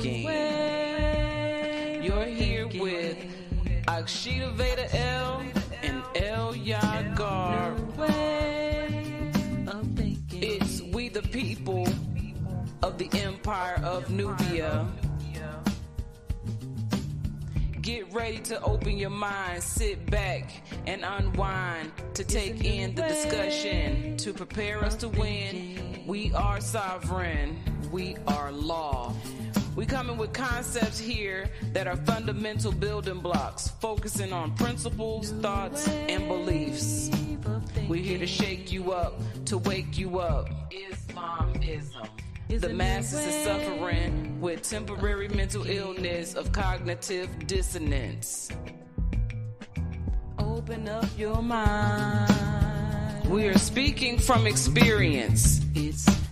thinking. You're here with Akshita Veda L and El Yagar. It's we the people of the Empire of Nubia. Get ready to open your mind, sit back and unwind to take in the discussion, to prepare us to win. We are sovereign, we are law. We coming with concepts here that are fundamental building blocks, focusing on principles, thoughts, and beliefs. We're here to shake you up, to wake you up. Islamism. The masses is suffering with temporary mental illness of cognitive dissonance. Open up your mind. We are speaking from experience,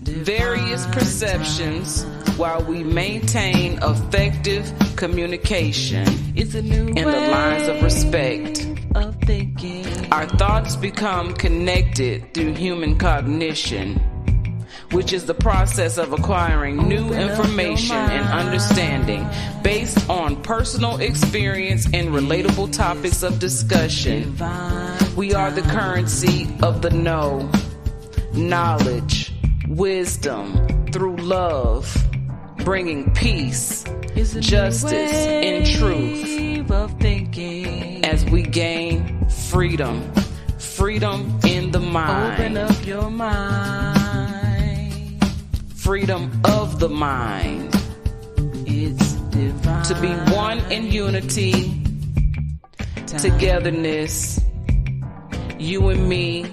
various perceptions, while we maintain effective communication in the lines of respect. Our thoughts become connected through human cognition, which is the process of acquiring new information and understanding based on personal experience and relatable topics of discussion. We are the currency of the know, knowledge, wisdom through love, bringing peace, justice, and truth as we gain freedom. Freedom in the mind. Open up your mind. Freedom of the mind. It's divine. To be one in unity, togetherness, you and me,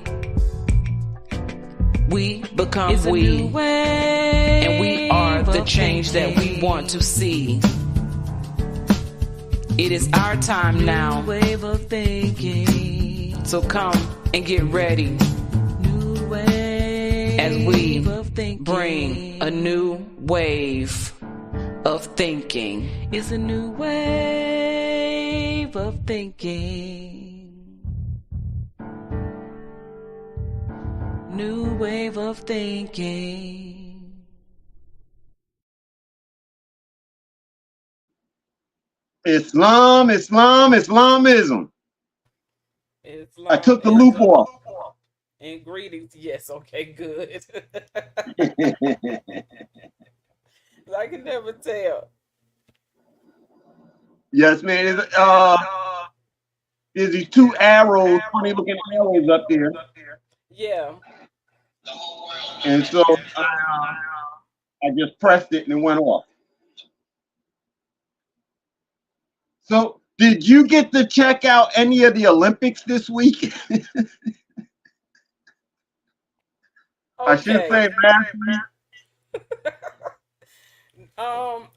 we become we, and we are the change that we want to see. It is our time now, so come and get ready as we bring a new wave of thinking. It's a new wave of thinking. New wave of thinking. Islamism. I took the loop off. And greetings. Yes, okay, good. I can never tell. Yes, man. There's these two arrows, funny looking arrows up there. Yeah. And so I just pressed it and it went off. So did you get to check out any of the Olympics this week? I should say last week.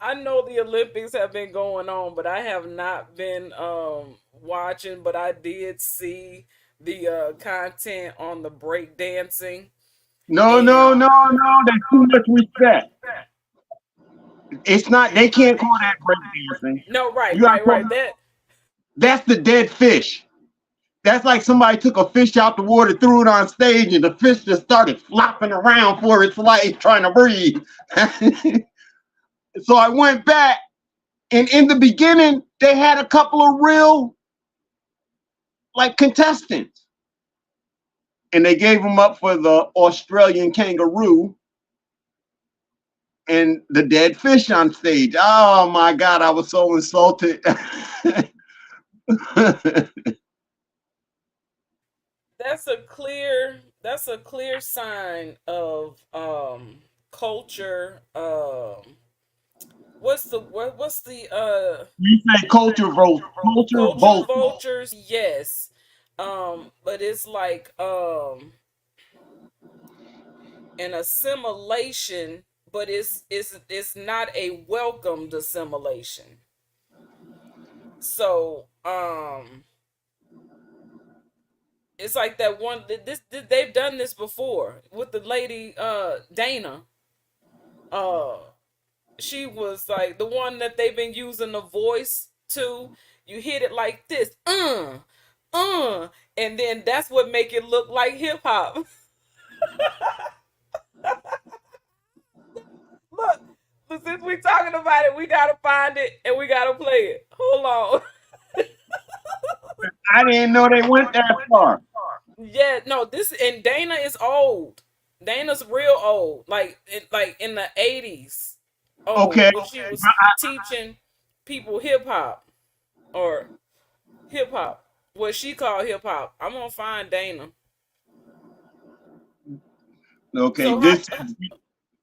I know the Olympics have been going on, but I have not been watching, but I did see the content on the break dancing. No. That's too much respect. It's not, they can't call that break dancing. No, right. That's the dead fish. That's like somebody took a fish out the water, threw it on stage, and the fish just started flopping around for its life, trying to breathe. So I went back, and in the beginning, they had a couple of real, contestants. And they gave them up for the Australian kangaroo and the dead fish on stage. Oh, my God, I was so insulted. That's a clear sign of culture. What's the you say culture vultures? Yes. But it's like an assimilation, but it's not a welcomed assimilation. So it's like that one. They've done this before with the lady Dana. She was like the one that they've been using the voice to. You hit it like this, and then that's what make it look like hip hop. Look, but since we talking about it, we gotta find it and we gotta play it. Hold on. I didn't know they went that far. Yeah, no, this and Dana is old. Dana's real old, like in the 80s. Oh, Okay. when she was teaching people hip hop or hip hop, what she called hip hop. I'm gonna find Dana. Okay, So this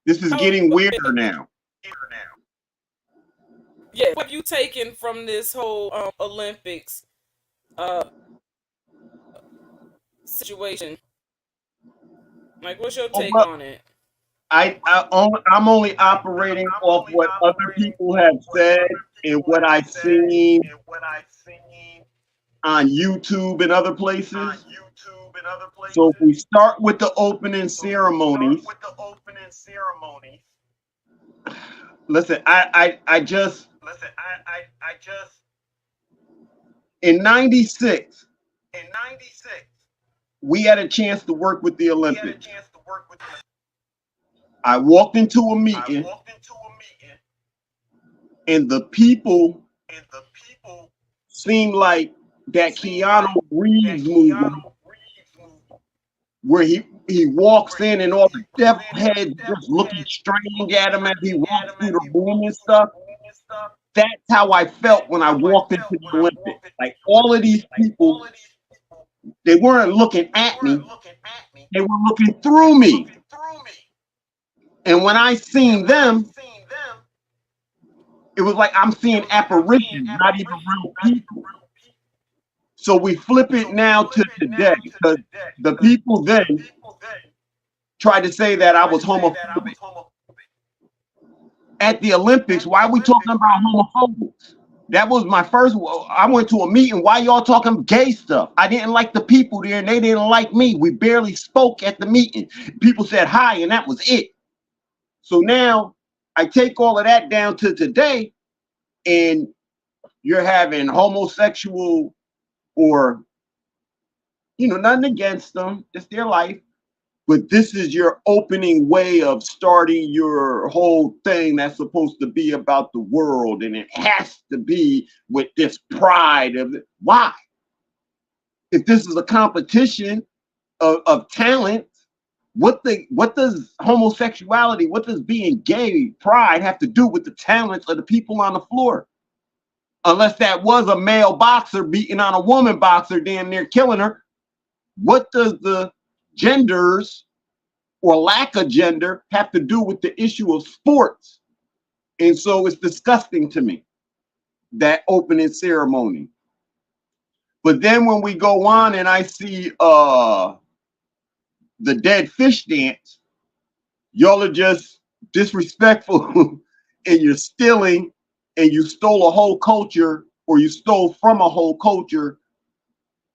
is getting weirder okay. now. Yeah, what have you taken from this whole Olympics uh situation? Like, what's your Oh, take well, on it? I'm only operating off what other people have said and what I've seen on YouTube and other places. So if we start with the opening ceremonies, listen, I just in '96 we had a chance to work with the Olympics. I walked into a meeting and the people seemed like that Keanu Reeves movie where he walks in and all the devil heads just looking strange at him as he walks through the room and stuff. That's how I felt when I walked into the Olympics. Like all of these people, they weren't looking at me, they were looking through me. And when I seen them, it was like I'm seeing apparitions, not even real people. So we flip it now to today, because the people then tried to say that I was homophobic. At the Olympics, why are we talking about homophobes? That was my first. I went to a meeting. Why y'all talking gay stuff? I didn't like the people there, and they didn't like me. We barely spoke at the meeting. People said hi, and that was it. So now I take all of that down to today, and you're having homosexual or, nothing against them. It's their life. But this is your opening way of starting your whole thing that's supposed to be about the world, and it has to be with this pride of it. Why? If this is a competition of talent, what does homosexuality, what does being gay, pride have to do with the talents of the people on the floor? Unless that was a male boxer beating on a woman boxer, damn near killing her. What does the genders or lack of gender have to do with the issue of sports? And so it's disgusting to me, that opening ceremony. But then when we go on and I see the dead fish dance, y'all are just disrespectful and you're stealing, and you stole a whole culture, or you stole from a whole culture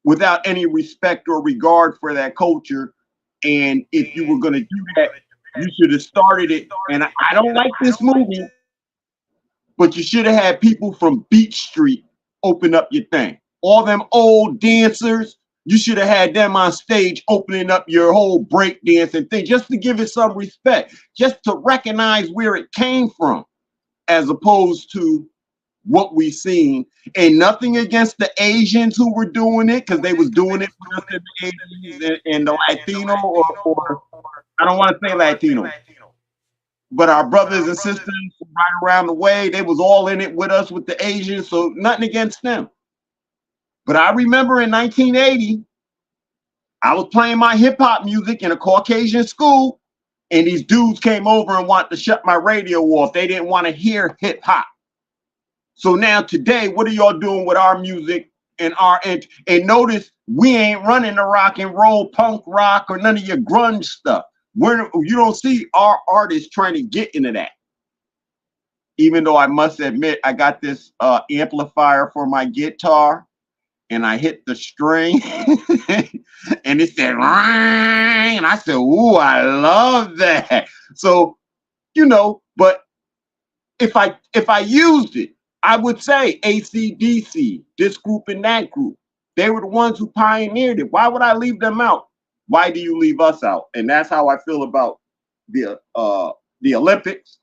without any respect or regard for that culture. And if you were going to do that, you should have started it. And I don't like this movie, but you should have had people from Beach Street open up your thing. All them old dancers, you should have had them on stage opening up your whole break dancing thing, just to give it some respect, just to recognize where it came from, as opposed to what we seen. And nothing against the Asians who were doing it, because they was doing it for us in the 80s, and the Latino, or I don't want to say Latino, but our brothers and sisters right around the way, they was all in it with us with the Asians, so nothing against them. But I remember in 1980, I was playing my hip hop music in a Caucasian school, and these dudes came over and wanted to shut my radio off. They didn't want to hear hip hop. So now today, what are y'all doing with our music and and notice we ain't running the rock and roll, punk rock, or none of your grunge stuff. You don't see our artists trying to get into that. Even though I must admit, I got this amplifier for my guitar, and I hit the string and it said, and I said, ooh, I love that. So, but if I used it, I would say AC/DC, this group and that group. They were the ones who pioneered it. Why would I leave them out? Why do you leave us out? And that's how I feel about the Olympics.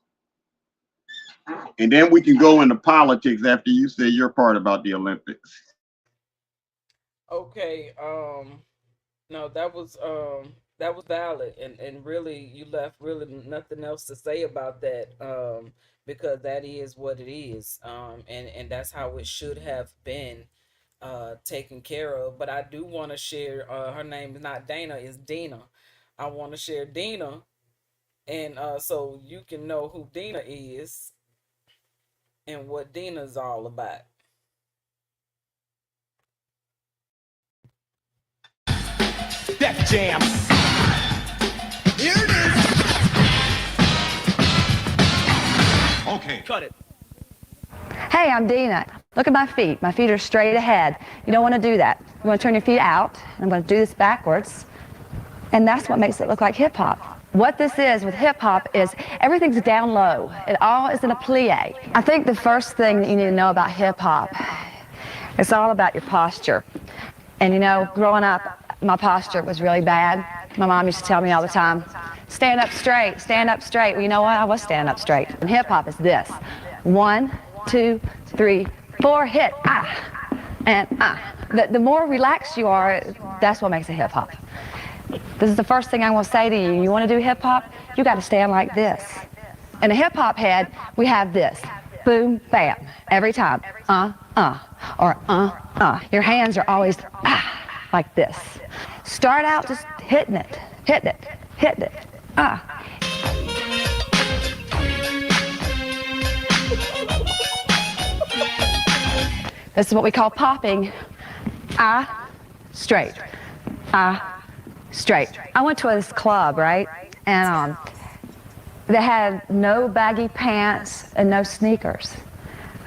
And then we can go into politics after you say your part about the Olympics. Okay. No, that was valid, and really you left really nothing else to say about that. Because that is what it is. And that's how it should have been taken care of. But I do want to share. Her name is not Dana, it's Dina. I want to share Dina, and so you can know who Dina is and what Dina's all about. Def Jam. Here it is. Okay. Cut it. Hey, I'm Dina. Look at my feet. My feet are straight ahead. You don't want to do that. You want to turn your feet out. I'm going to do this backwards. And that's what makes it look like hip hop. What this is with hip hop is everything's down low. It all is in a plie. I think the first thing that you need to know about hip hop, it's all about your posture. And you know, growing up, my posture was really bad. My mom used to tell me all the time, stand up straight, stand up straight. Well, you know what? I was standing up straight. And hip hop is this. 1, 2, 3, 4, hit, ah, and ah. The more relaxed you are, that's what makes it hip hop. This is the first thing I want to say to you. You want to do hip hop? You got to stand like this. In a hip hop head, we have this. Boom, bam, every time. Or Your hands are always like this. Start out just hitting it, hitting it, hitting it, This is what we call popping. Straight. Straight. I went to this club, right? And they had no baggy pants and no sneakers.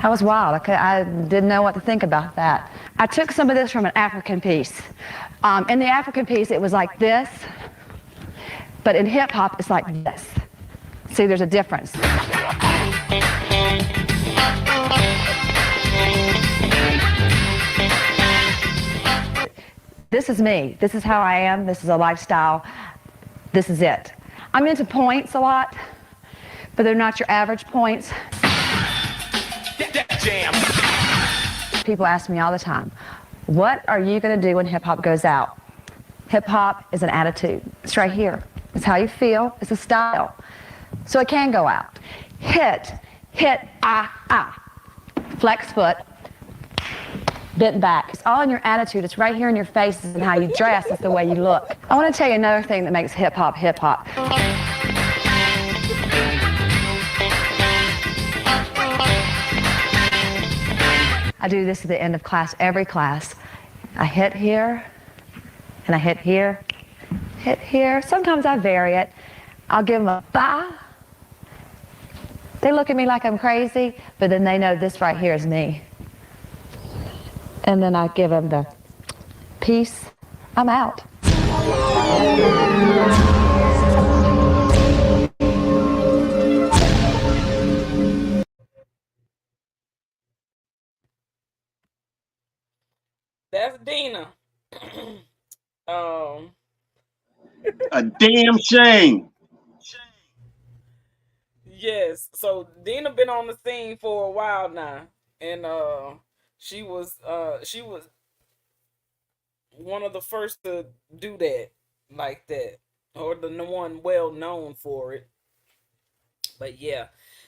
That was wild. I didn't know what to think about that. I took some of this from an African piece. In the African piece, it was like this, but in hip hop, it's like this. See, there's a difference. This is me. This is how I am. This is a lifestyle. This is it. I'm into points a lot, but they're not your average points. Jam. People ask me all the time, what are you going to do when hip-hop goes out? Hip-hop is an attitude. It's right here. It's how you feel. It's a style. So it can go out. Hit, flex foot, bent back. It's all in your attitude. It's right here in your faces and how you dress. It's the way you look. I want to tell you another thing that makes hip-hop hip-hop. I do this at the end of class, every class. I hit here, and I hit here, hit here. Sometimes I vary it. I'll give them a ba. They look at me like I'm crazy, but then they know this right here is me. And then I give them the peace. I'm out. That's Dina. A damn shame. Yes. So Dina been on the scene for a while now, and she was one of the first to do that like that, or the one well known for it. But yeah,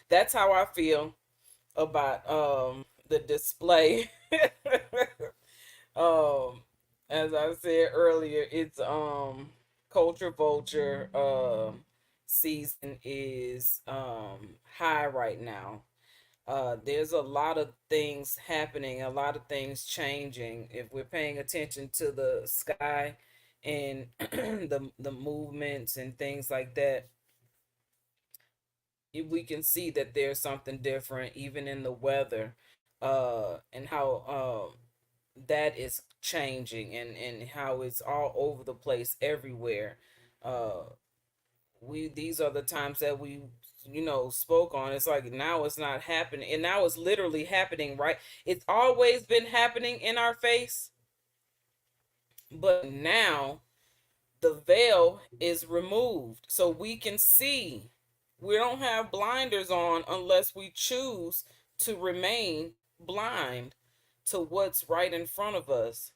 that's how I feel about the display. um as I said earlier, it's Culture Vulture season is high right now. There's a lot of things happening, a lot of things changing. If we're paying attention to the sky and the movements and things like that, we can see that there's something different, even in the weather, and how that is changing, and how it's all over the place everywhere. Uh, we These are the times that we spoke on. It's like now it's not happening, and now it's literally happening, right? It's always been happening in our face, but now the veil is removed so we can see We don't have blinders on unless we choose to remain blind to what's right in front of us.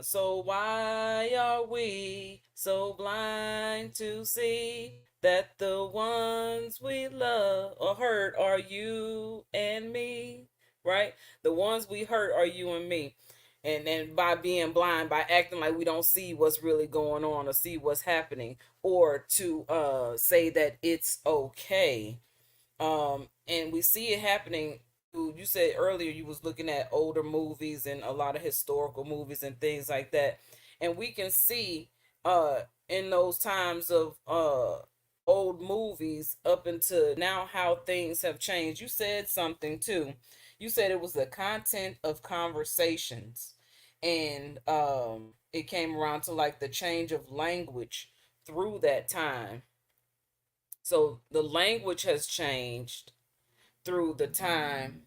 So why are we so blind to see that the ones we love or hurt are you and me, right? The ones we hurt are you and me. And then by being blind, by acting like we don't see what's really going on or see what's happening, or to say that it's okay. And we see it happening. You said earlier you was looking at older movies and a lot of historical movies and things like that, and we can see in those times of old movies up into now how things have changed. You said something too. You said it was the content of conversations, and it came around to like the change of language through that time. So the language has changed through the time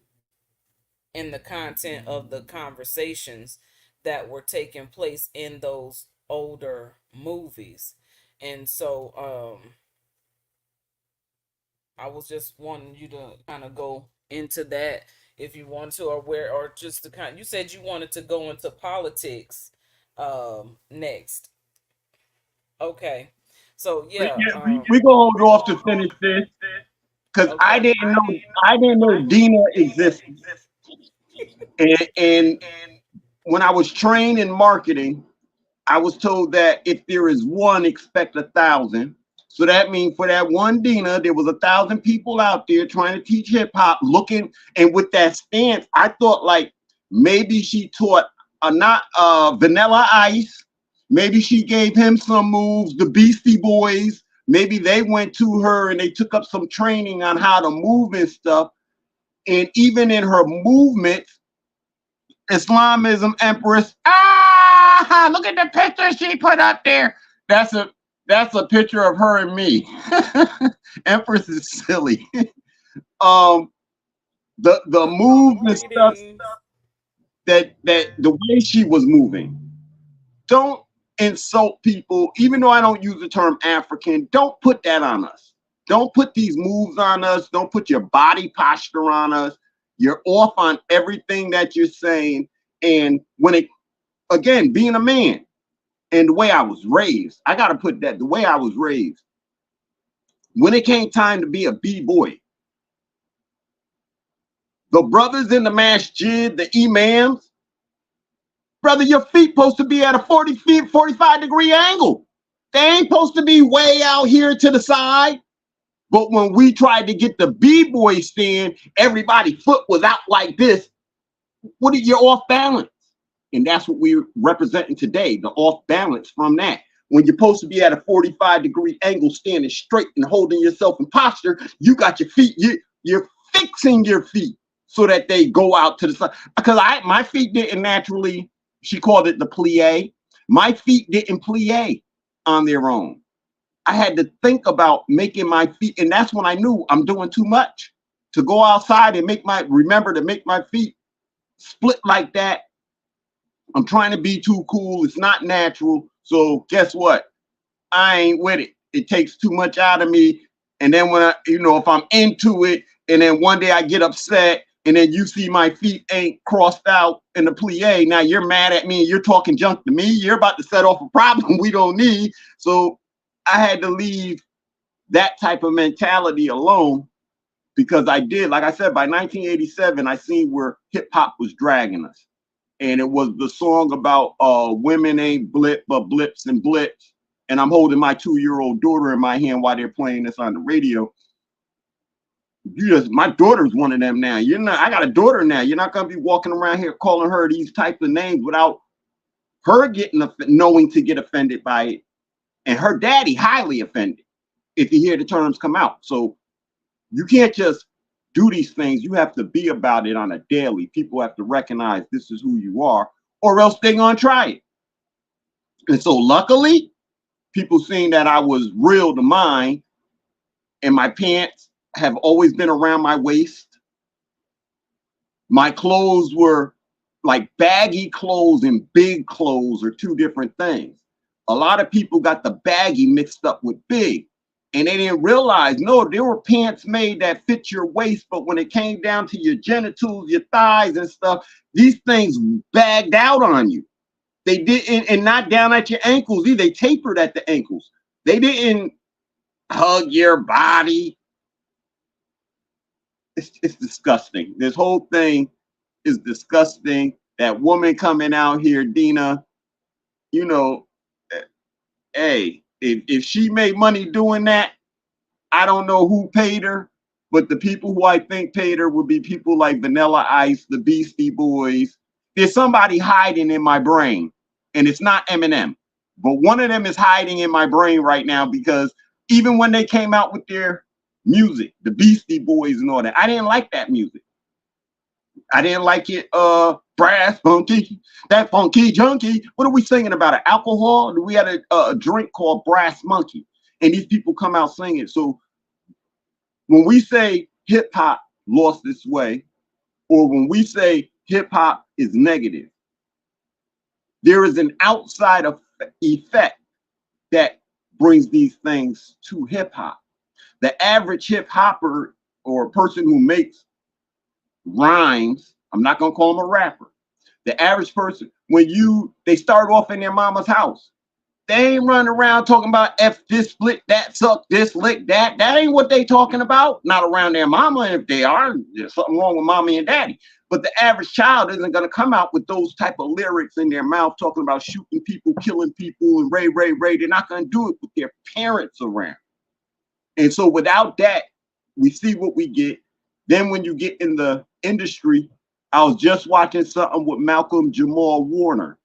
and the content of the conversations that were taking place in those older movies. And so I was just wanting you to kind of go into that if you want to, or where, or just to kind, you said you wanted to go into politics next. Okay. So yeah, We gonna hold off to finish this because I okay. didn't know Dina existed. And when I was trained in marketing, I was told that if there is one, expect 1,000. So that means for that one Dina, there was 1,000 people out there trying to teach hip hop, looking, and with that stance, I thought like maybe she taught not Vanilla Ice. Maybe she gave him some moves, the Beastie Boys. Maybe they went to her and they took up some training on how to move and stuff. And even in her movement, Islamism Empress. Ah, look at the picture she put up there. That's a picture of her and me. Empress is silly. The move and stuff that the way she was moving. Don't insult people, even though I don't use the term African. Don't put that on us. Don't put these moves on us. Don't put your body posture on us. You're off on everything that you're saying. And when it, again, being a man and the way I was raised, I got to put that, the way I was raised, when it came time to be a B-boy, the brothers in the masjid, the imams, brother, your feet supposed to be at a 45 degree angle. They ain't supposed to be way out here to the side. But when we tried to get the B-boy stand, everybody's foot was out like this. What are you off balance? And that's what we're representing today, the off balance from that. When you're supposed to be at a 45 degree angle, standing straight and holding yourself in posture, you got your feet, you're fixing your feet so that they go out to the side. Because my feet didn't naturally, she called it the plie. My feet didn't plie on their own. I had to think about making my feet, and that's when I knew I'm doing too much. To go outside and remember to make my feet split like that. I'm trying to be too cool. It's not natural. So guess what? I ain't with it. It takes too much out of me. And then when if I'm into it, and then one day I get upset, and then you see my feet ain't crossed out in the plie, now you're mad at me and you're talking junk to me. You're about to set off a problem we don't need. So I had to leave that type of mentality alone, because I did, like I said, by 1987, I seen where hip hop was dragging us. And it was the song about women ain't blip, but blips and blips. And I'm holding my 2-year-old daughter in my hand while they're playing this on the radio. My daughter's one of them now. I got a daughter now. You're not gonna be walking around here calling her these types of names without her knowing to get offended by it. And her daddy highly offended if you hear the terms come out. So you can't just do these things. You have to be about it on a daily. People have to recognize this is who you are, or else they're gonna try it. And so luckily, people seeing that I was real to mine, and my pants have always been around my waist. My clothes were like baggy clothes and big clothes are two different things. A lot of people got the baggy mixed up with big. And they didn't realize, no, there were pants made that fit your waist, but when it came down to your genitals, your thighs and stuff, these things bagged out on you. They didn't, and not down at your ankles either. They tapered at the ankles. They didn't hug your body. It's disgusting. This whole thing is disgusting. That woman coming out here, Dina, you know, hey, if she made money doing that, I don't know who paid her, but the people who I think paid her would be people like Vanilla Ice, the Beastie Boys. There's somebody hiding in my brain, and it's not Eminem, but one of them is hiding in my brain right now, because even when they came out with their music, the Beastie Boys and all that, I didn't like that music. I didn't like it. Brass funky, that funky junkie. What are we singing about? It? Alcohol? We had a drink called Brass Monkey, and these people come out singing. So when we say hip hop lost its way, or when we say hip hop is negative, there is an outside effect that brings these things to hip hop. The average hip hopper or a person who makes rhymes, I'm not gonna call him a rapper. The average person, when they start off in their mama's house, they ain't running around talking about F this, split that, suck this, lick that. That ain't what they talking about. Not around their mama. And if they are, there's something wrong with mommy and daddy. But the average child isn't gonna come out with those type of lyrics in their mouth talking about shooting people, killing people, and ray. They're not gonna do it with their parents around. And so without that, we see what we get. Then when you get in the industry, I was just watching something with Malcolm Jamal Warner,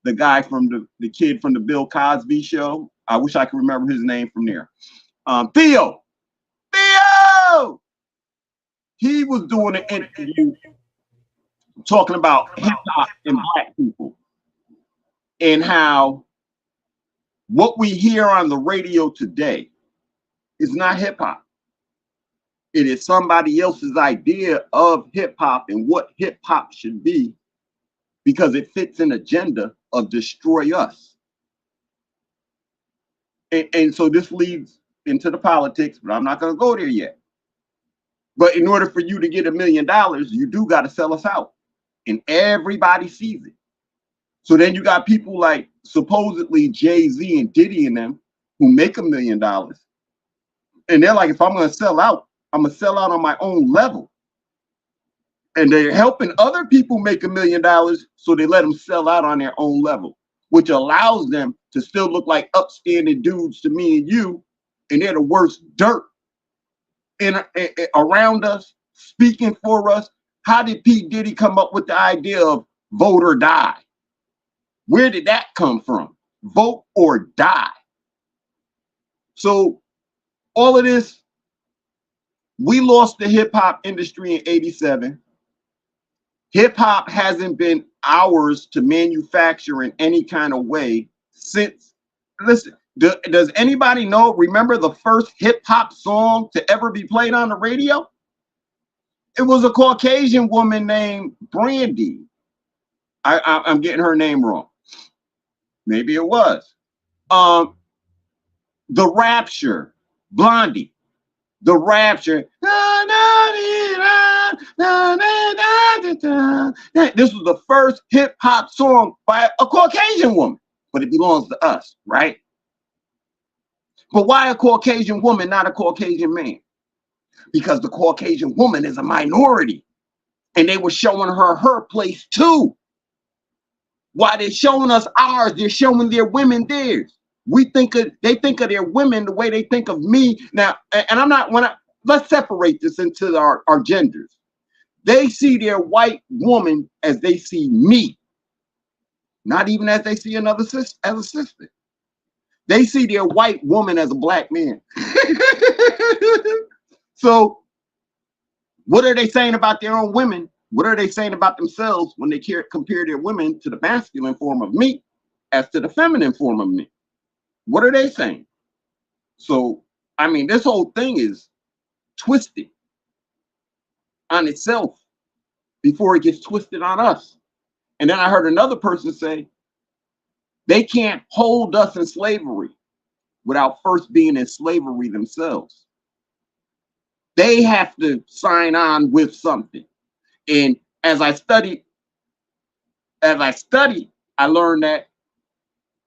the guy from the kid from the Bill Cosby show. I wish I could remember his name from there. Theo. He was doing an interview talking about hip hop and black people, and how what we hear on the radio today is not hip hop. It is somebody else's idea of hip hop and what hip hop should be, because it fits an agenda of destroy us. And so this leads into the politics, but I'm not going to go there yet. But in order for you to get $1 million, you do got to sell us out, and everybody sees it. So then you got people like supposedly Jay-Z and Diddy and them who make $1 million, and they're like, if I'm going to sell out, I'm gonna sell out on my own level. And they're helping other people make $1 million, so they let them sell out on their own level, which allows them to still look like upstanding dudes to me and you, and they're the worst dirt around us, speaking for us. How did P. Diddy come up with the idea of vote or die? Where did that come from? Vote or die. So all of this, we lost the hip hop industry in '87. Hip hop hasn't been ours to manufacture in any kind of way since. Listen, does anybody remember the first hip hop song to ever be played on the radio? It was a Caucasian woman named Brandy. I'm getting her name wrong. Maybe it was. The Rapture, Blondie. The Rapture. This was the first hip hop song by a Caucasian woman, but it belongs to us, right? But why a Caucasian woman, not a Caucasian man? Because the Caucasian woman is a minority, and they were showing her place too. While they're showing us ours, they're showing their women theirs. They think of their women the way they think of me now. And let's separate this into our genders. They see their white woman as they see me, not even as they see another as a sister. They see their white woman as a black man. So what are they saying about their own women? What are they saying about themselves when they compare their women to the masculine form of me as to the feminine form of me? What are they saying? So, I mean, this whole thing is twisted on itself before it gets twisted on us. And then I heard another person say, they can't hold us in slavery. without first being in slavery themselves. They have to sign on with something. And as I studied, I learned that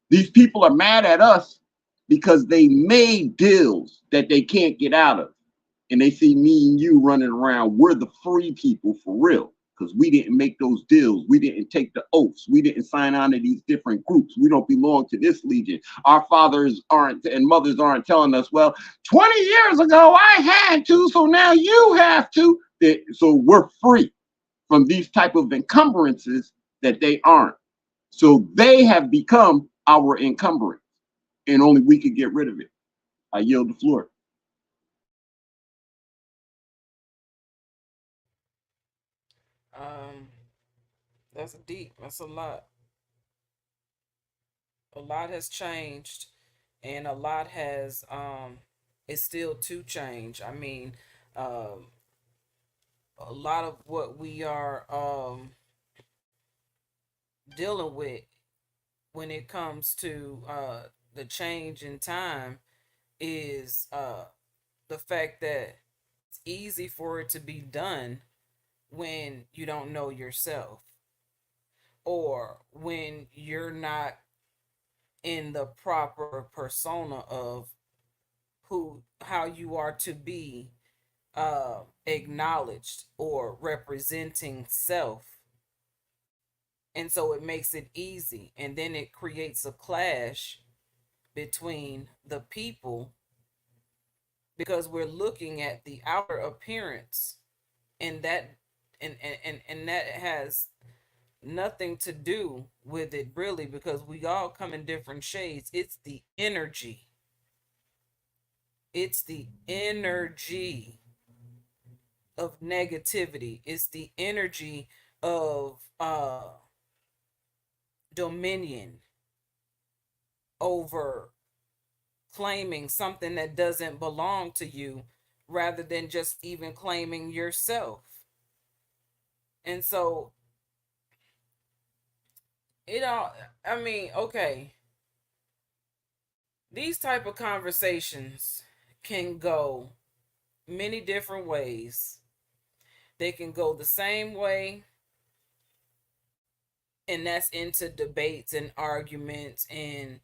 these people are mad at us because they made deals that they can't get out of. And they see me and you running around. We're the free people for real, because we didn't make those deals. We didn't take the oaths. We didn't sign on to these different groups. We don't belong to this legion. Our fathers aren't and mothers aren't telling us, well, 20 years ago I had to, so now you have to. So we're free from these type of encumbrances that they aren't. So they have become our encumbrance, and only we could get rid of it. I yield the floor. That's deep. That's a lot. A lot has changed, and a lot has is still to change. I mean, um, a lot of what we are dealing with when it comes to the change in time is the fact that it's easy for it to be done when you don't know yourself, or when you're not in the proper persona of how you are to be acknowledged or representing self. And so it makes it easy, and then it creates a clash between the people because we're looking at the outer appearance, and that has nothing to do with it really, because we all come in different shades. It's the energy of negativity. It's the energy of dominion over claiming something that doesn't belong to you, rather than just even claiming yourself. And so I mean, okay, these type of conversations can go many different ways. They can go the same way, and that's into debates and arguments, and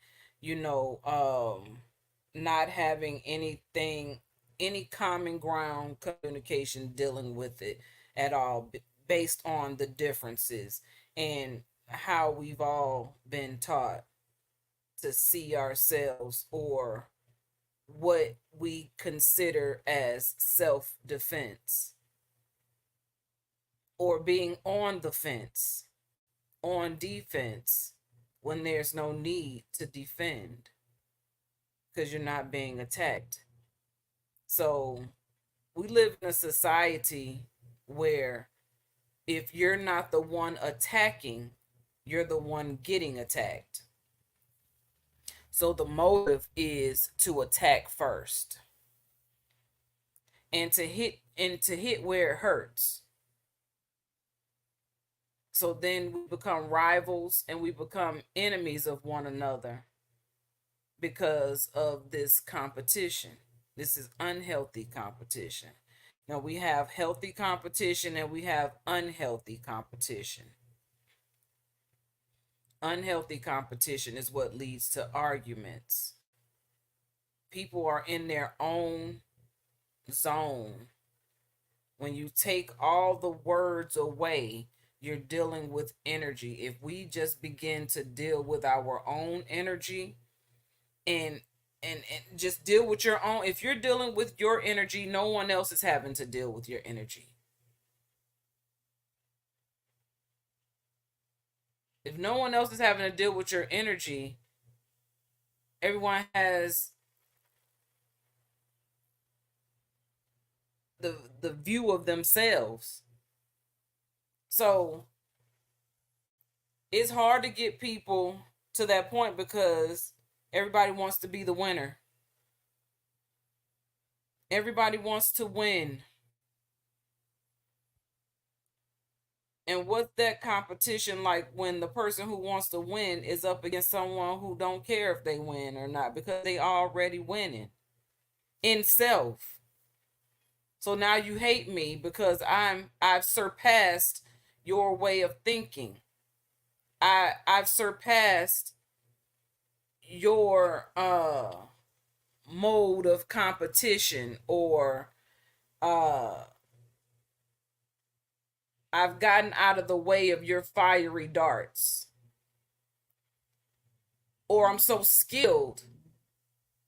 not having any common ground communication dealing with it at all, based on the differences and how we've all been taught to see ourselves, or what we consider as self-defense, or being on the fence, on defense, when there's no need to defend because you're not being attacked. So we live in a society where if you're not the one attacking, you're the one getting attacked. So the motive is to attack first, and to hit where it hurts. So then we become rivals, and we become enemies of one another because of this competition. This is unhealthy competition. Now we have healthy competition, and we have unhealthy competition. Unhealthy competition is what leads to arguments. People are in their own zone. When you take all the words away, you're dealing with energy. If we just begin to deal with our own energy, and just deal with your own, if you're dealing with your energy, no one else is having to deal with your energy. If no one else is having to deal with your energy, everyone has the view of themselves. So it's hard to get people to that point because everybody wants to be the winner. Everybody wants to win. And what's that competition like when the person who wants to win is up against someone who don't care if they win or not because they already winning in self. So now you hate me because I've surpassed your way of thinking. I've surpassed your mode of competition, or I've gotten out of the way of your fiery darts, or I'm so skilled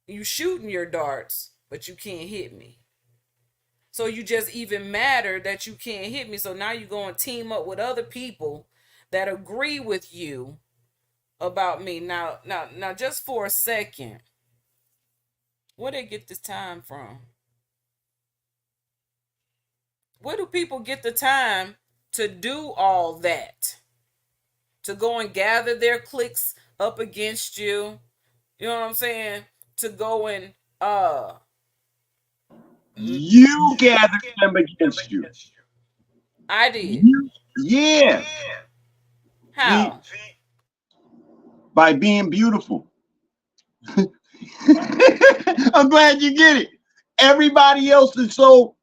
you shooting your darts but you can't hit me. So you just even matter that you can't hit me. So now you go and team up with other people that agree with you about me. Now, just for a second, where they get this time from? Where do people get the time to do all that? To go and gather their cliques up against you? You know what I'm saying? To go and You gathered them against you. I did. Yeah. How? By being beautiful. I'm glad you get it. Everybody else is so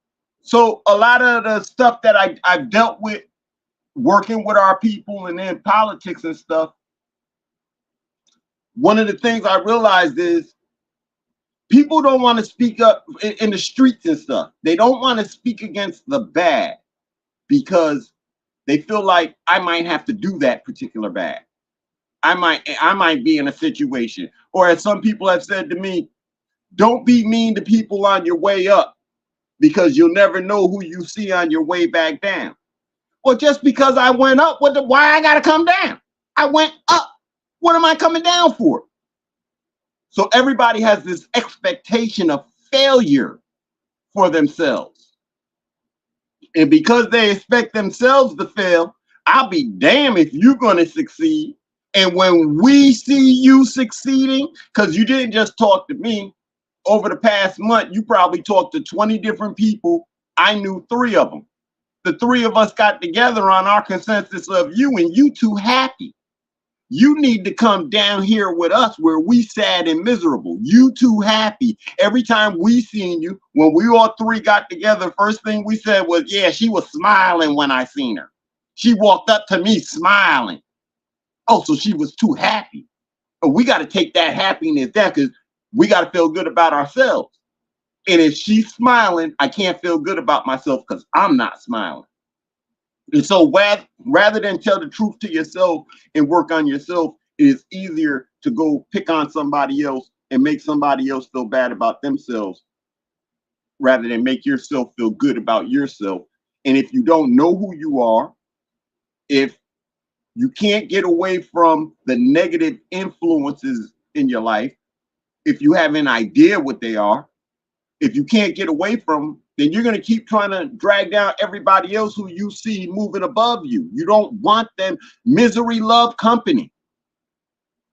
a lot of the stuff that I've dealt with working with our people and in politics and stuff. One of the things I realized is people don't want to speak up in the streets and stuff. They don't want to speak against the bad because they feel like I might have to do that particular bad. I might be in a situation, or as some people have said to me, don't be mean to people on your way up because you'll never know who you see on your way back down. Well, just because I went up, why I gotta come down? I went up. What am I coming down for? So everybody has this expectation of failure for themselves. And because they expect themselves to fail, I'll be damned if you're going to succeed. And when we see you succeeding, because you didn't just talk to me, over the past month, you probably talked to 20 different people. I knew 3 of them. The 3 of us got together on our consensus of you, and you too happy. You need to come down here with us where we sad and miserable. You too happy. Every time we seen you, when we all 3 got together, first thing we said was, yeah, she was smiling when I seen her. She walked up to me smiling. Oh, so she was too happy. But we got to take that happiness down because we got to feel good about ourselves. And if she's smiling, I can't feel good about myself because I'm not smiling. And so rather than tell the truth to yourself and work on yourself, it is easier to go pick on somebody else and make somebody else feel bad about themselves rather than make yourself feel good about yourself. And if you don't know who you are, if you can't get away from the negative influences in your life, if you have an idea what they are, if you can't get away from them, then you're going to keep trying to drag down everybody else who you see moving above you. You don't want them. Misery love company.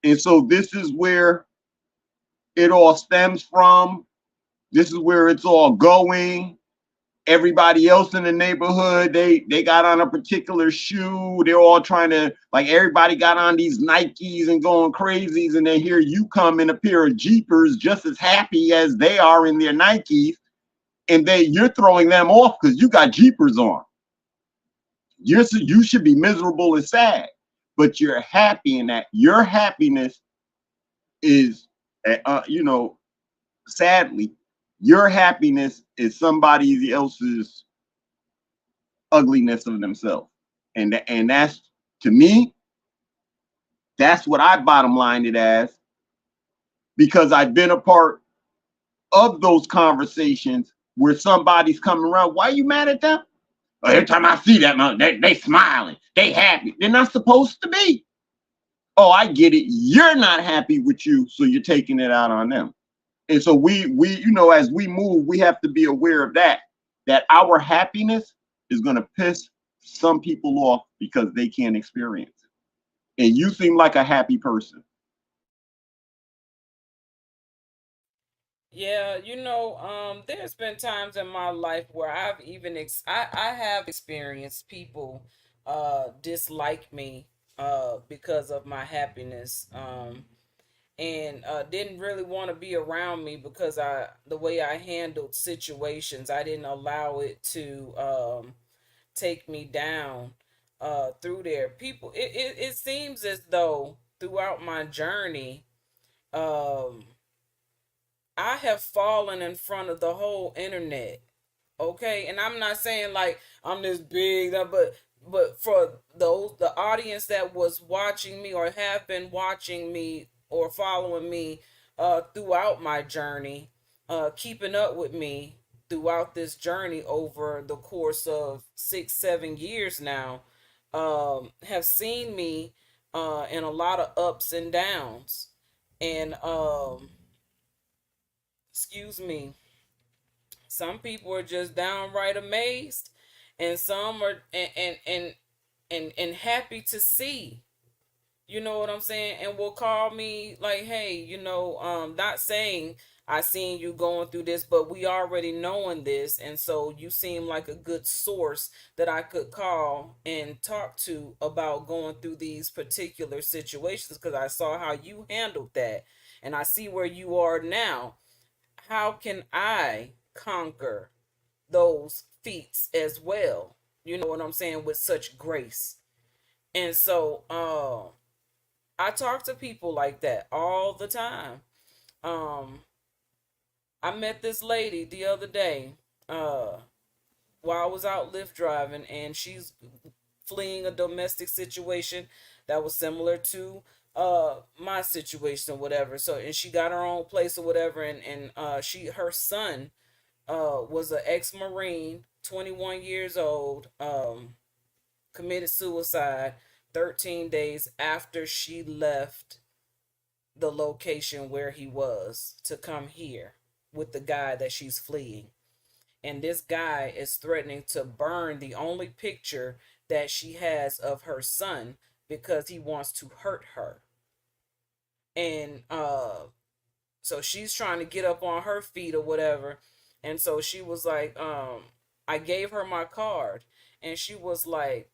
And so this is where it all stems from. This is where it's all going. Everybody else in the neighborhood, they got on a particular shoe. They're all trying to, like, everybody got on these Nikes and going crazies, and then here you come in a pair of Jeepers just as happy as they are in their Nikes, and you're throwing them off because you got Jeepers on. You should be miserable and sad, but you're happy in that. Your happiness is, sadly, your happiness is somebody else's ugliness of themselves. And that's, to me, that's what I bottom lined it as, because I've been a part of those conversations where somebody's coming around. Why are you mad at them? Every time I see that, they smiling, they happy. They're not supposed to be. Oh, I get it. You're not happy with you, so you're taking it out on them. And so we as we move, we have to be aware of that our happiness is going to piss some people off because they can't experience it. And you seem like a happy person. Yeah, there's been times in my life where I've even I have experienced people dislike me because of my happiness. And didn't really want to be around me because the way I handled situations, I didn't allow it to take me down through there. People, it seems as though throughout my journey, um, I have fallen in front of the whole internet. Okay, and I'm not saying like I'm this big, but for the audience that was watching me or have been watching me or following me throughout my journey, keeping up with me throughout this journey over the course of 6-7 years now, have seen me in a lot of ups and downs, and excuse me, some people are just downright amazed, and some are and happy to see. You know what I'm saying? And will call me like, hey, not saying I seen you going through this, but we already knowing this, and so you seem like a good source that I could call and talk to about going through these particular situations because I saw how you handled that, and I see where you are now. How can I conquer those feats as well? You know what I'm saying? With such grace. And so I talk to people like that all the time. I met this lady the other day while I was out Lyft driving, and she's fleeing a domestic situation that was similar to my situation or whatever. So, and she got her own place or whatever, and her son was an ex-Marine, 21 years old, committed suicide 13 days after she left the location where he was to come here with the guy that she's fleeing. And this guy is threatening to burn the only picture that she has of her son because he wants to hurt her. And so she's trying to get up on her feet or whatever. And so she was like, I gave her my card, and she was like,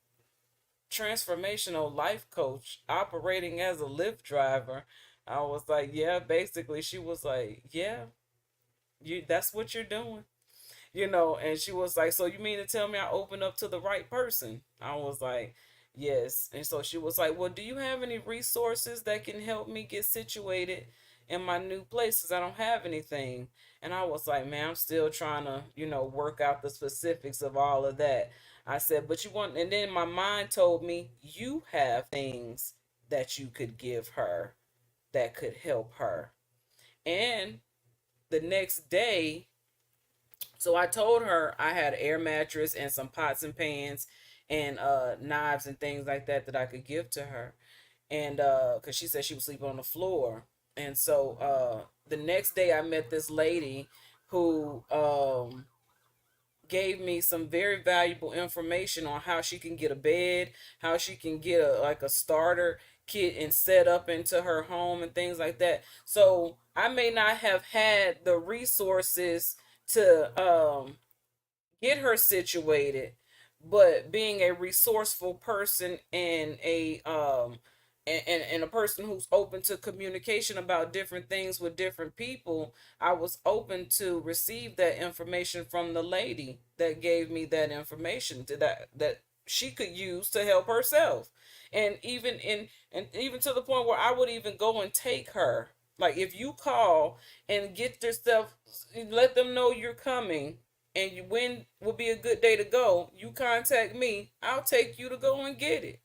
transformational life coach operating as a Lyft driver. I was like, yeah, basically. She was like, yeah, that's what you're doing. And she was like, so you mean to tell me I opened up to the right person? I was like, yes. And so she was like, well, do you have any resources that can help me get situated in my new place? Because I don't have anything. And I was like, man, I'm still trying to, work out the specifics of all of that. I said, but and then my mind told me, you have things that you could give her that could help her. And the next day, so I told her I had an air mattress and some pots and pans and knives and things like that I could give to her. And because she said she was sleeping on the floor. And so the next day I met this lady who gave me some very valuable information on how she can get a bed, how she can get a starter kit and set up into her home and things like that. So I may not have had the resources to get her situated, but being a resourceful person and and a person who's open to communication about different things with different people, I was open to receive that information from the lady that gave me that information that she could use to help herself. And even to the point where I would even go and take her. Like, if you call and get yourself, let them know you're coming, and when would be a good day to go, you contact me, I'll take you to go and get it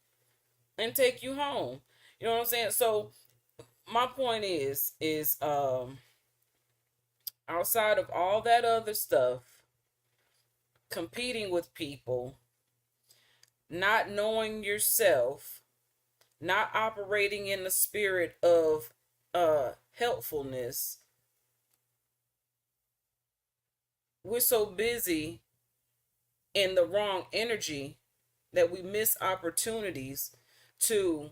and take you home. You know what I'm saying? So my point is outside of all that other stuff, competing with people, not knowing yourself, not operating in the spirit of helpfulness, we're so busy in the wrong energy that we miss opportunities to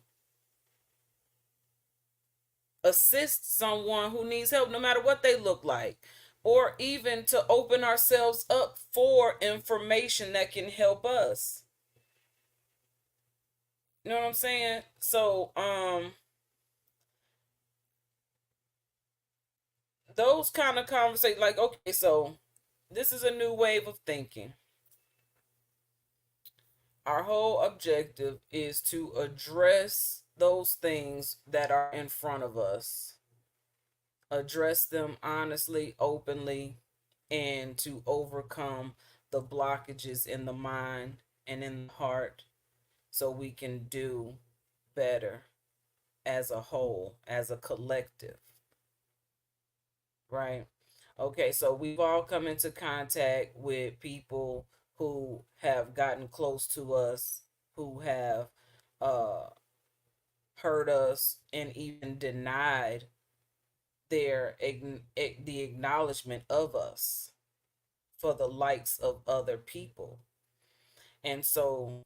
assist someone who needs help, no matter what they look like, or even to open ourselves up for information that can help us. You know what I'm saying? So, those kind of conversations, like, okay, so this is a new wave of thinking. Our whole objective is to address those things that are in front of us, address them honestly, openly, and to overcome the blockages in the mind and in the heart so we can do better as a whole, as a collective. Right? Okay, so we've all come into contact with people who have gotten close to us, who have hurt us and even denied the acknowledgement of us for the likes of other people. And so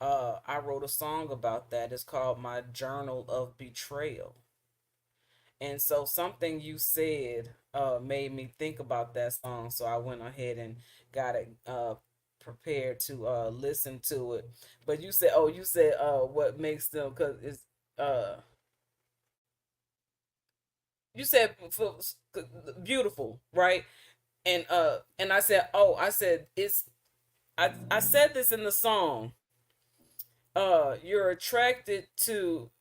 I wrote a song about that. It's called My Journal of Betrayal. And so something you said made me think about that song. So I went ahead and got it prepared to listen to it. But you said, what makes them, because it's, you said beautiful, right? And I said, I said this in the song. You're attracted to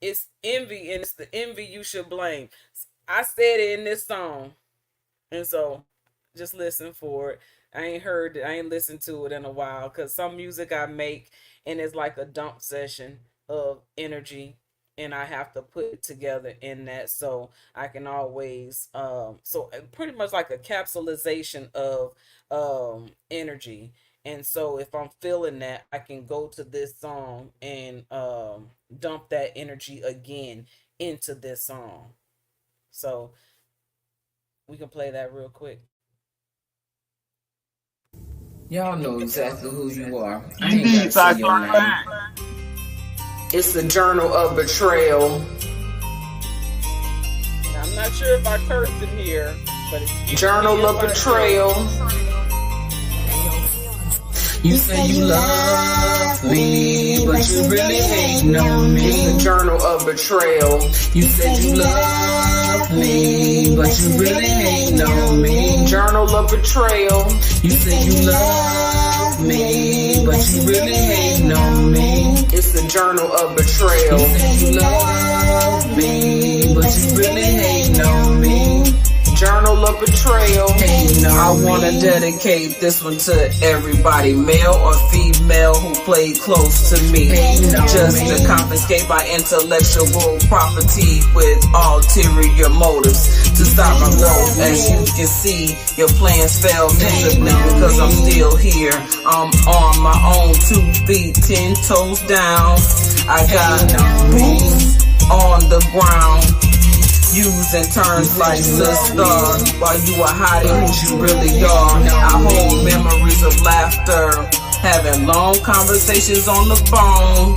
it's envy, and it's the envy you should blame. I said it in this song, and so just listen for it. I ain't listened to it in a while, because some music I make and it's like a dump session of energy, and I have to put it together in that, so I can always so pretty much like a capsulization of energy. And so if I'm feeling that, I can go to this song and dump that energy again into this song. So we can play that real quick. Y'all know exactly who you are. I ain't got to say your name. It's the Journal of Betrayal. Now, I'm not sure if I cursed in here, but it's Journal of Betrayal. You say you love me, but you really hating on me. It's the Journal of Betrayal. You say you love me, but you really hating on me. Journal of Betrayal. You say you love me, but you really hating on me. It's the Journal of Betrayal. You say you love me, but you really hating on me. Journal of Betrayal. I wanna dedicate this one to everybody, male or female, who played close to me, just to confiscate my intellectual property with ulterior motives to stop my growth. As you can see, your plans fell miserably because I'm still here. I'm on my own 2 feet, 10 toes down. I got boots on the ground, using terms like sister while you are hiding who you really are. I hold memories of laughter, having long conversations on the phone.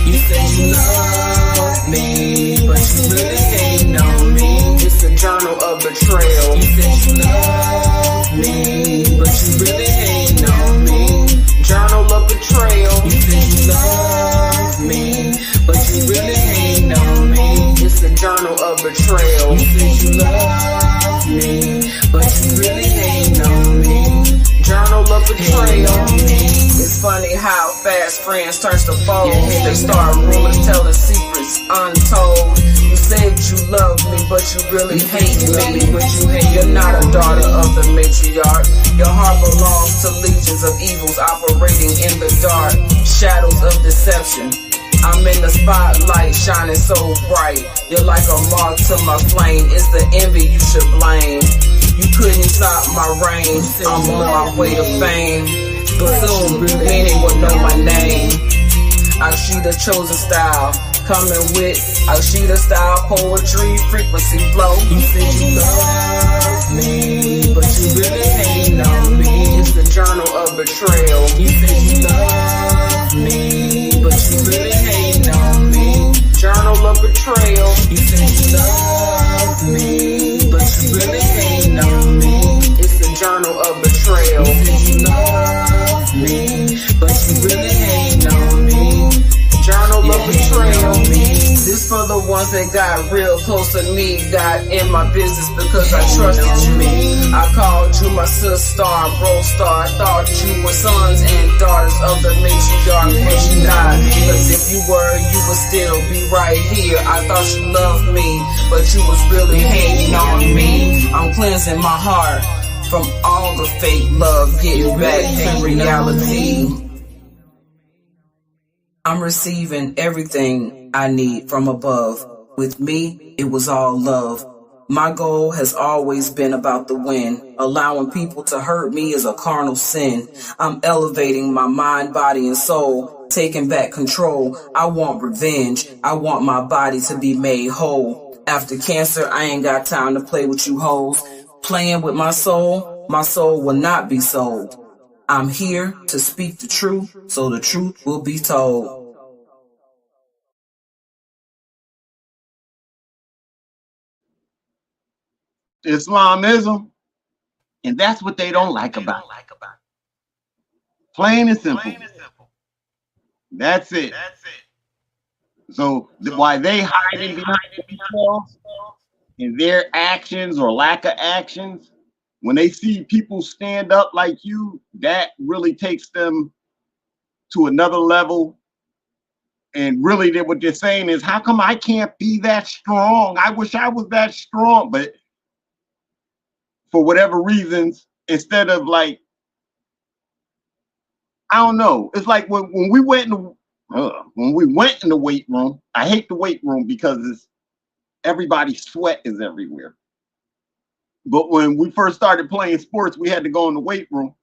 You say you love me, but you really hating on me. It's a journal of betrayal. You say you love me, but you really hating on me. Journal of betrayal. You say you love me, but you really hating on me. It's a journal of betrayal. You say you love me, but you really hating on me. Journal of betrayal. It's funny how fast friends turn to foes. They start rumors, telling secrets untold. You said you love me, but you really hate me. You're not a daughter of the matriarch. Your heart belongs to legions of evils operating in the dark shadows of deception. I'm in the spotlight, shining so bright. You're like a moth to my flame. It's the envy you should blame. You couldn't stop my reign. I'm on my way to fame, but soon many will know my name. Ashida chosen style, coming with Ashida style poetry, frequency flow. You said you love me, but you really hating on me. It's the journal of betrayal. You said you love me, but you really hating on me. Journal of betrayal. You said you love me, but you really hating on me. It's the journal of betrayal. You said you love me, but you really hating on me. This for the ones that got real close to me, got in my business because I trusted you. I called you my sister and bro star. I thought you were sons and daughters of the matriarch, but you not. Cause if you were, you would still be right here. I thought you loved me, but you was really hating on me. I'm cleansing my heart from all the fake love, getting back to reality. I'm receiving everything I need from above. With me, it was all love. My goal has always been about the win. Allowing people to hurt me is a carnal sin. I'm elevating my mind, body, and soul, taking back control. I want revenge. I want my body to be made whole. After cancer, I ain't got time to play with you hoes. Playing with my soul will not be sold. I'm here to speak the truth, so the truth will be told. Islamism, and that's what they don't like about it. Plain and simple. That's it. So why they hiding behind themselves and their actions or lack of actions, when they see people stand up like you, that really takes them to another level. And really, what they're saying is, how come I can't be that strong? I wish I was that strong. But for whatever reasons, instead of like, I don't know. It's like when we went in the weight room. I hate the weight room because everybody's sweat is everywhere. But when we first started playing sports, we had to go in the weight room.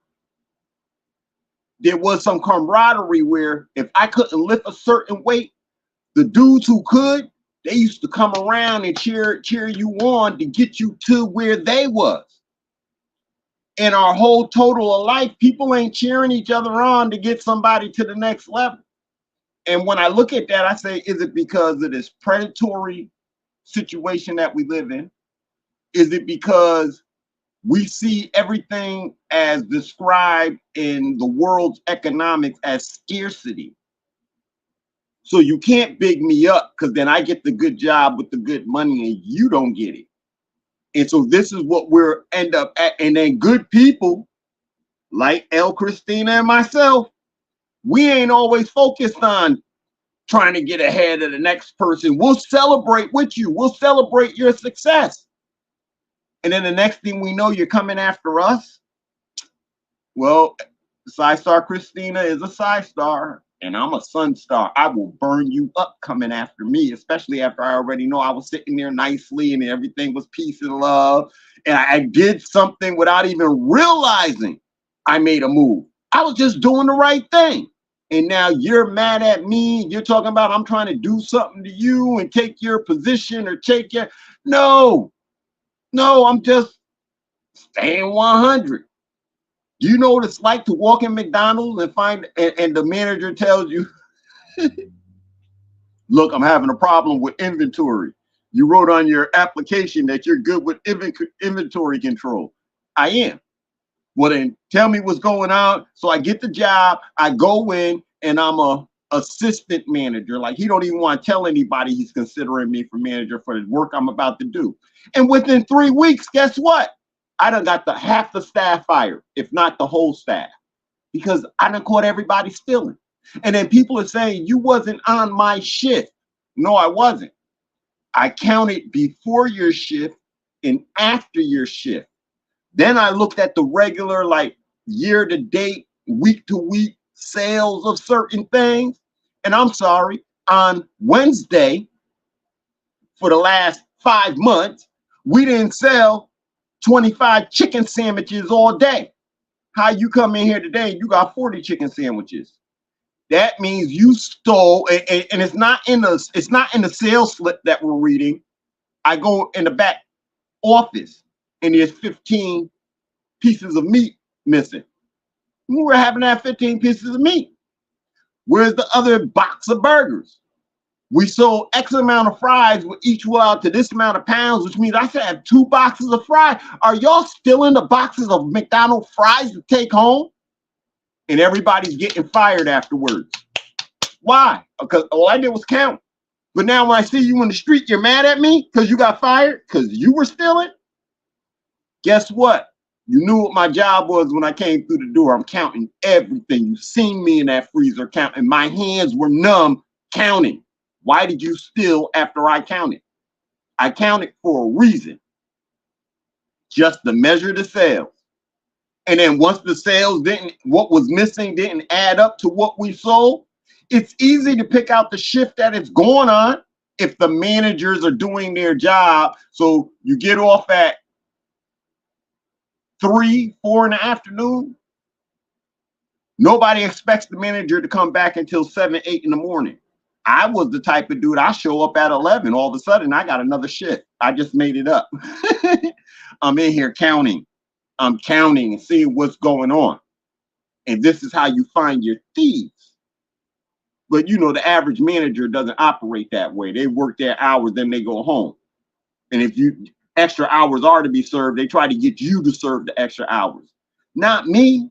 There was some camaraderie where if I couldn't lift a certain weight, the dudes who could, they used to come around and cheer you on to get you to where they was. In our whole total of life, people ain't cheering each other on to get somebody to the next level. And when I look at that, I say, is it because of this predatory situation that we live in? Is it because we see everything as described in the world's economics as scarcity? So you can't big me up because then I get the good job with the good money and you don't get it. And so this is what we're end up at. And then good people like El Christina and myself, we ain't always focused on trying to get ahead of the next person. We'll celebrate with you. We'll celebrate your success. And then the next thing we know, you're coming after us. Well, Side Star Christina is a side star, and I'm a sun star. I will burn you up coming after me, especially after I already know I was sitting there nicely and everything was peace and love. And I did something without even realizing I made a move. I was just doing the right thing. And now you're mad at me. You're talking about I'm trying to do something to you and take your position or take your... No, I'm just staying 100. Do you know what it's like to walk in McDonald's and find, and the manager tells you, look, I'm having a problem with inventory. You wrote on your application that you're good with inventory control. I am. Well, then tell me what's going on. So I get the job. I go in and I'm a assistant manager. Like, he don't even want to tell anybody he's considering me for manager for the work I'm about to do. And within 3 weeks, guess what? I done got half the staff fired, if not the whole staff, because I done caught everybody stealing. And then people are saying, you wasn't on my shift. No, I wasn't. I counted before your shift and after your shift. Then I looked at the regular, like, year to date, week to week sales of certain things. And I'm sorry, on Wednesday, for the last 5 months, we didn't sell 25 chicken sandwiches all day. How you come in here today and you got 40 chicken sandwiches? That means you stole, and it's not in the sales slip that we're reading. I go in the back office and there's 15 pieces of meat missing. We were having that 15 pieces of meat. Where's the other box of burgers? We sold X amount of fries with each one to this amount of pounds, which means I should have 2 boxes of fries. Are y'all stealing the boxes of McDonald's fries to take home? And everybody's getting fired afterwards. Why? Because all I did was count. But now when I see you in the street, you're mad at me because you got fired because you were stealing. Guess what? You knew what my job was when I came through the door. I'm counting everything. You've seen me in that freezer counting. My hands were numb counting. Why did you steal after I counted? I counted for a reason. Just to measure the sales. And then once the sales what was missing didn't add up to what we sold, it's easy to pick out the shift that it's going on if the managers are doing their job. So you get off at 3, 4 in the afternoon. Nobody expects the manager to come back until 7, 8 in the morning. I was the type of dude, I show up at 11. All of a sudden, I got another shift. I just made it up. I'm in here counting. I'm counting and seeing what's going on. And this is how you find your thieves. But you know, the average manager doesn't operate that way. They work their hours, then they go home. And if extra hours are to be served, they try to get you to serve the extra hours. Not me.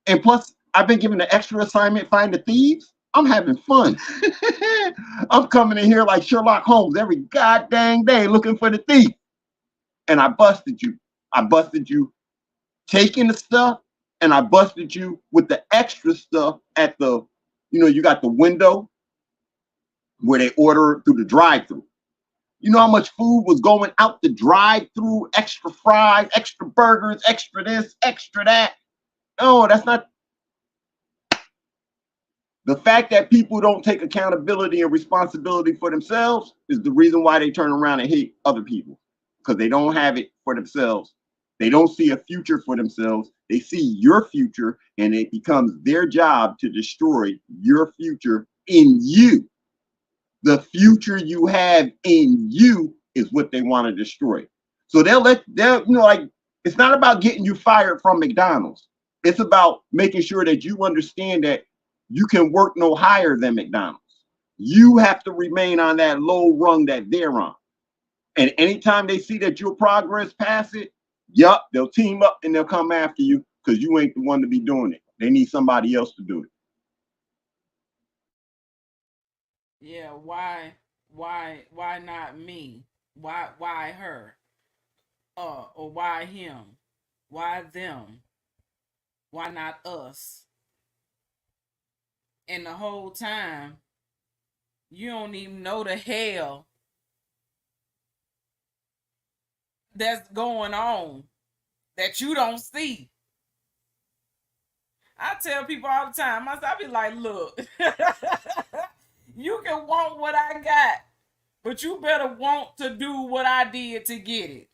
And plus, I've been given the extra assignment, find the thieves. I'm having fun. I'm coming in here like Sherlock Holmes every goddamn day looking for the thief. And I busted you. I busted you taking the stuff, and I busted you with the extra stuff at the, you got the window where they order through the drive-through. You know how much food was going out the drive-through? Extra fries, extra burgers, extra this, extra that. No, that's not. The fact that people don't take accountability and responsibility for themselves is the reason why they turn around and hate other people, because they don't have it for themselves. They don't see a future for themselves. They see your future, and it becomes their job to destroy your future in you. The future you have in you is what they want to destroy. So it's not about getting you fired from McDonald's. It's about making sure that you understand that you can work no higher than McDonald's. You have to remain on that low rung that they're on. And anytime they see that you'll progress past it, they'll team up and they'll come after you because you ain't the one to be doing it. They need somebody else to do it. Yeah, why not me? Why her? Or why him? Why them? Why not us? And the whole time, you don't even know the hell that's going on that you don't see. I tell people all the time, I be like, look, you can want what I got, but you better want to do what I did to get it.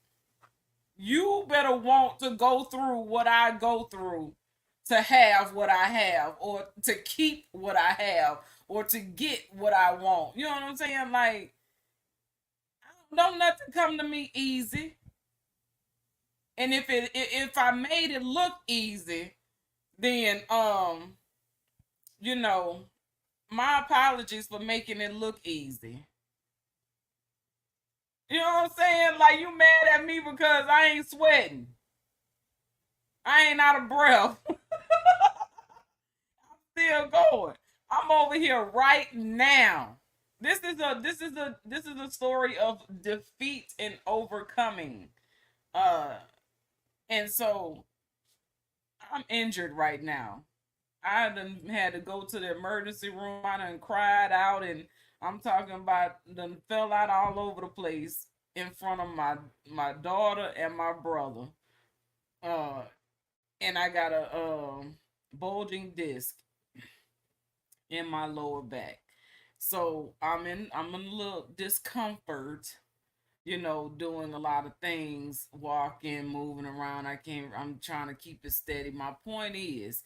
You better want to go through what I go through to have what I have, or to keep what I have, or to get what I want. You know what I'm saying? Like, don't nothing come to me easy. And if I made it look easy, then my apologies for making it look easy. You know what I'm saying? Like, you mad at me because I ain't sweating. I ain't out of breath. I'm still going. I'm over here right now. This is a story of defeat and overcoming. And so I'm injured right now. I done had to go to the emergency room. I done cried out, and I'm talking about done fell out all over the place in front of my daughter and my brother. And I got a bulging disc in my lower back. So I'm in a little discomfort, doing a lot of things, walking, moving around. I'm trying to keep it steady. My point is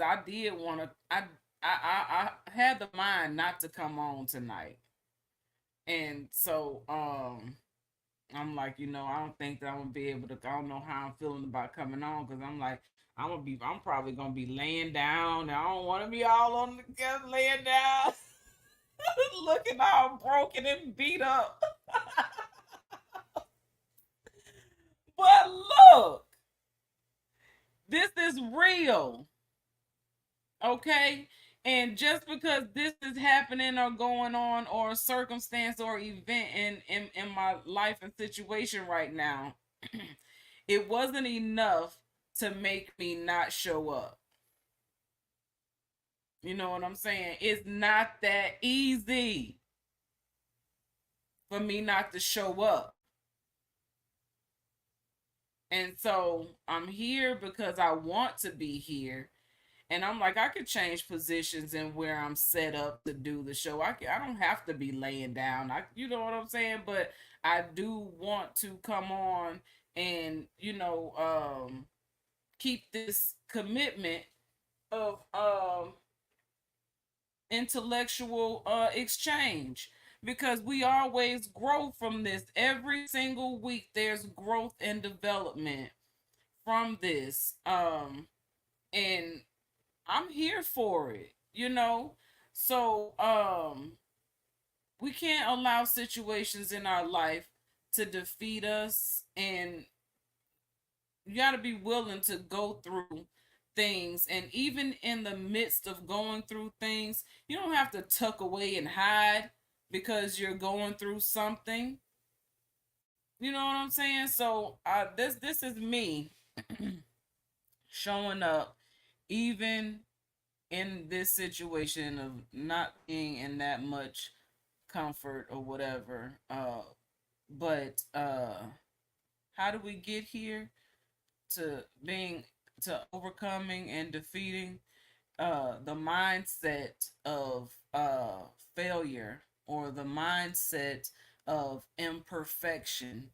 I did want to, I had the mind not to come on tonight. And so, I'm like, I don't think that I'm gonna be able to, I don't know how I'm feeling about coming on. Cause I'm like, I'm probably gonna be laying down. I don't want to be all on the couch laying down, looking all broken and beat up. But look, this is real. Okay? And just because this is happening or going on or a circumstance or event in my life and situation right now, it wasn't enough to make me not show up. You know what I'm saying? It's not that easy for me not to show up. And so I'm here because I want to be here. And I'm like, I could change positions and where I'm set up to do the show. I don't have to be laying down. You know what I'm saying? But I do want to come on and, keep this commitment of intellectual exchange, because we always grow from this. Every single week there's growth and development from this. And I'm here for it, so we can't allow situations in our life to defeat us, and you got to be willing to go through things. And even in the midst of going through things, you don't have to tuck away and hide because you're going through something. You know what I'm saying? So this is me showing up even in this situation of not being in that much comfort or whatever. But how do we get here? To overcoming and defeating the mindset of failure, or the mindset of imperfection,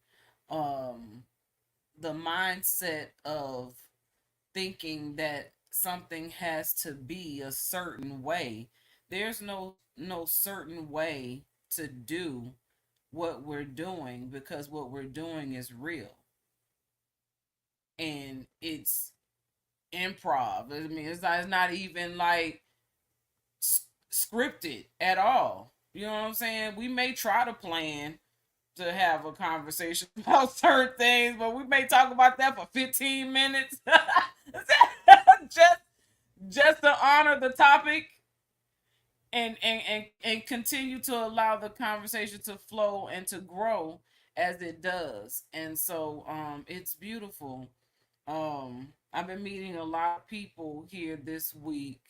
the mindset of thinking that something has to be a certain way. There's no certain way to do what we're doing, because what we're doing is real. And it's improv. I mean, it's not even like scripted at all. You know what I'm saying? We may try to plan to have a conversation about certain things, but we may talk about that for 15 minutes just to honor the topic and continue to allow the conversation to flow and to grow as it does. And so it's beautiful. I've been meeting a lot of people here this week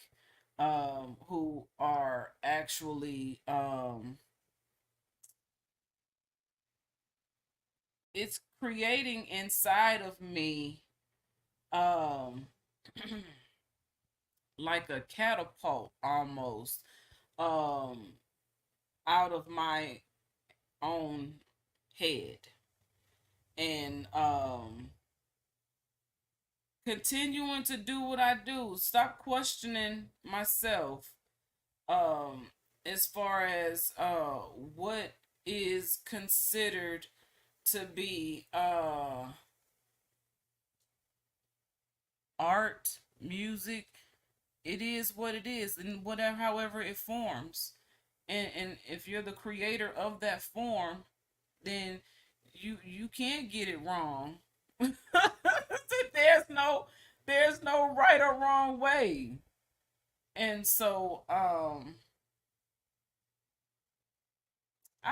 who are actually it's creating inside of me like a catapult almost out of my own head, and continuing to do what I do. Stop questioning myself as far as what is considered to be art, music. It is what it is, and whatever, however it forms. And if you're the creator of that form, then you can't get it wrong. there's no right or wrong way. And so I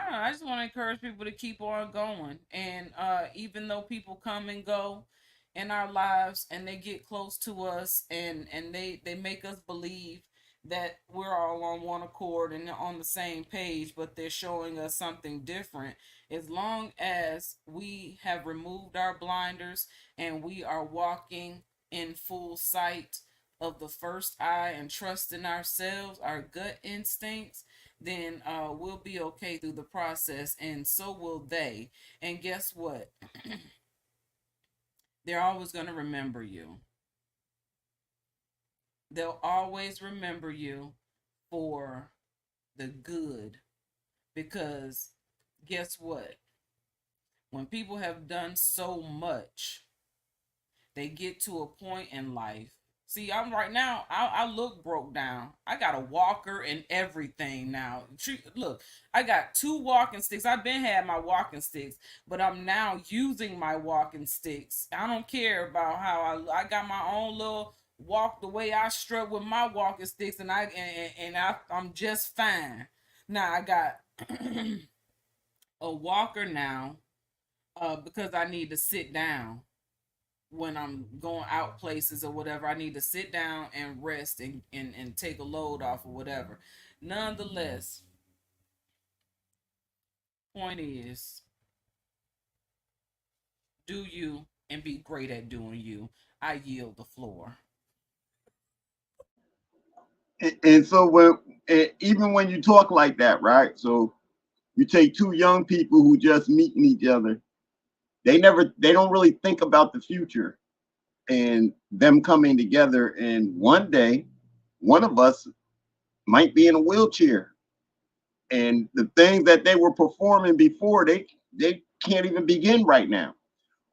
don't know, I just want to encourage people to keep on going. And even though people come and go in our lives, and they get close to us, and they make us believe that we're all on one accord and on the same page, but they're showing us something different. As long as we have removed our blinders and we are walking in full sight of the first eye and trust in ourselves, our gut instincts, then we'll be okay through the process, and so will they. And guess what? They're always going to remember you. They'll always remember you for the good, because guess what? When people have done so much, they get to a point in life. See, I'm right now, I look broke down. I got a walker and everything now. Look, I got 2 walking sticks. I've been had my walking sticks, but I'm now using my walking sticks. I don't care about how I got my own little walk the way I strut with my walking sticks, and I'm just fine. Now I got a walker now, because I need to sit down when I'm going out places or whatever. I need to sit down and rest and take a load off or whatever. Nonetheless, point is, do you and be great at doing you. I yield the floor. And so even when you talk like that, right? So you take two young people who just meeting each other, they don't really think about the future and them coming together. And one day, one of us might be in a wheelchair, and the things that they were performing before, they can't even begin right now.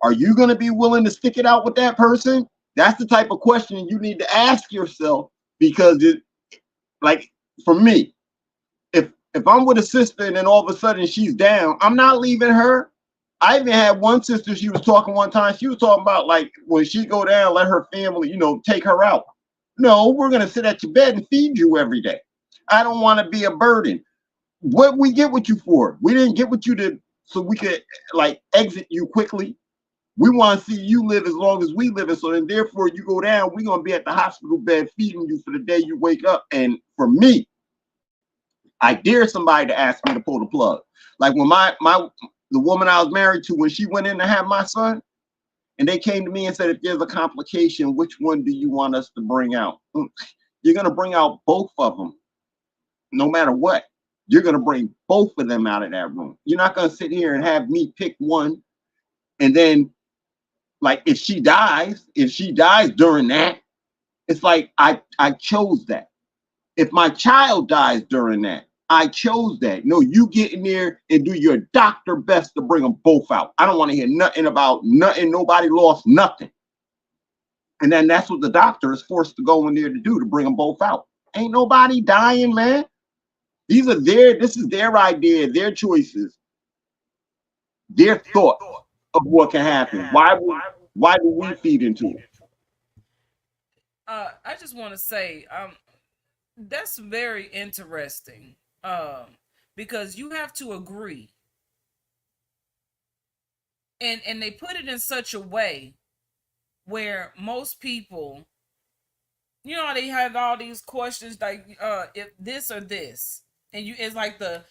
Are you going to be willing to stick it out with that person? That's the type of question you need to ask yourself, because like for me, if I'm with a sister and then all of a sudden she's down, I'm not leaving her. I even had one sister, she was talking one time, she was talking about like when she go down, let her family, take her out. No, we're going to sit at your bed and feed you every day. I don't want to be a burden. What we get with you for? We didn't get with you so we could like exit you quickly. We want to see you live as long as we live. And so then therefore you go down, we're going to be at the hospital bed feeding you for the day you wake up. And for me, I dare somebody to ask me to pull the plug. Like when the woman I was married to, when she went in to have my son, and they came to me and said, if there's a complication, which one do you want us to bring out? You're going to bring out both of them, no matter what. You're going to bring both of them out of that room. You're not going to sit here and have me pick one. And then, like, if she dies during that, it's like, I chose that. If my child dies during that, I chose that. No, you get in there and do your doctor best to bring them both out. I don't want to hear nothing about nothing. Nobody lost nothing. And then that's what the doctor is forced to go in there to do, to bring them both out. Ain't nobody dying, man. This is their idea, their choices, their thought of what can happen. Why do we feed into it? I just want to say, that's very interesting, because you have to agree, and they put it in such a way where most people, they have all these questions like, if this or this, and it's like the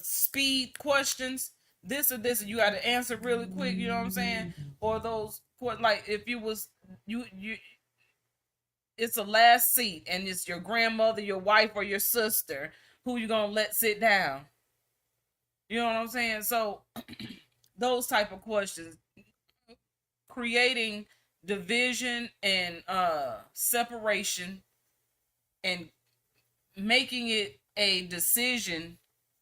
speed questions, this or this, and you got to answer really quick. You know what I'm saying? Or those like if you was you it's a last seat and it's your grandmother, your wife, or your sister, who you gonna let sit down? You know what I'm saying? So those type of questions, creating division and separation, and making it a decision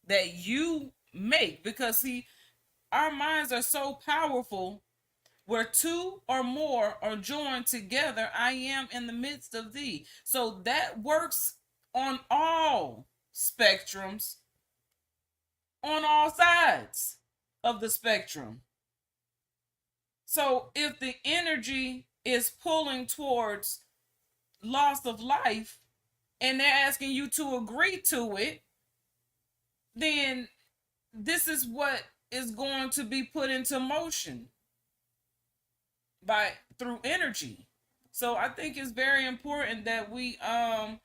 that you make, because see, our minds are so powerful. Where two or more are joined together, I am in the midst of thee. So that works on all spectrums, on all sides of the spectrum. So if the energy is pulling towards loss of life, and they're asking you to agree to it, then this is what is going to be put into motion through energy. So I think it's very important that we are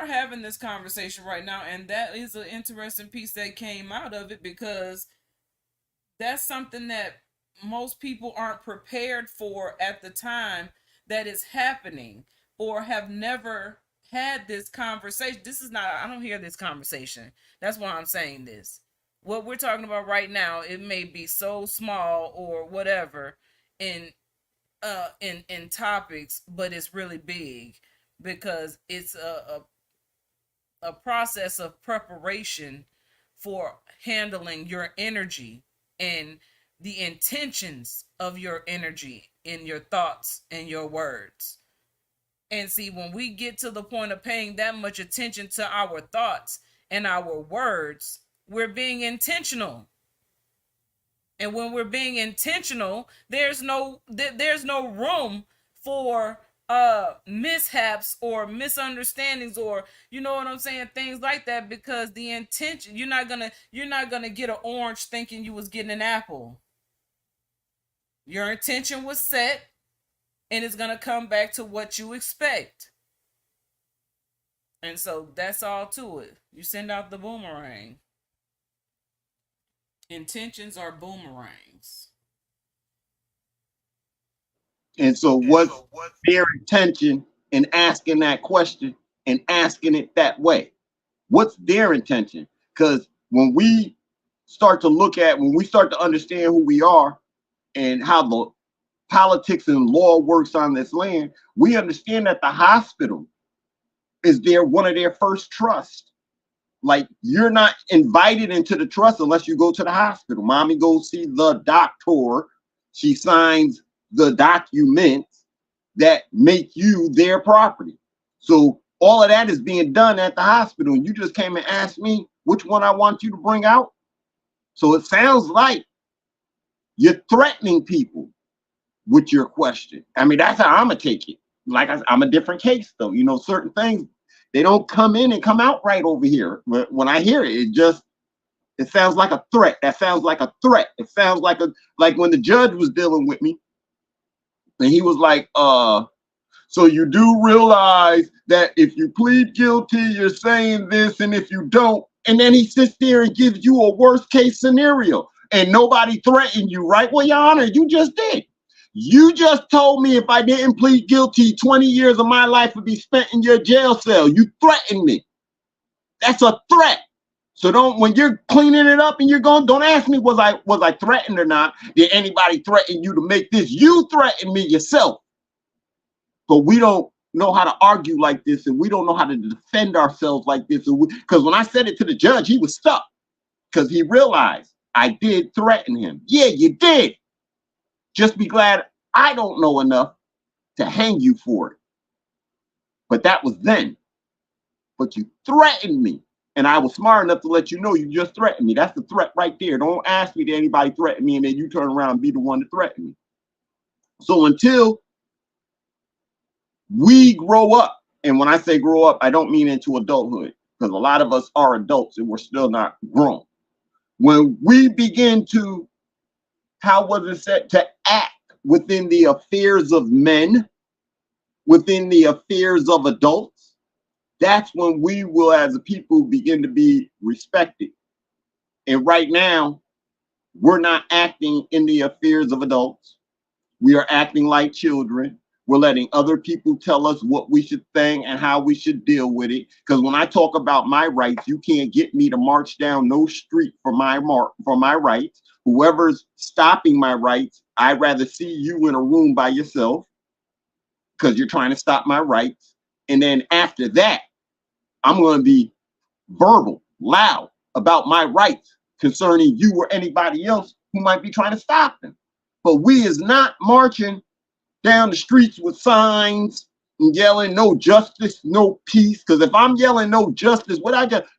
having this conversation right now, and that is an interesting piece that came out of it, because that's something that most people aren't prepared for at the time that is happening, or have never had this conversation. I don't hear this conversation. That's why I'm saying this. What we're talking about right now, it may be so small or whatever in topics, but it's really big, because it's a process of preparation for handling your energy and the intentions of your energy in your thoughts and your words. And see, when we get to the point of paying that much attention to our thoughts and our words, we're being intentional. And when we're being intentional, there's no room for mishaps or misunderstandings, or you know what I'm saying, things like that, because the intention, you're not gonna get an orange thinking you was getting an apple. Your intention was set, and it's gonna come back to what you expect. And so that's all to it. You send out the boomerang. Intentions are boomerangs. And so what's their intention in asking that question and asking it that way? What's their intention? Because when we start to understand who we are and how the politics and law works on this land, we understand that the hospital is one of their first trusts. Like, you're not invited into the trust unless you go to the hospital. Mommy goes see the doctor. She signs the documents that make you their property. So all of that is being done at the hospital. And you just came and asked me which one I want you to bring out. So it sounds like you're threatening people with your question. I mean, that's how I'm gonna take it. Like, I'm a different case though. You know, certain things, they don't come in and come out right over here. But when I hear it, it sounds like a threat. That sounds like a threat. It sounds like when the judge was dealing with me, and he was like, so you do realize that if you plead guilty, you're saying this, and if you don't, and then he sits there and gives you a worst case scenario, and nobody threatened you, right? Well, Your Honor, you just did. You just told me if I didn't plead guilty, 20 years of my life would be spent in your jail cell. You threatened me. That's a threat. So when you're cleaning it up and don't ask me, was I threatened or not? Did anybody threaten you to make this? You threatened me yourself. But we don't know how to argue like this, and we don't know how to defend ourselves like this. Because when I said it to the judge, he was stuck because he realized I did threaten him. Yeah, you did. Just be glad I don't know enough to hang you for it. But that was then. But you threatened me. And I was smart enough to let you know you just threatened me. That's the threat right there. Don't ask me, did anybody threaten me? And then you turn around and be the one to threaten me. So until we grow up, and when I say grow up, I don't mean into adulthood, because a lot of us are adults and we're still not grown. When we begin to, to act within the affairs of men, within the affairs of adults, that's when we will, as a people, begin to be respected. And right now, we're not acting in the affairs of adults. We are acting like children. We're letting other people tell us what we should think and how we should deal with it. Because when I talk about my rights, you can't get me to march down no street for my rights. Whoever's stopping my rights, I'd rather see you in a room by yourself because you're trying to stop my rights. And then after that, I'm going to be verbal, loud about my rights concerning you or anybody else who might be trying to stop them. But we is not marching down the streets with signs and yelling no justice, no peace. Because if I'm yelling no justice,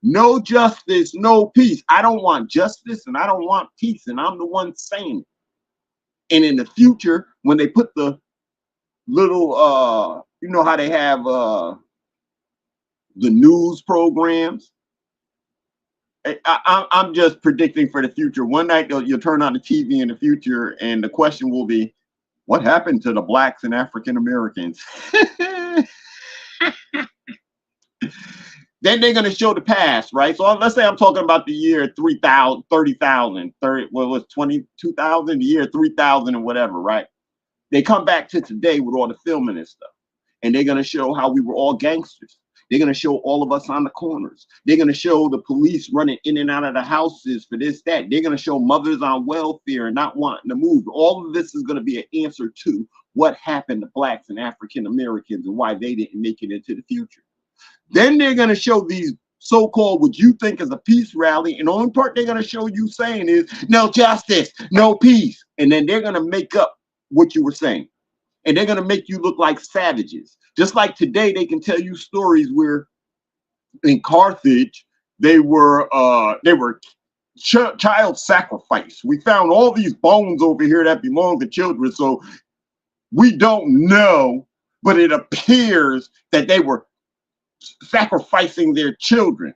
no justice, no peace. I don't want justice and I don't want peace, and I'm the one saying it. And in the future, when they put the little you know how they have the news programs, I'm just predicting for the future. One night you'll turn on the TV in the future and the question will be, what happened to the blacks and African Americans? Then they're going to show the past, right? So let's say I'm talking about the year 30,000, 22,000, the year 3000 and whatever, right? They come back to today with all the filming and stuff. And they're going to show how we were all gangsters. They're going to show all of us on the corners. They're going to show the police running in and out of the houses for this, that. They're going to show mothers on welfare and not wanting to move. All of this is going to be an answer to what happened to blacks and African Americans and why they didn't make it into the future. Then they're going to show these so-called what you think is a peace rally, and the only part they're going to show you saying is no justice, no peace. And then they're going to make up what you were saying. And they're going to make you look like savages. Just like today, they can tell you stories where in Carthage, they were child sacrifice. We found all these bones over here that belong to children. So we don't know but it appears that they were sacrificing their children.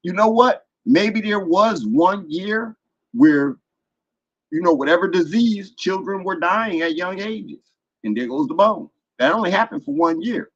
You know what? Maybe there was 1 year where, whatever disease, children were dying at young ages. And there goes the bone. That only happened for 1 year.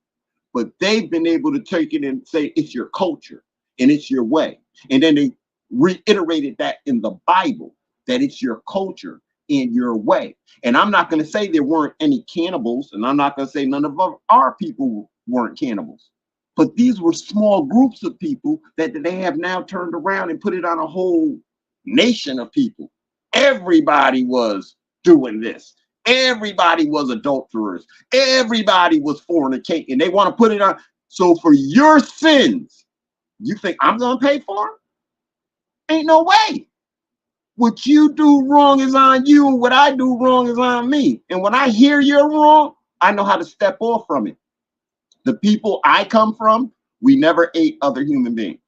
But they've been able to take it and say it's your culture and it's your way. And then they reiterated that in the Bible, that it's your culture and your way. And I'm not going to say there weren't any cannibals, and I'm not going to say none of our people weren't cannibals. But these were small groups of people that they have now turned around and put it on a whole nation of people. Everybody was doing this. Everybody was adulterers. Everybody was fornicating. They want to put it on. So for your sins, you think I'm going to pay for them? Ain't no way. What you do wrong is on you. What I do wrong is on me. And when I hear you're wrong, I know how to step off from it. The people I come from, we never ate other human beings.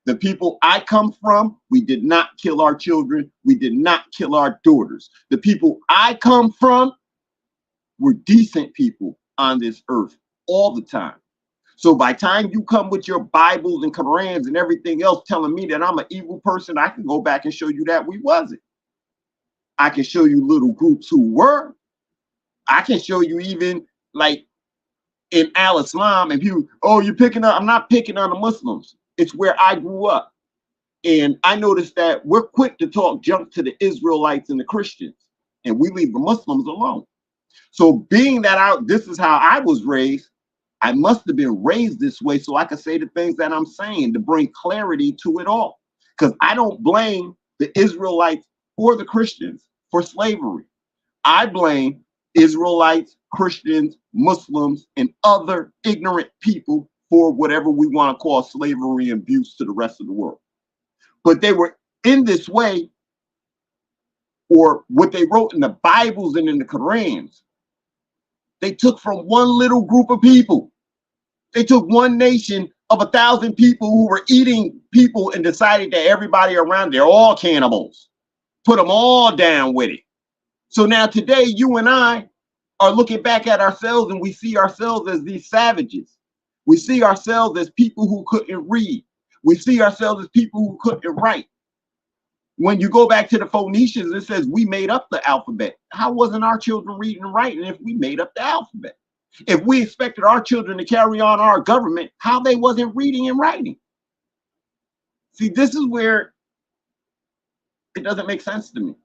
The people I come from, we did not kill our children. We did not kill our daughters. The people I come from were decent people on this earth all the time. So by the time you come with your Bibles and Qurans and everything else telling me that I'm an evil person, I can go back and show you that we wasn't. I can show you little groups who were. I can show you even like in Al-Islam, and people, oh, you're picking up. I'm not picking on the Muslims. It's where I grew up. And I noticed that we're quick to talk junk to the Israelites and the Christians, and we leave the Muslims alone. So being that this is how I was raised, I must have been raised this way so I could say the things that I'm saying to bring clarity to it all. Because I don't blame the Israelites or the Christians for slavery. I blame Israelites, Christians, Muslims, and other ignorant people for whatever we want to call slavery and abuse to the rest of the world. But they were in this way, or what they wrote in the Bibles and in the Qurans, they took from one little group of people. They took one nation of 1,000 people who were eating people and decided that everybody around, they're all cannibals. Put them all down with it. So now today, you and I are looking back at ourselves and we see ourselves as these savages. We see ourselves as people who couldn't read. We see ourselves as people who couldn't write. When you go back to the Phoenicians, it says we made up the alphabet. How wasn't our children reading and writing if we made up the alphabet? If we expected our children to carry on our government, how they wasn't reading and writing? See, this is where it doesn't make sense to me.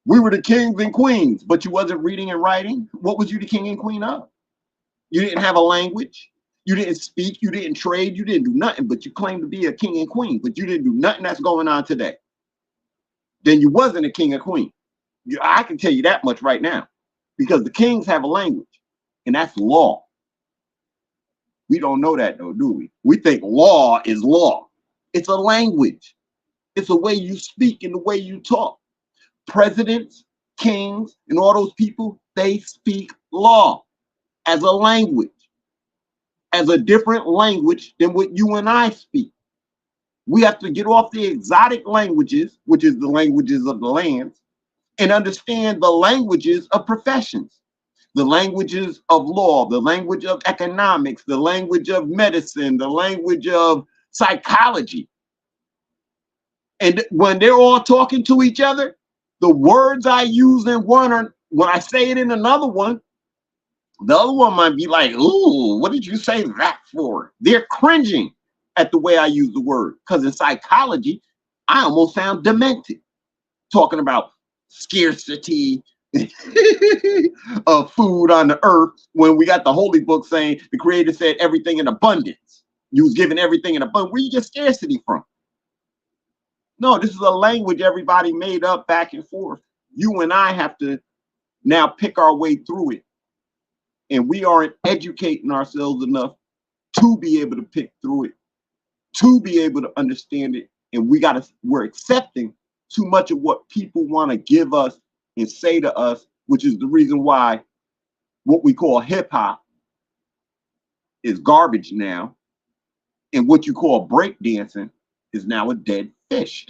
We were the kings and queens, but you wasn't reading and writing. What was you the king and queen of? You didn't have a language. You didn't speak. You didn't trade. You didn't do nothing, but you claimed to be a king and queen, but you didn't do nothing that's going on today. Then you wasn't a king or queen. I can tell you that much right now, because the kings have a language, and that's law. We don't know that though, do we? We think law is law. It's a language. It's a way you speak and the way you talk. Presidents, kings, and all those people, they speak law as a language, as a different language than what you and I speak. We have to get off the exotic languages, which is the languages of the lands, and understand the languages of professions, the languages of law, the language of economics, the language of medicine, the language of psychology. And when they're all talking to each other, the words I use in one are, when I say it in another one, the other one might be like, ooh, what did you say that for? They're cringing at the way I use the word. Because in psychology, I almost sound demented talking about scarcity of food on the earth when we got the holy book saying the creator said everything in abundance. You was given everything in abundance. Where you get scarcity from? No, this is a language everybody made up back and forth. You and I have to now pick our way through it. And we aren't educating ourselves enough to be able to pick through it, to be able to understand it. And we're accepting too much of what people want to give us and say to us, which is the reason why what we call hip hop is garbage now. And what you call breakdancing is now a dead fish.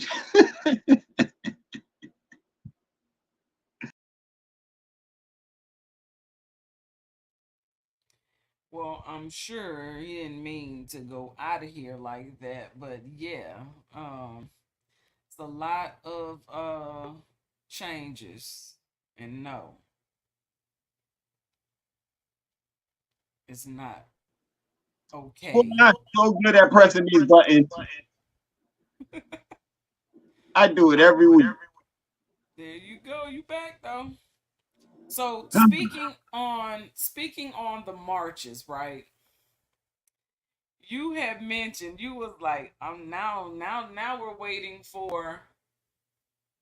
Well, I'm sure he didn't mean to go out of here like that, but yeah, it's a lot of changes, and no, it's not Well, okay. I'm so good at pressing these buttons. I do it every week. There you go. You back though. So Huh. speaking on the marches, right? You had mentioned you was like, I'm now we're waiting for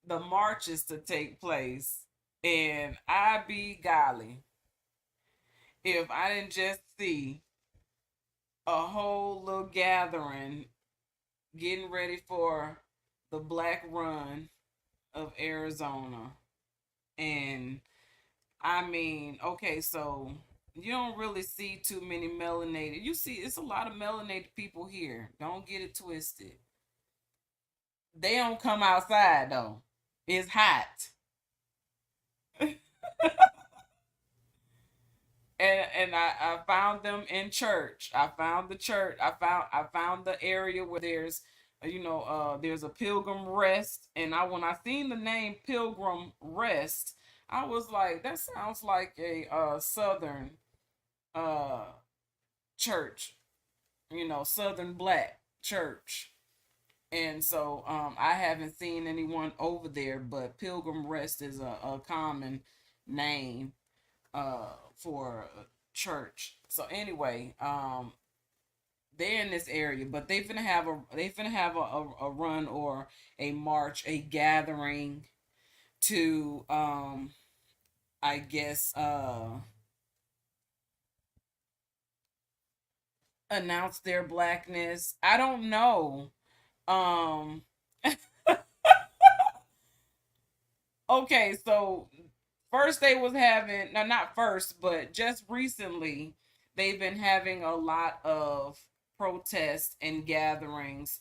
the marches to take place, and I be golly if I didn't just see a whole little gathering getting ready for the Black Run of Arizona. And I mean, okay, so you don't really see too many melanated. You see, it's a lot of melanated people here. Don't get it twisted. They don't come outside though. It's hot. And I found them in church. I found the church. I found the area where there's there's a Pilgrim Rest, and when I seen the name Pilgrim Rest, I was like, that sounds like a southern uh church, southern black church. And so I haven't seen anyone over there, but Pilgrim Rest is a common name for a church. So anyway, they're in this area, but they finna have a run or a march, a gathering to I guess announce their blackness. I don't know. Um okay, so first they was having, no, not first, but just recently they've been having a lot of protests and gatherings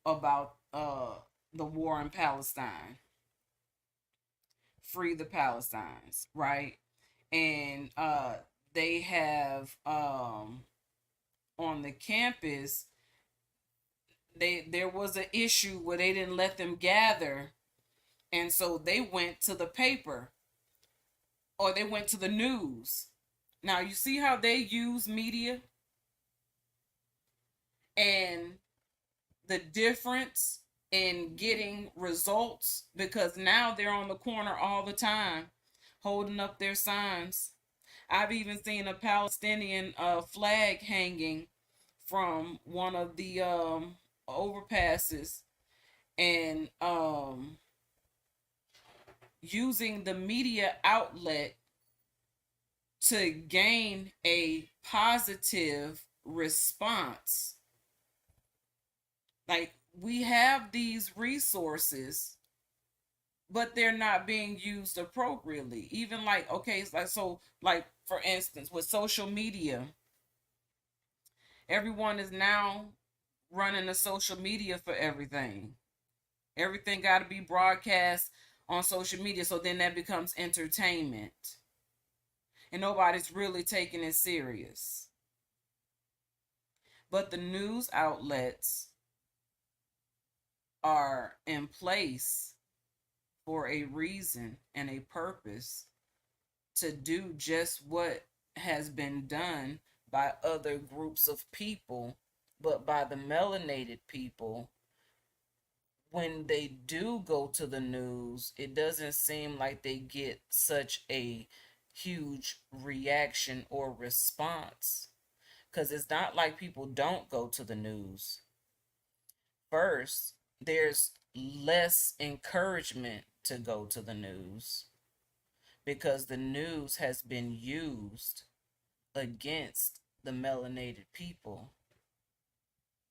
about the war in Palestine. Free the Palestines, right? And they have on the campus, there was an issue where they didn't let them gather, and so they went to the paper, or they went to the news. Now you see how they use media and the difference in getting results, because now they're on the corner all the time holding up their signs. I've even seen a Palestinian flag hanging from one of the overpasses, and using the media outlet to gain a positive response. Like, we have these resources, but they're not being used appropriately. Even like, okay, it's like, so like for instance, with social media, everyone is now running the social media for everything. Everything got to be broadcast on social media, so then that becomes entertainment, and nobody's really taking it serious. But the news outlets are in place for a reason and a purpose, to do just what has been done by other groups of people. But by the melanated people, when they do go to the news, it doesn't seem like they get such a huge reaction or response, because it's not like people don't go to the news. First, there's less encouragement to go to the news, because the news has been used against the melanated people,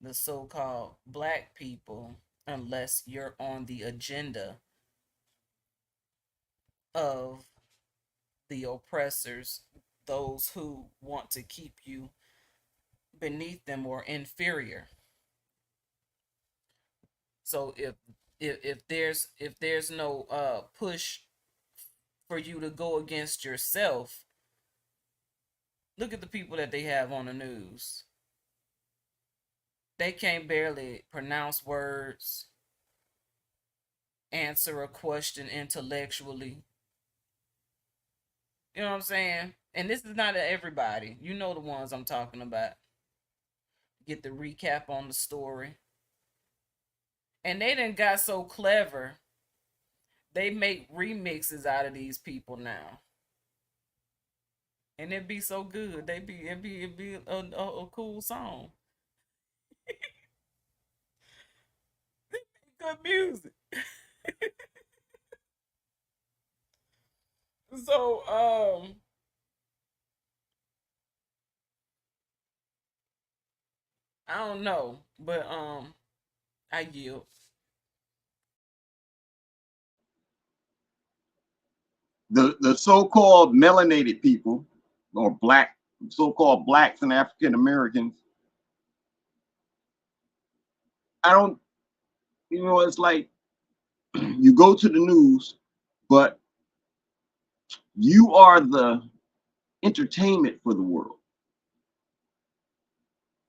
the so-called black people, unless you're on the agenda of the oppressors, those who want to keep you beneath them or inferior. So if there's no push for you to go against yourself, Look at the people that they have on the news. They can't barely pronounce words, answer a question intellectually. You know what I'm saying? And this is not everybody. You know the ones I'm talking about. Get the recap on the story. And they done got so clever, they make remixes out of these people now. And it'd be so good. It'd be a cool song. Good music. So I don't know, but I yield. The so-called melanated people, or black, so-called blacks and African Americans, I don't, you know, it's like you go to the news, but you are the entertainment for the world.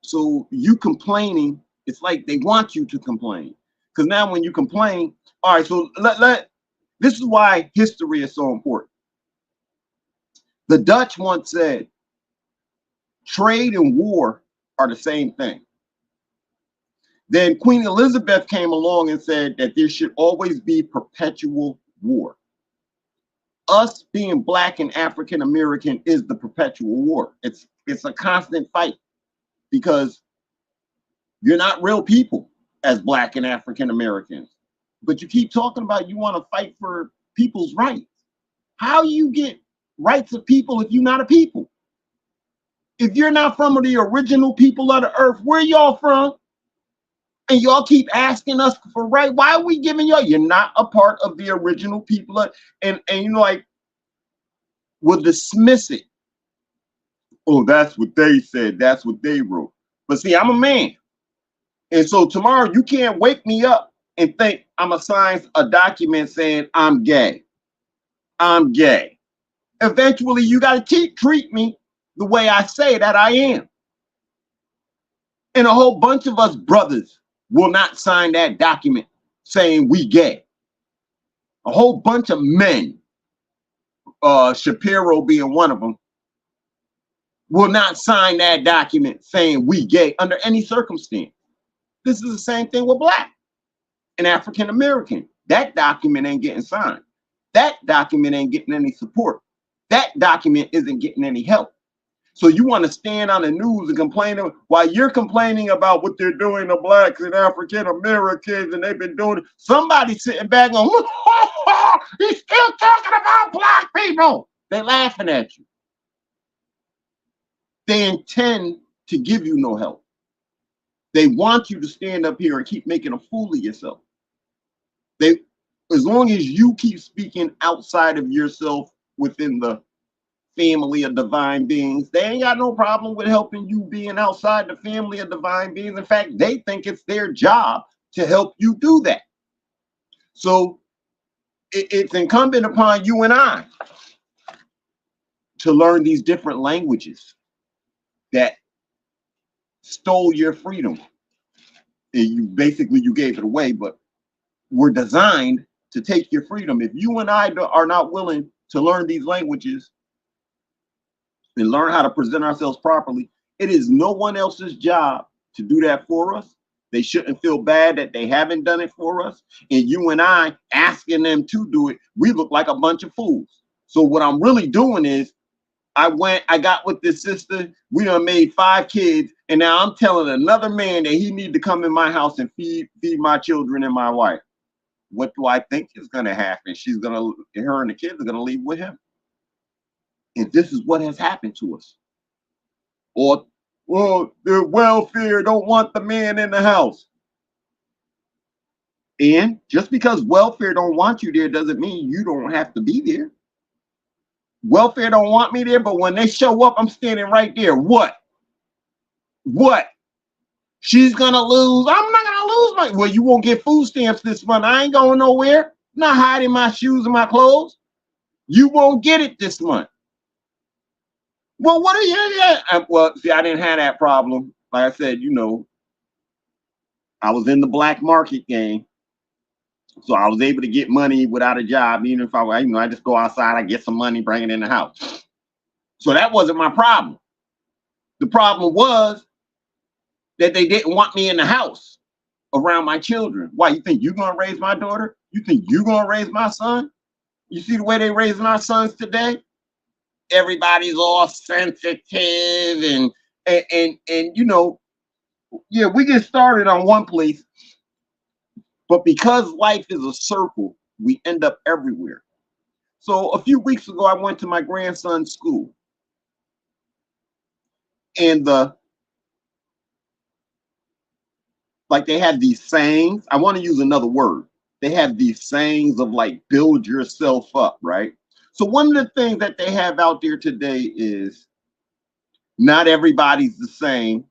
So you complaining, it's like they want you to complain. Because now when you complain, all right, so this is why history is so important. The Dutch once said, trade and war are the same thing. Then Queen Elizabeth came along and said that there should always be perpetual war. Us being black and African American is the perpetual war. It's a constant fight because you're not real people as black and African Americans. But you keep talking about you want to fight for people's rights. How you get rights of people if you're not a people? If you're not from the original people of the earth, where y'all from? And y'all keep asking us for right. Why are we giving y'all? You're not a part of the original people. And you know, like, will dismiss it. Oh, that's what they said. That's what they wrote. But see, I'm a man. And so tomorrow you can't wake me up and think I'm gonna sign a document saying I'm gay. I'm gay. Eventually you got to treat me the way I say that I am. And a whole bunch of us brothers will not sign that document saying we gay. A whole bunch of men, Shapiro being one of them, will not sign that document saying we gay under any circumstance. This is the same thing with black and African American. That document ain't getting signed. That document ain't getting any support. That document isn't getting any help. So you want to stand on the news and complain while you're complaining about what they're doing to blacks and African Americans, and they've been doing it. Somebody sitting back going, he's still talking about black people. They're laughing at you. They intend to give you no help. They want you to stand up here and keep making a fool of yourself. As long as you keep speaking outside of yourself within the family of divine beings, they ain't got no problem with helping you being outside the family of divine beings. In fact, they think it's their job to help you do that. So it's incumbent upon you and I to learn these different languages that stole your freedom. You gave it away, but we're designed to take your freedom. If you and I are not willing to learn these languages and learn how to present ourselves properly, it is no one else's job to do that for us. They shouldn't feel bad that they haven't done it for us. And you and I asking them to do it, we look like a bunch of fools. So what I'm really doing is I got with this sister, we done made 5 kids, and now I'm telling another man that he need to come in my house and feed my children and my wife. What do I think is gonna happen? Her and the kids are gonna leave with him. And this is what has happened to us. Or, well, the welfare don't want the man in the house. And just because welfare don't want you there doesn't mean you don't have to be there. Welfare don't want me there, but when they show up, I'm standing right there. What? She's gonna lose. I'm not gonna lose well, you won't get food stamps this month. I ain't going nowhere. I'm not hiding my shoes and my clothes. You won't get it this month. Well, what are you? Yeah. Well, see, I didn't have that problem. Like I said, I was in the black market game, so I was able to get money without a job. Even if I just go outside, I get some money, bring it in the house. So that wasn't my problem. The problem was that they didn't want me in the house around my children. Why? You think you're gonna raise my daughter? You think you're gonna raise my son? You see the way they raising our sons today? Everybody's all sensitive and yeah, we get started on one place, but because life is a circle, we end up everywhere. So a few weeks ago, I went to my grandson's school, and they have these sayings. I want to use another word. They have these sayings of like build yourself up, right? So one of the things that they have out there today is not everybody's the same.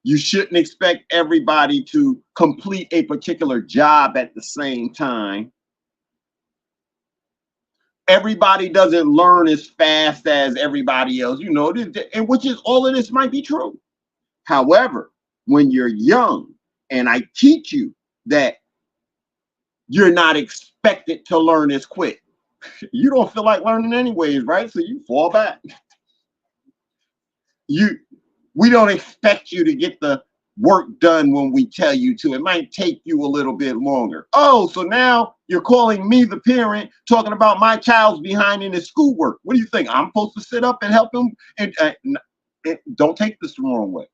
You shouldn't expect everybody to complete a particular job at the same time. Everybody doesn't learn as fast as everybody else, and which is all of this might be true. However, when you're young, and I teach you that you're not expected to learn as quick, you don't feel like learning anyways, right? So you fall back. We don't expect you to get the work done when we tell you to. It might take you a little bit longer. Oh, so now you're calling me the parent, talking about my child's behind in his schoolwork. What do you think? I'm supposed to sit up and help him? And don't take this the wrong way.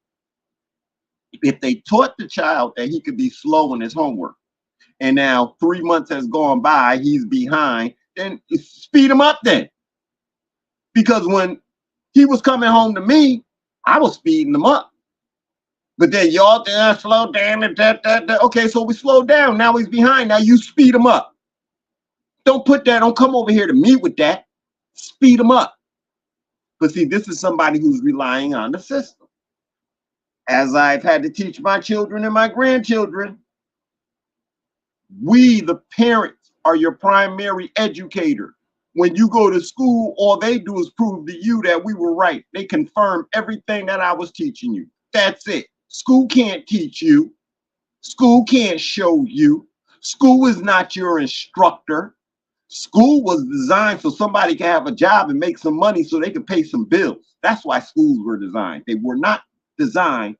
If they taught the child that he could be slow in his homework, and now 3 months has gone by, he's behind, then speed him up then. Because when he was coming home to me, I was speeding him up. But then y'all slow down. Okay, so we slowed down. Now he's behind. Now you speed him up. Don't come over here to me with that. Speed him up. But see, this is somebody who's relying on the system. As I've had to teach my children and my grandchildren, we, the parents, are your primary educator. When you go to school, all they do is prove to you that we were right. They confirm everything that I was teaching you. That's it. School can't teach you. School can't show you. School is not your instructor. School was designed so somebody can have a job and make some money so they can pay some bills. That's why schools were designed. They were not designed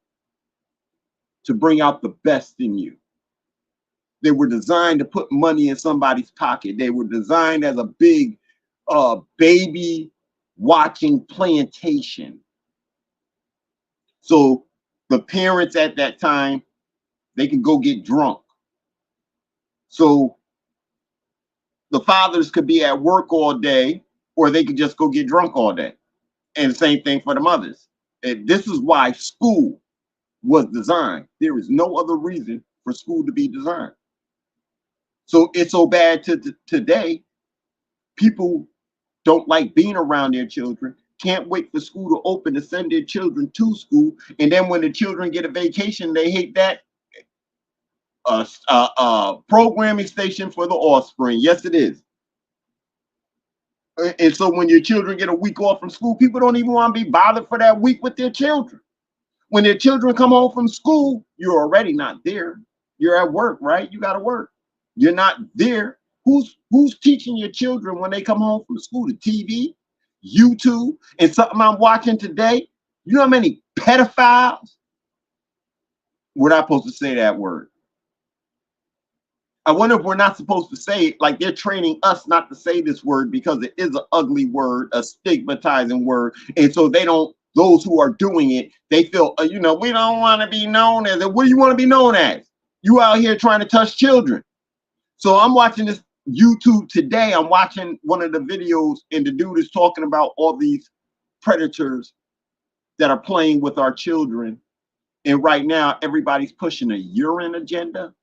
to bring out the best in you. They were designed to put money in somebody's pocket. They were designed as a big baby watching plantation. So the parents at that time, they can go get drunk. So the fathers could be at work all day, or they could just go get drunk all day. And the same thing for the mothers. And this is why school was designed. There is no other reason for school to be designed. So it's so bad today, people don't like being around their children, can't wait for school to open to send their children to school. And then when the children get a vacation, they hate that programming station for the offspring. Yes, it is. And so when your children get a week off from school, people don't even want to be bothered for that week with their children. When their children come home from school, you're already not there. You're at work, right? You got to work. You're not there. Who's teaching your children when they come home from school? The TV, YouTube, and something I'm watching today. You know how many pedophiles? We're not supposed to say that word. I wonder if we're not supposed to say it, like they're training us not to say this word because it is an ugly word, a stigmatizing word. And so those who are doing it, they feel, we don't want to be known as it. What do you want to be known as? You out here trying to touch children. So I'm watching this YouTube today. I'm watching one of the videos, and the dude is talking about all these predators that are playing with our children. And right now, everybody's pushing a urine agenda.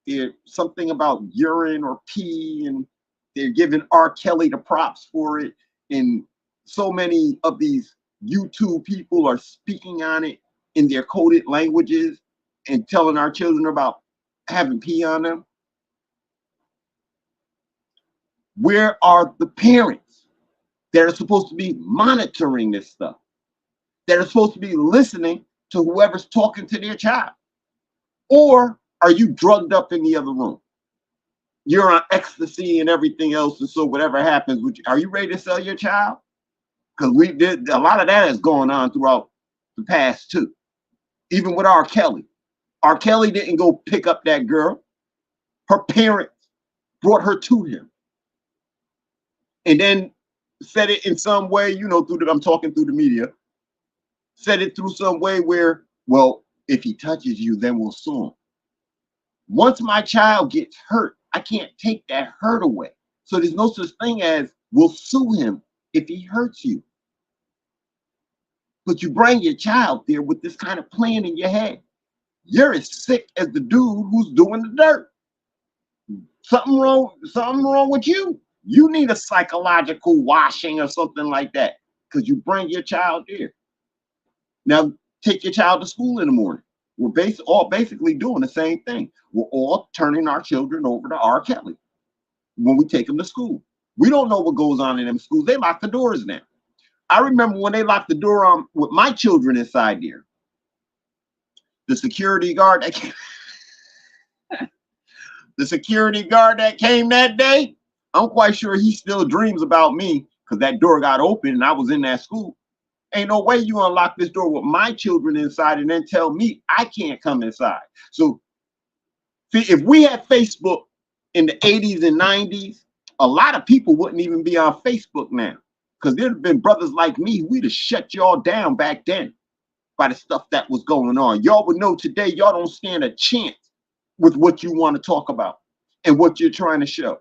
There's something about urine or pee, and they're giving R. Kelly the props for it. And so many of these YouTube people are speaking on it in their coded languages and telling our children about having pee on them. Where are the parents? that are supposed to be monitoring this stuff, that are supposed to be listening to whoever's talking to their child? Or are you drugged up in the other room? You're on ecstasy and everything else, and so whatever happens, are you ready to sell your child? Because we did a lot of that is going on throughout the past too. Even with R. Kelly. R. Kelly didn't go pick up that girl. Her parents brought her to him. And then said it in some way, you know, I'm talking through the media, said it through some way where, well, if he touches you, then we'll sue him. Once my child gets hurt, I can't take that hurt away. So there's no such thing as we'll sue him if he hurts you. But you bring your child there with this kind of plan in your head. You're as sick as the dude who's doing the dirt. Something wrong with you. You need a psychological washing or something like that because you bring your child there. Now, take your child to school in the morning. We're all basically doing the same thing. We're all turning our children over to R. Kelly when we take them to school. We don't know what goes on in them schools. They lock the doors now. I remember when they locked the door on with my children inside there. The security guard that came, that day, I'm quite sure he still dreams about me because that door got open and I was in that school. Ain't no way you unlock this door with my children inside and then tell me I can't come inside. So if we had Facebook in the 80s and 90s, a lot of people wouldn't even be on Facebook now because there'd have been brothers like me. We'd have shut y'all down back then by the stuff that was going on. Y'all would know today y'all don't stand a chance with what you want to talk about and what you're trying to show.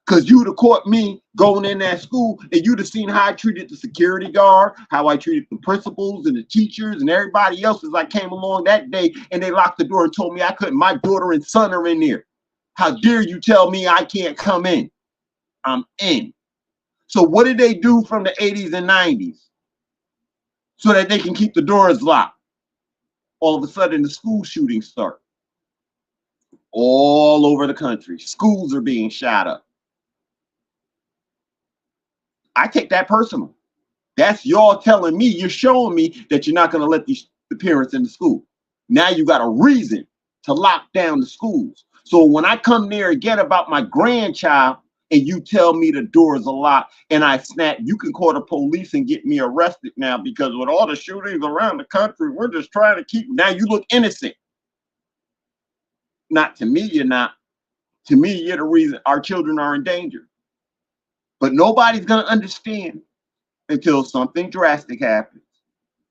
Because you'd have caught me going in that school and you'd have seen how I treated the security guard, how I treated the principals and the teachers and everybody else as I came along that day, and they locked the door and told me I couldn't. My daughter and son are in there. How dare you tell me I can't come in? I'm in. So what did they do from the 80s and 90s so that they can keep the doors locked? All of a sudden, the school shootings start. All over the country. Schools are being shot up. I take that personal. That's y'all telling me, you're showing me that you're not going to let the parents in the school. Now you got a reason to lock down the schools. So when I come there again about my grandchild and you tell me the door is locked and I snap, you can call the police and get me arrested now because with all the shootings around the country, we're just trying to keep, now you look innocent. Not to me, you're not. To me, you're the reason our children are in danger. But nobody's going to understand until something drastic happens.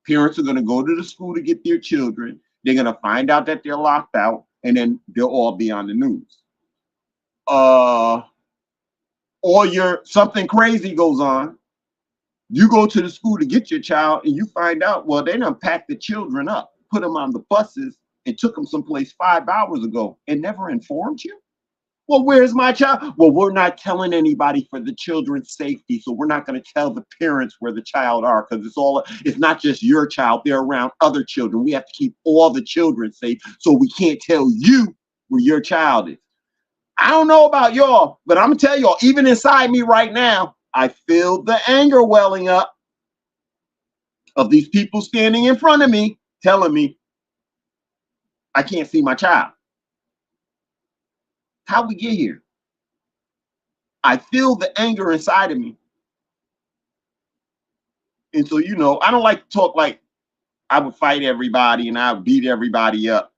Parents are going to go to the school to get their children. They're going to find out that they're locked out, and then they'll all be on the news. Or something crazy goes on. You go to the school to get your child, and you find out, well, they done packed the children up, put them on the buses, and took them someplace 5 hours ago and never informed you. Well, where's my child? Well, we're not telling anybody for the children's safety. So we're not going to tell the parents where the child are because it's not just your child. They're around other children. We have to keep all the children safe. So we can't tell you where your child is. I don't know about y'all, but I'm going to tell y'all, even inside me right now, I feel the anger welling up of these people standing in front of me, telling me I can't see my child. How'd we get here? I feel the anger inside of me. And so, you know, I don't like to talk like I would fight everybody and I would beat everybody up.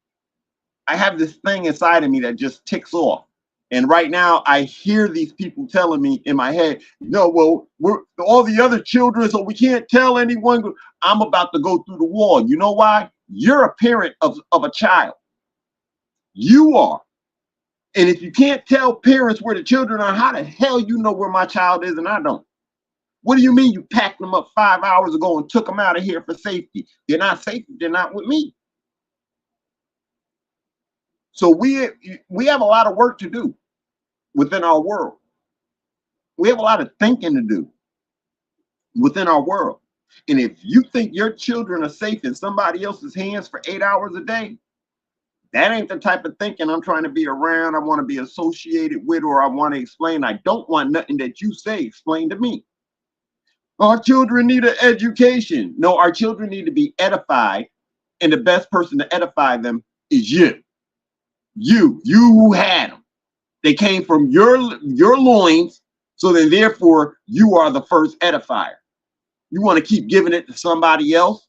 I have this thing inside of me that just ticks off. And right now I hear these people telling me in my head, no, well, we're all the other children, so we can't tell anyone. I'm about to go through the wall. You know why? You're a parent of a child. You are. And if you can't tell parents where the children are, how the hell you know where my child is and I don't? What do you mean you packed them up 5 hours ago and took them out of here for safety? They're not safe. They're not with me. So we have a lot of work to do within our world. We have a lot of thinking to do within our world. And if you think your children are safe in somebody else's hands for 8 hours a day, that ain't the type of thinking I'm trying to be around. I want to be associated with, or I want to explain. I don't want nothing that you say explained to me. Our children need an education. No, our children need to be edified, and the best person to edify them is you. You who had them. They came from your loins, so then therefore you are the first edifier. You want to keep giving it to somebody else?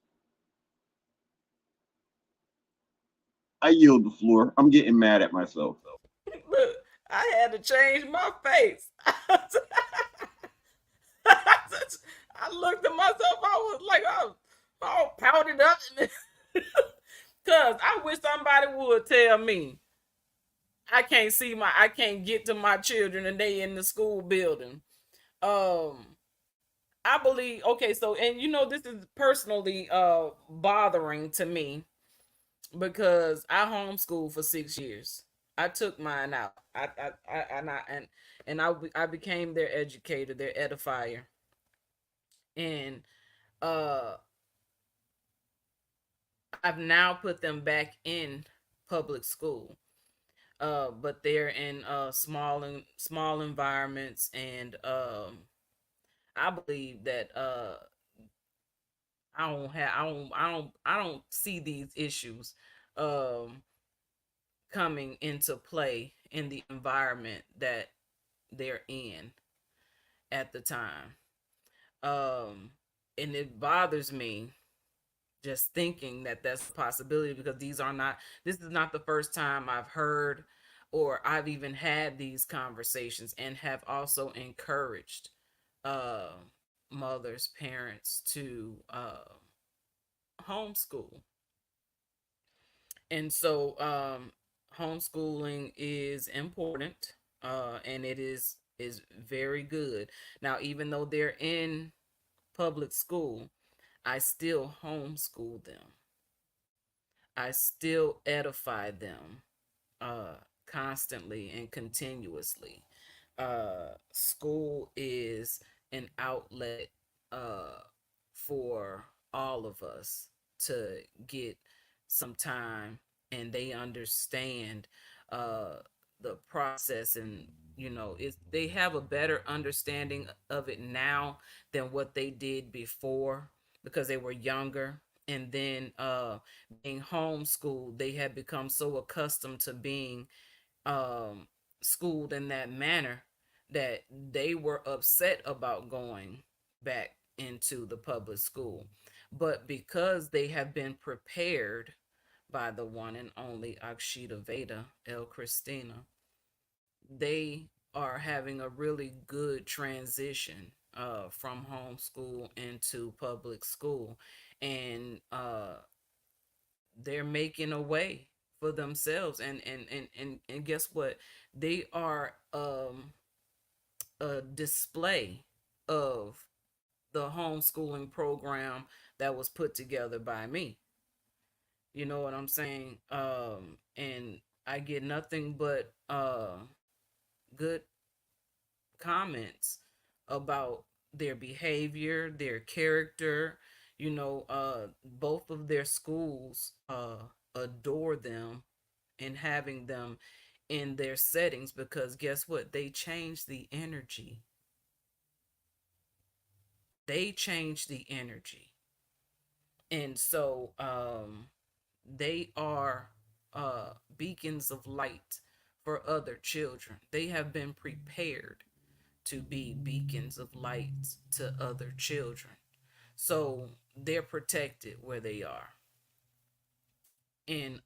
I yield the floor. I'm getting mad at myself. Look, I had to change my face. I looked at myself. I was like, I was all pouted up. Cause I wish somebody would tell me I can't get to my children and they in the school building. I believe, okay, so, and this is personally bothering to me because I homeschooled for 6 years. I took mine out. I became their educator, their edifier. And I've now put them back in public school. But they're in small environments, and I believe that I don't see these issues coming into play in the environment that they're in at the time. And it bothers me just thinking that that's a possibility, because this is not the first time I've heard or I've even had these conversations, and have also encouraged mothers, parents to homeschool. And so homeschooling is important, and it is very good. Now, even though they're in public school, I still homeschool them. I still edify them constantly and continuously. School is an outlet for all of us to get some time, and they understand the process, and they have a better understanding of it now than what they did before, because they were younger. And then being homeschooled, they had become so accustomed to being schooled in that manner that they were upset about going back into the public school. But because they have been prepared by the one and only Akshita Veda, El Christina, they are having a really good transition from homeschool into public school. And they're making a way for themselves. And guess what? They are a display of the homeschooling program that was put together by me. You know what I'm saying? And I get nothing but good comments about their behavior, their character. Both of their schools adore them and having them in their settings, because guess what? They change the energy. They change the energy. And so they are beacons of light for other children. They have been prepared to be beacons of light to other children. So they're protected where they are. And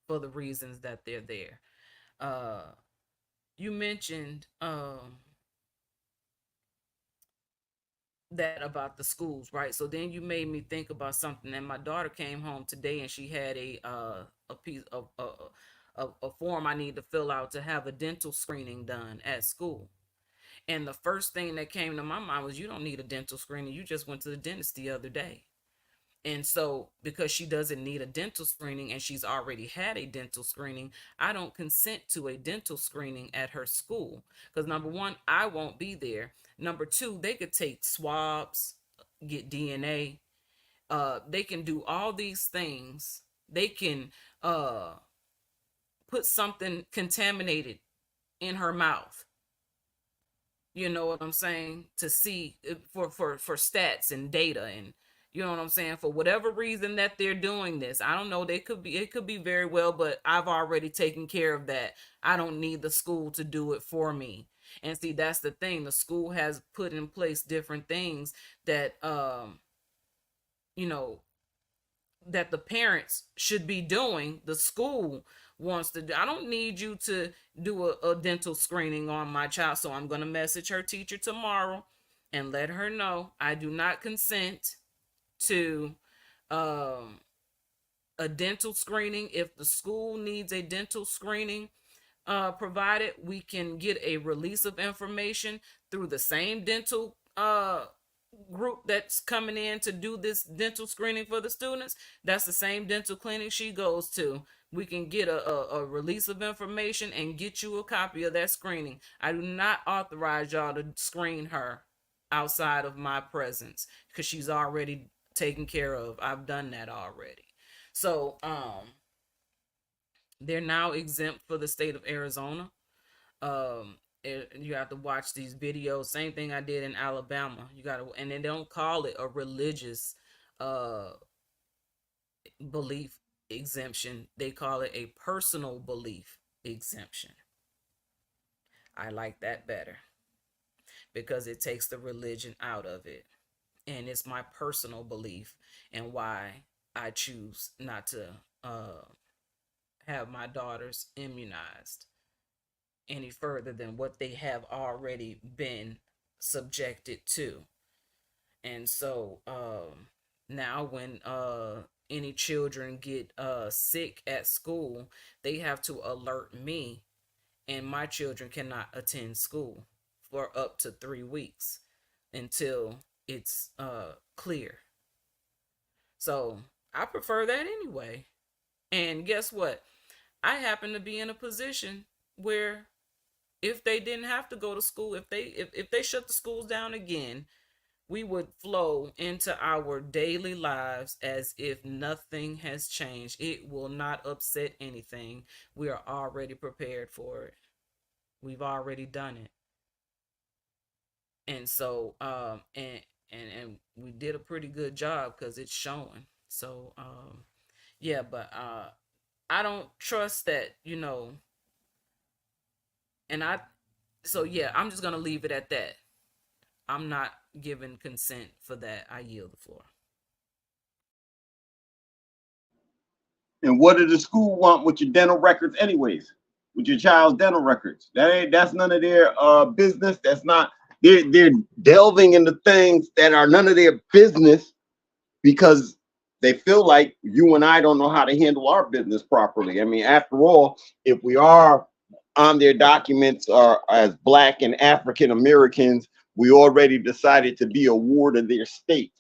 for the reasons that they're there. You mentioned that about the schools, right? So then you made me think about something. And my daughter came home today, and she had a piece of a form I need to fill out to have a dental screening done at school. And the first thing that came to my mind was, you don't need a dental screening. You just went to the dentist the other day. And so, because she doesn't need a dental screening and she's already had a dental screening, I don't consent to a dental screening at her school. Because number one, I won't be there. Number two, they could take swabs, get DNA. They can do all these things. They can put something contaminated in her mouth. You know what I'm saying? To see for stats and data, and you know what I'm saying, for whatever reason that they're doing this. I don't know. It could be very well, but I've already taken care of that. I don't need the school to do it for me. And see, that's the thing. The school has put in place different things that you know, that the parents should be doing. The school wants to do. I don't need you to do a dental screening on my child, so I'm going to message her teacher tomorrow and let her know I do not consent to a dental screening. If the school needs a dental screening provided, we can get a release of information through the same dental group that's coming in to do this dental screening for the students. That's the same dental clinic she goes to. We can get a release of information and get you a copy of that screening. I do not authorize y'all to screen her outside of my presence, because she's already taken care of. I've done that already. So they're now exempt for the state of Arizona. You have to watch these videos. Same thing I did in Alabama. You got to, and they don't call it a religious belief exemption. They call it a personal belief exemption. I like that better because it takes the religion out of it. And it's my personal belief and why I choose not to have my daughters immunized any further than what they have already been subjected to. And so now when any children get sick at school, they have to alert me, and my children cannot attend school for up to 3 weeks until it's clear. So I prefer that anyway. And guess what? I happen to be in a position where if they didn't have to go to school, if they shut the schools down again, we would flow into our daily lives as if nothing has changed. It will not upset anything. We are already prepared for it. We've already done it. And so and we did a pretty good job because it's showing. So yeah, but I don't trust that, you know. And yeah, I'm just going to leave it at that. I'm not giving consent for that. I yield the floor. And what does the school want with your dental records anyways? With your child's dental records? That's none of their business. That's not, they're delving into things that are none of their business because they feel like you and I don't know how to handle our business properly. I mean, after all, if we are on their documents as Black and African Americans, we already decided to be a ward of their state.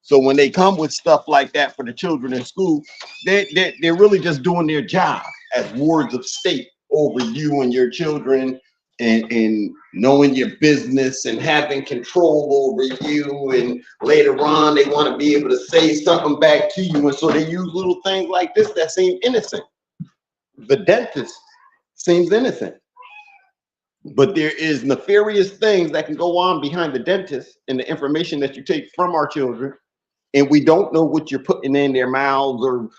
So when they come with stuff like that for the children in school, they're really just doing their job as wards of state over you and your children, and knowing your business and having control over you. And later on, they want to be able to say something back to you. And so they use little things like this that seem innocent. The dentist seems innocent, but there is nefarious things that can go on behind the dentist and the information that you take from our children, and we don't know what you're putting in their mouths. Or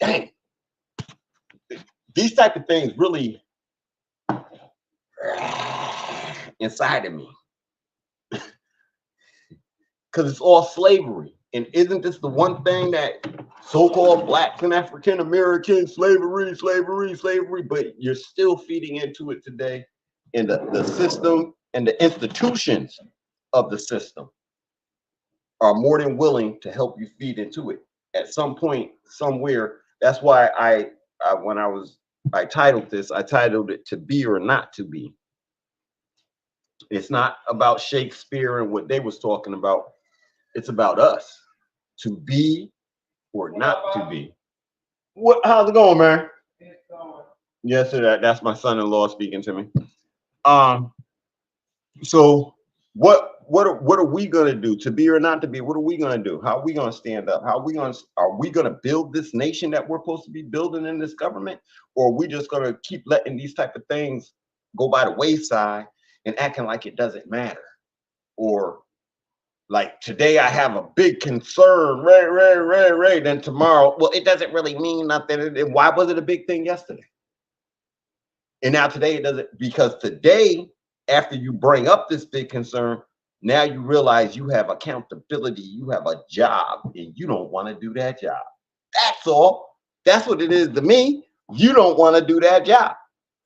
dang, these type of things really inside of me, because it's all slavery. And isn't this the one thing that so-called Blacks and African Americans, slavery, but you're still feeding into it today. And the system and the institutions of the system are more than willing to help you feed into it at some point, somewhere. That's why I titled this, I titled it To Be or Not to Be. It's not about Shakespeare and what they was talking about. It's about us, to be or not to be. What? How's it going, man? It's going. Yes, sir. That's my son-in-law speaking to me. So what are we gonna do? To be or not to be? What are we gonna do? How are we gonna stand up? Are we gonna build this nation that we're supposed to be building in this government, or are we just gonna keep letting these type of things go by the wayside and acting like it doesn't matter. Or like today I have a big concern, Ray. Then tomorrow, well, it doesn't really mean nothing. And why was it a big thing yesterday? And now today it doesn't, because today, after you bring up this big concern, now you realize you have accountability, you have a job, and you don't want to do that job. That's all. That's what it is to me. You don't want to do that job.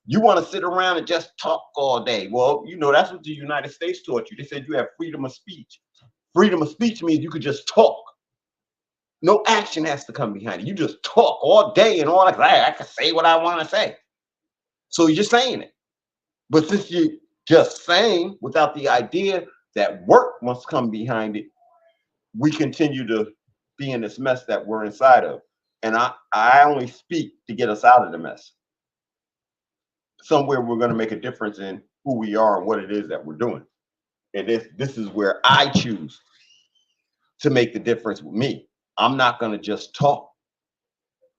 You want to sit around and just talk all day. Well, you know, that's what the United States taught you. They said you have freedom of speech. Freedom of speech means you could just talk. No action has to come behind it. You just talk all day and all that. I can say what I want to say. So you're saying it. But since you're just saying without the idea that work must come behind it, we continue to be in this mess that we're inside of. And I only speak to get us out of the mess. Somewhere we're going to make a difference in who we are and what it is that we're doing. And this is where I choose to make the difference with me. I'm not going to just talk.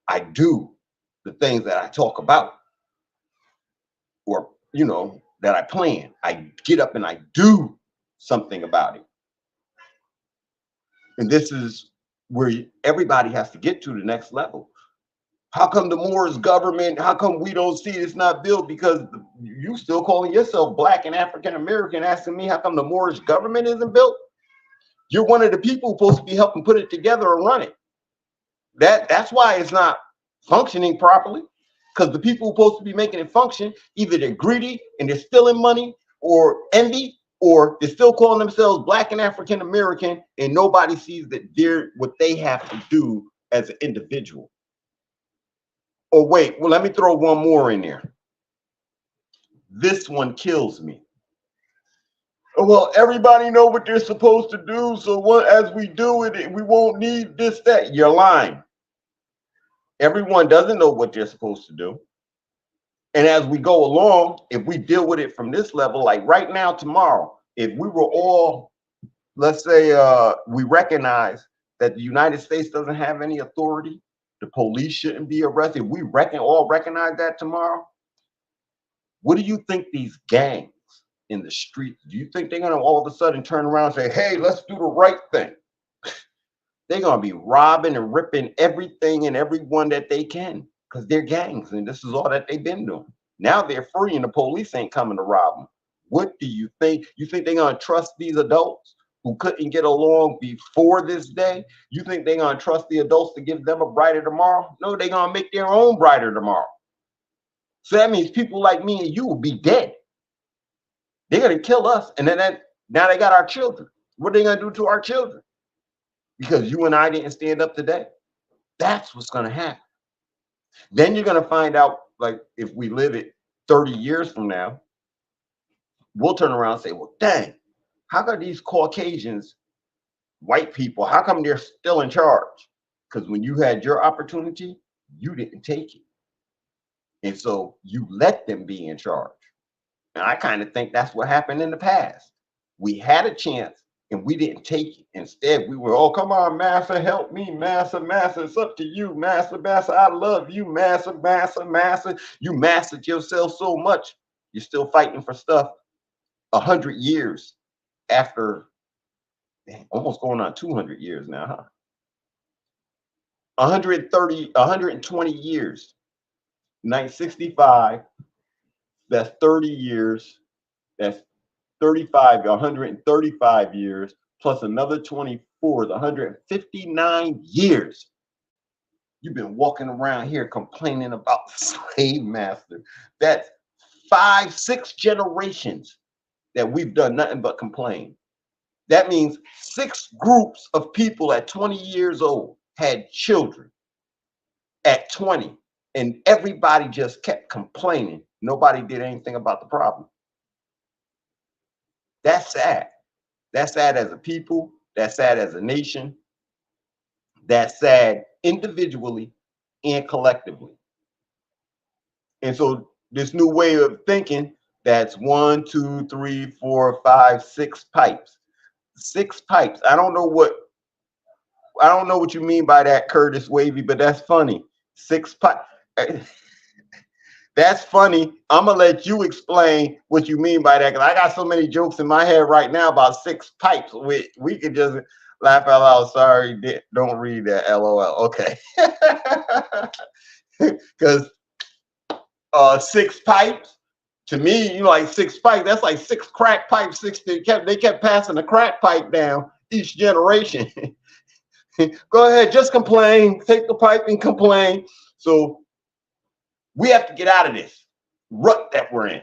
I do the things that I talk about, or, you know, that I plan. I get up and I do something about it. And this is where everybody has to get to the next level. How come the Moorish government, how come we don't see it's not built? Because you still calling yourself Black and African American, asking me how come the Moorish government isn't built? You're one of the people supposed to be helping put it together and run it. That's why it's not functioning properly, because the people supposed to be making it function, either they're greedy and they're stealing money, or envy, or they're still calling themselves Black and African American, and nobody sees that they're what they have to do as an individual. Oh, wait, well, let me throw one more in there. This one kills me. Well, everybody know what they're supposed to do, so as we do it, we won't need this, that. You're lying. Everyone doesn't know what they're supposed to do. And as we go along, if we deal with it from this level, like right now, tomorrow, if we were all, let's say we recognize that the United States doesn't have any authority, the police shouldn't be arrested, we all recognize that tomorrow, what do you think these gangs in the streets, do you think they're going to all of a sudden turn around and say, hey, let's do the right thing? They're going to be robbing and ripping everything and everyone that they can, because they're gangs and this is all that they've been doing. Now they're free and the police ain't coming to rob them. What do you think? You think they're going to trust these adults who couldn't get along before this day? You think they're going to trust the adults to give them a brighter tomorrow? No, they're going to make their own brighter tomorrow. So that means people like me and you will be dead. They're going to kill us. And then now they got our children. What are they going to do to our children? Because you and I didn't stand up today. That's what's going to happen. Then you're going to find out, like, if we live it 30 years from now, we'll turn around and say, well, dang, how come these Caucasians, white people, how come they're still in charge? Because when you had your opportunity, you didn't take it. And so you let them be in charge. And I kind of think that's what happened in the past. We had a chance and we didn't take it. Instead, we were, oh, come on, Massa, help me, Massa, it's up to you, Massa, I love you, Massa. You mastered yourself so much, you're still fighting for stuff 100 years after, almost going on 200 years now, huh? 120 years, 1965, that's 30 years, that's 135 years, plus another 24, 159 years. You've been walking around here complaining about the slave master. That's 5-6 generations that we've done nothing but complain. That means 6 groups of people at 20 years old had children at 20, and everybody just kept complaining. Nobody did anything about the problem. That's sad. That's sad as a people. That's sad as a nation. That's sad individually and collectively. And so this new way of thinking, that's 1, 2, 3, 4, 5, 6 pipes. 6 pipes. I don't know what you mean by that, Curtis Wavy, but that's funny. 6 pipes. That's funny. I'm gonna let you explain what you mean by that, because I got so many jokes in my head right now about 6 pipes. We could just laugh out loud. Sorry, don't read that. LOL. Okay. Because 6 pipes, to me, you know, like 6 pipes, that's like 6 crack pipes. They kept passing the crack pipe down each generation. Go ahead, just complain. Take the pipe and complain. So we have to get out of this rut that we're in.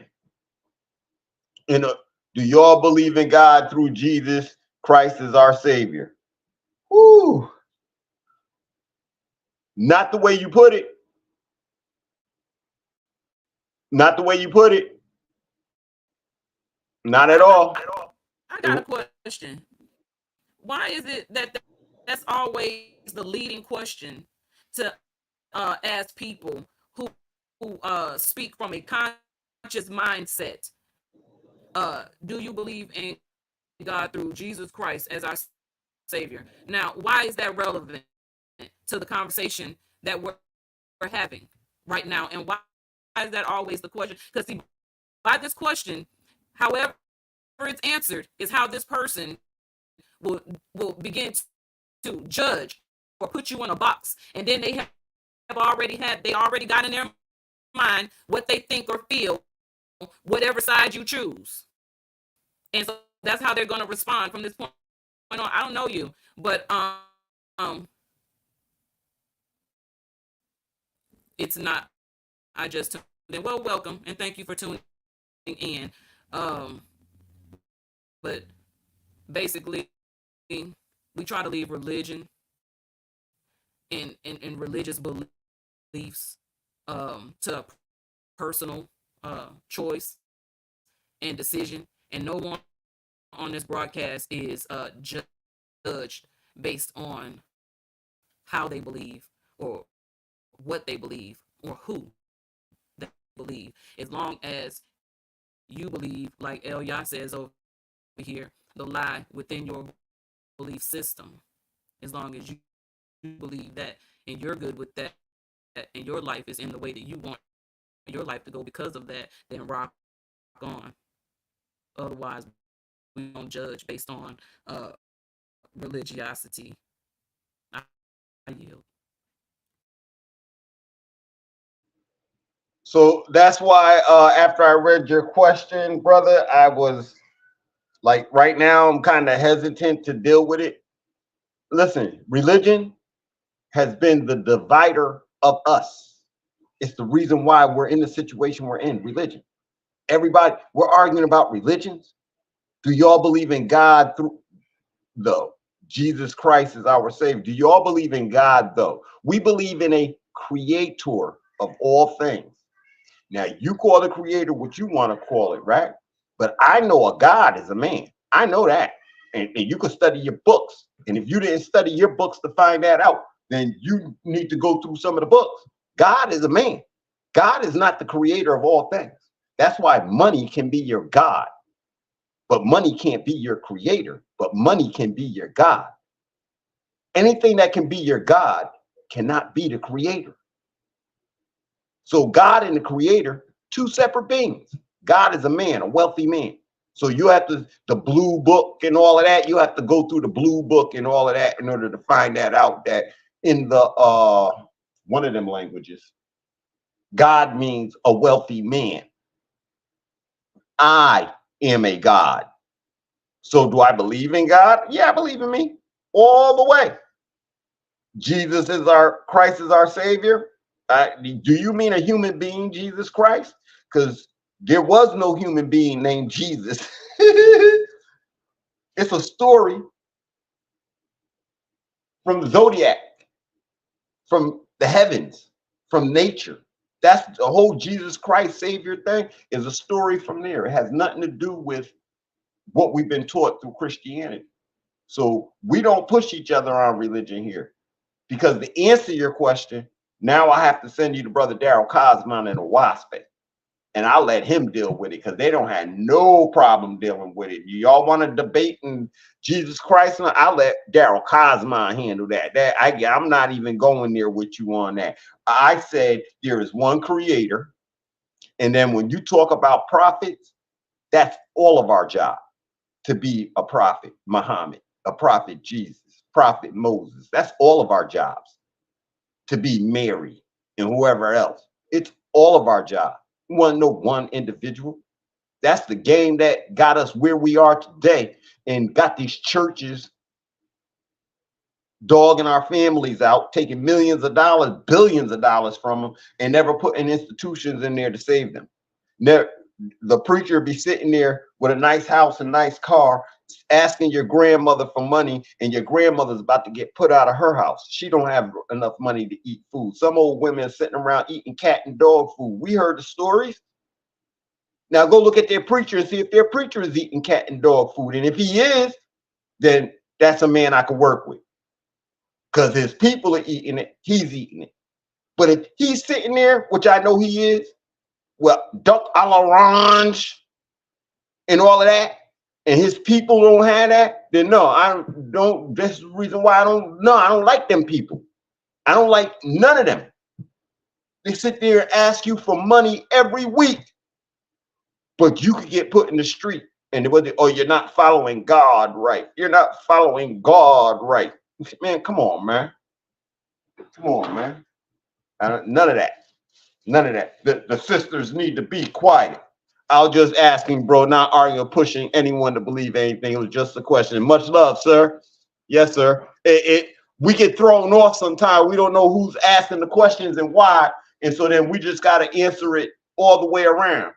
You know, do y'all believe in God through Jesus Christ as our Savior? Woo! Not the way you put it. Not the way you put it. Not at all. I got a question. Why is it that that's always the leading question to ask people who speak from a conscious mindset? Do you believe in God through Jesus Christ as our Savior? Now, why is that relevant to the conversation that we're having right now? And why is that always the question? Because by this question, however it's answered, is how this person will begin to judge or put you in a box. And then they already got in their mind what they think or feel, whatever side you choose. And so that's how they're going to respond from this point on. I don't know you, but it's not. I just tuned in. Well, welcome and thank you for tuning in. But basically, we try to leave religion and religious beliefs to personal choice and decision, and no one on this broadcast is judged based on how they believe or what they believe or who they believe. As long as you believe, like Elia says over here, the lie within your belief system, as long as you believe that and you're good with that and your life is in the way that you want your life to go because of that, then rock on. Otherwise, we don't judge based on religiosity. I yield. So that's why after I read your question, brother, I was like, right now I'm kind of hesitant to deal with it. Listen, religion has been the divider of us. It's the reason why we're in the situation we're in. Religion. Everybody, we're arguing about religions. Do y'all believe in God through though? Jesus Christ is our Savior. Do y'all believe in God though? We believe in a creator of all things. Now, you call the creator what you want to call it, right? But I know a God is a man. I know that. And you can study your books. And if you didn't study your books to find that out, then you need to go through some of the books. God is a man. God is not the creator of all things. That's why money can be your God. But money can't be your creator. But money can be your God. Anything that can be your God cannot be the creator. So God and the creator, 2 separate beings. God is a man, a wealthy man. So you have to, the blue book and all of that, you have to go through the blue book and all of that in order to find that out, that in the, one of them languages, God means a wealthy man. I am a God. So do I believe in God? Yeah, I believe in me all the way. Jesus is Christ is our Savior. Do you mean a human being, Jesus Christ? Because there was no human being named Jesus. It's a story from the zodiac, from the heavens, from nature. That's the whole Jesus Christ Savior thing is a story from there. It has nothing to do with what we've been taught through Christianity. So we don't push each other on religion here, because to answer your question, now I have to send you to Brother Daryl Cosman and the WASP, and I'll let him deal with it, because they don't have no problem dealing with it. Y'all want to debate in Jesus Christ? I'll let Daryl Cosman handle that. I'm not even going there with you on that. I said there is one creator, And then when you talk about prophets, that's all of our job, to be a prophet, Muhammad, a prophet, Jesus, prophet Moses. That's all of our jobs, to be Mary and whoever else. It's all of our job. We want no one individual. That's the game that got us where we are today and got these churches dogging our families out, taking millions of dollars, billions of dollars from them, and never putting institutions in there to save them. The preacher be sitting there with a nice house and nice car, asking your grandmother for money, and your grandmother's about to get put out of her house. She don't have enough money to eat food. Some old women are sitting around eating cat and dog food. We heard the stories. Now go look at their preacher and see if their preacher is eating cat and dog food. And if he is, then that's a man I could work with. Because his people are eating it, he's eating it. But if he's sitting there, which I know he is, well, duck a l'orange and all of that, and his people don't have that, then no, I don't. That's the reason why I don't like them people. I don't like none of them. They sit there and ask you for money every week, but you could get put in the street and you're not following God right. You're not following God right. Man, come on, man. Come on, man. None of that. None of that. The sisters need to be quiet. I was just asking, bro, not arguing or pushing anyone to believe anything. It was just a question. Much love, sir. Yes, sir. We get thrown off sometimes. We don't know who's asking the questions and why. And so then we just got to answer it all the way around.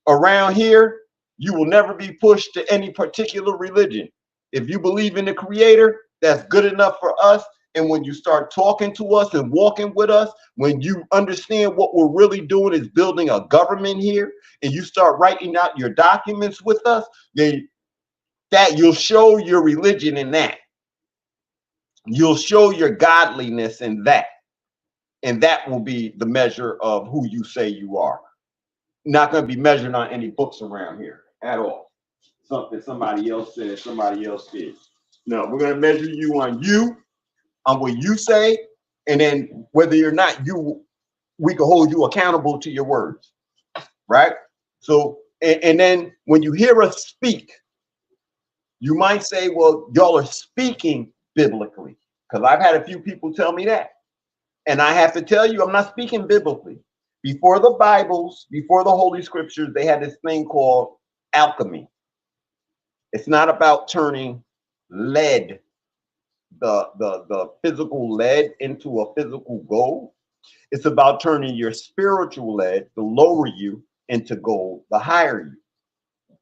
Around here, you will never be pushed to any particular religion. If you believe in the Creator, that's good enough for us. And when you start talking to us and walking with us, when you understand what we're really doing is building a government here, and you start writing out your documents with us, then that you'll show your religion in that. You'll show your godliness in that. And that will be the measure of who you say you are. Not going to be measured on any books around here at all. Something somebody else said, somebody else did. No, we're going to measure you on what you say, and then whether you're not you, we can hold you accountable to your words, right? So, and then when you hear us speak, you might say, well, y'all are speaking biblically, because I've had a few people tell me that. And I have to tell you, I'm not speaking biblically. Before the Bibles, before the Holy Scriptures, they had this thing called alchemy. It's not about turning lead, the physical lead, into a physical gold. It's about turning your spiritual lead, the lower you, into gold, the higher you.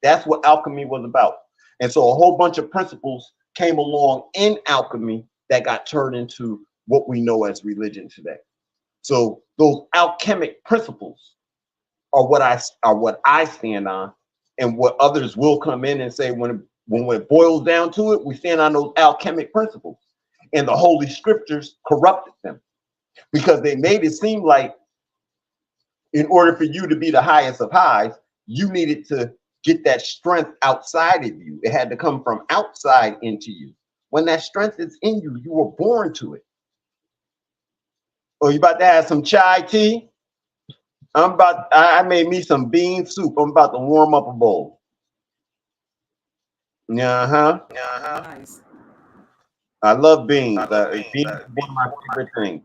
That's what alchemy was about. And so a whole bunch of principles came along in alchemy that got turned into what we know as religion today. So those alchemic principles are what I stand on, and what others will come in and say when it boils down to it, we stand on those alchemic principles. And the Holy Scriptures corrupted them because they made it seem like in order for you to be the highest of highs, you needed to get that strength outside of you. It had to come from outside into you. When that strength is in you, you were born to it. Oh, you about to have some chai tea? I made me some bean soup. I'm about to warm up a bowl. Nice. I love beans. Beans are one of my favorite things.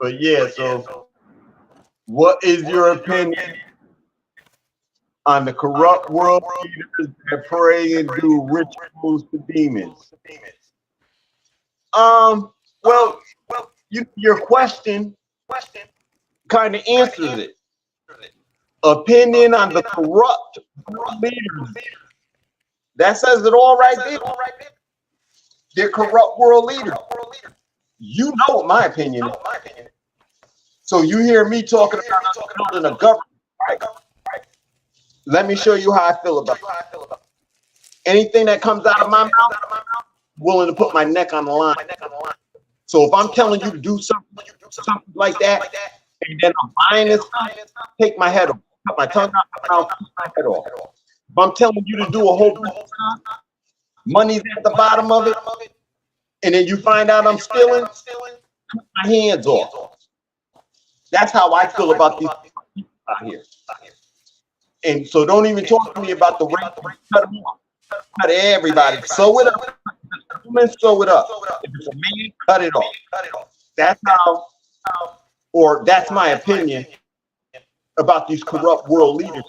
But yeah, so what is your opinion on the corrupt world leaders that pray and do rituals to demons? Well, your question kind of answers it. Opinion on the corrupt leaders. That says it all right there. They're corrupt world leaders. You know what my opinion is. So you hear me talking about building a government, right? Let me show you how I feel about it. Anything that comes out of my mouth, I'm willing to put my neck on the line. So if I'm telling you to do something like that, and then I'm buying this stuff, take my head off, cut my tongue out my mouth, cut my head off. If I'm telling you to do a whole bunch of stuff, money's at the bottom of it, and then you find out I'm stealing, cut my hands off. That's how I feel about these people out here. And so don't even talk to me about the rape. Cut them off. Cut everybody. Sew it up. Women, sew it up. If it's a man, cut it off. That's how, or that's my opinion about these corrupt world leaders.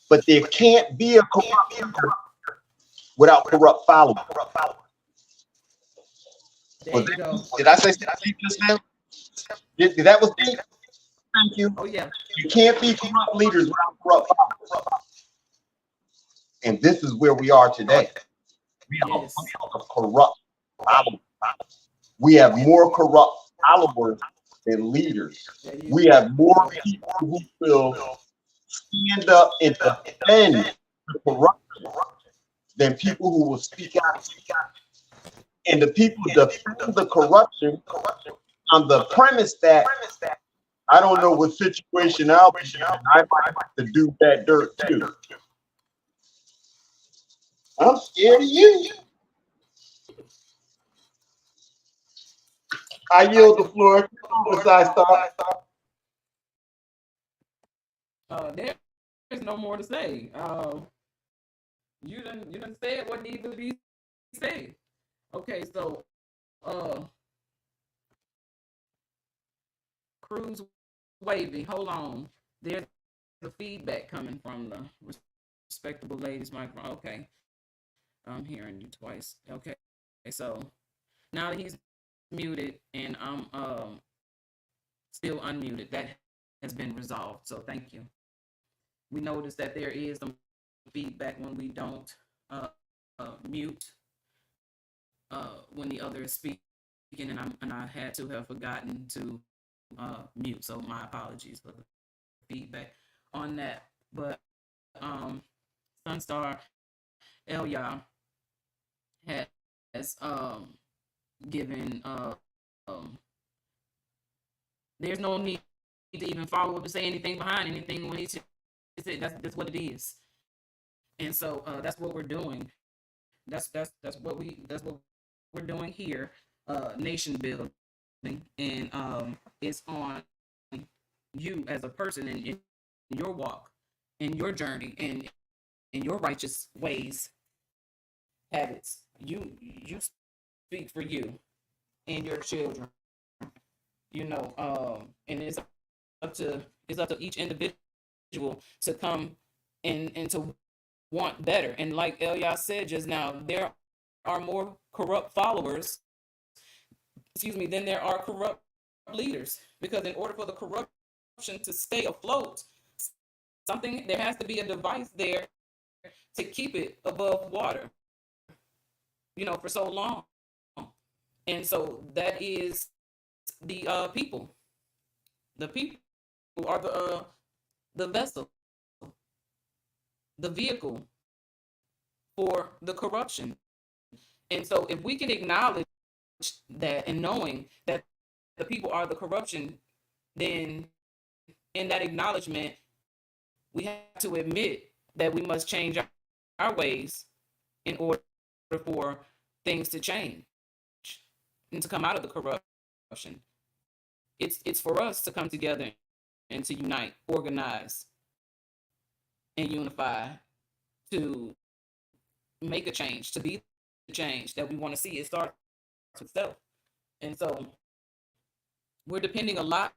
But there can't be a corrupt leader without corrupt followers. There you go. Did I say something deep just now? That was deep. Thank you. Oh yeah. You can't be corrupt leaders without corrupt followers. And this is where we are today. We have Yes. a corrupt followers. We have more corrupt followers than leaders. There you We have more people who will stand up and defend the corruption than people who will speak out. And the people defend the corruption on the premise that I don't know what situation I'll be in. I might have to do that dirt too. I'm scared of you. I yield the floor. Besides, There's no more to say. You done said what needs to be said. Okay, so Cruz wavy. Hold on. There's the feedback coming from the respectable ladies microphone. Okay. I'm hearing you twice. Okay. So now that he's muted and I'm still unmuted, that has been resolved. So thank you. We noticed that there is some feedback when we don't mute when the other is speaking, and I had to have forgotten to mute. So my apologies for the feedback on that. But Sunstar Elia has given there's no need to even follow up to say anything behind anything when he said that's what it is. And so that's what we're doing. That's what we're doing here, nation building, and it's on you as a person in your walk, in your journey, and in your righteous ways, habits. You speak for you and your children, and it's up to each individual to come and to want better. And like Elia said just now, there are more corrupt followers, than there are corrupt leaders. Because in order for the corruption to stay afloat, there has to be a device there to keep it above water, for so long. And so that is the people. The people are the vessel, the vehicle for the corruption. And so if we can acknowledge that and knowing that the people are the corruption, then in that acknowledgement, we have to admit that we must change our ways in order for things to change and to come out of the corruption. It's for us to come together and to unite, organize, and unify to make a change, to be the change that we want to see. It starts with self. And so we're depending a lot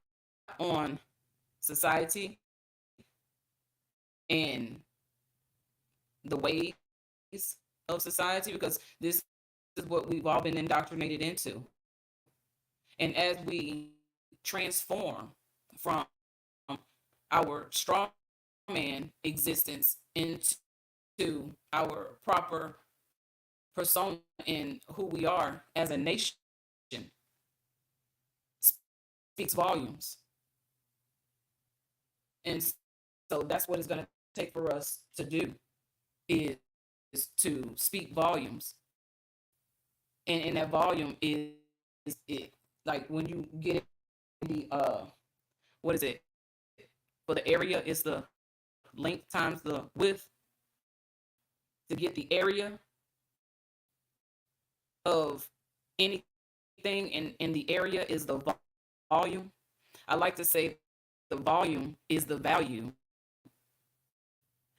on society and the ways of society, because this is what we've all been indoctrinated into. And as we transform from our straw man existence into our proper persona in who we are as a nation, speaks volumes. And so that's what it's going to take for us to do, is to speak volumes. And that volume is it. Like when you get the what is it? For the area, it's the length times the width. To get the area of anything in the area is the volume. I like to say the volume is the value,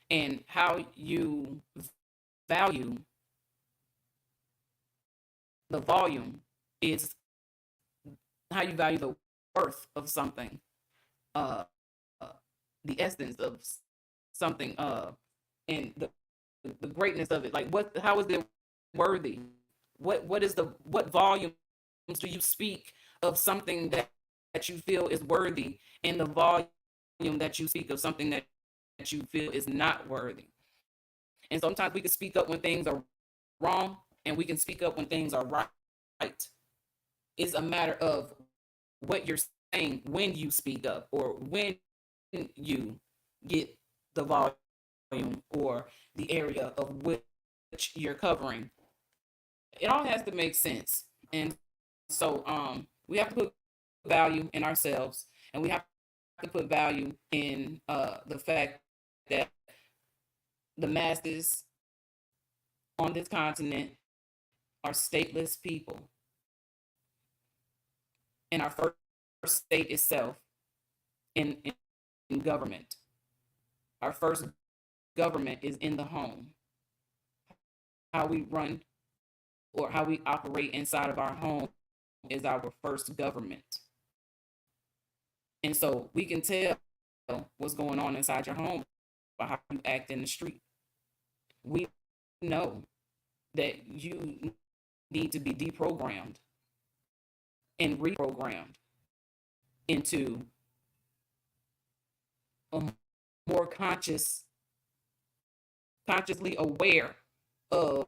and how you value the volume is how you value the worth of something, uh, the essence of something, and the greatness of it. Like how is it worthy? What volumes do you speak of something that you feel is worthy, and the volume that you speak of something that you feel is not worthy? And sometimes we can speak up when things are wrong, and we can speak up when things are right. It's a matter of what you're saying when you speak up, or when you get the volume or the area of which you're covering. It all has to make sense. And so we have to put value in ourselves, and we have to put value in the fact that the masses on this continent are stateless people. And our first state itself in government. Our first government is in the home. How we run or how we operate inside of our home is our first government. And so we can tell what's going on inside your home by how you act in the street. We know that you need to be deprogrammed and reprogrammed into a more consciously aware of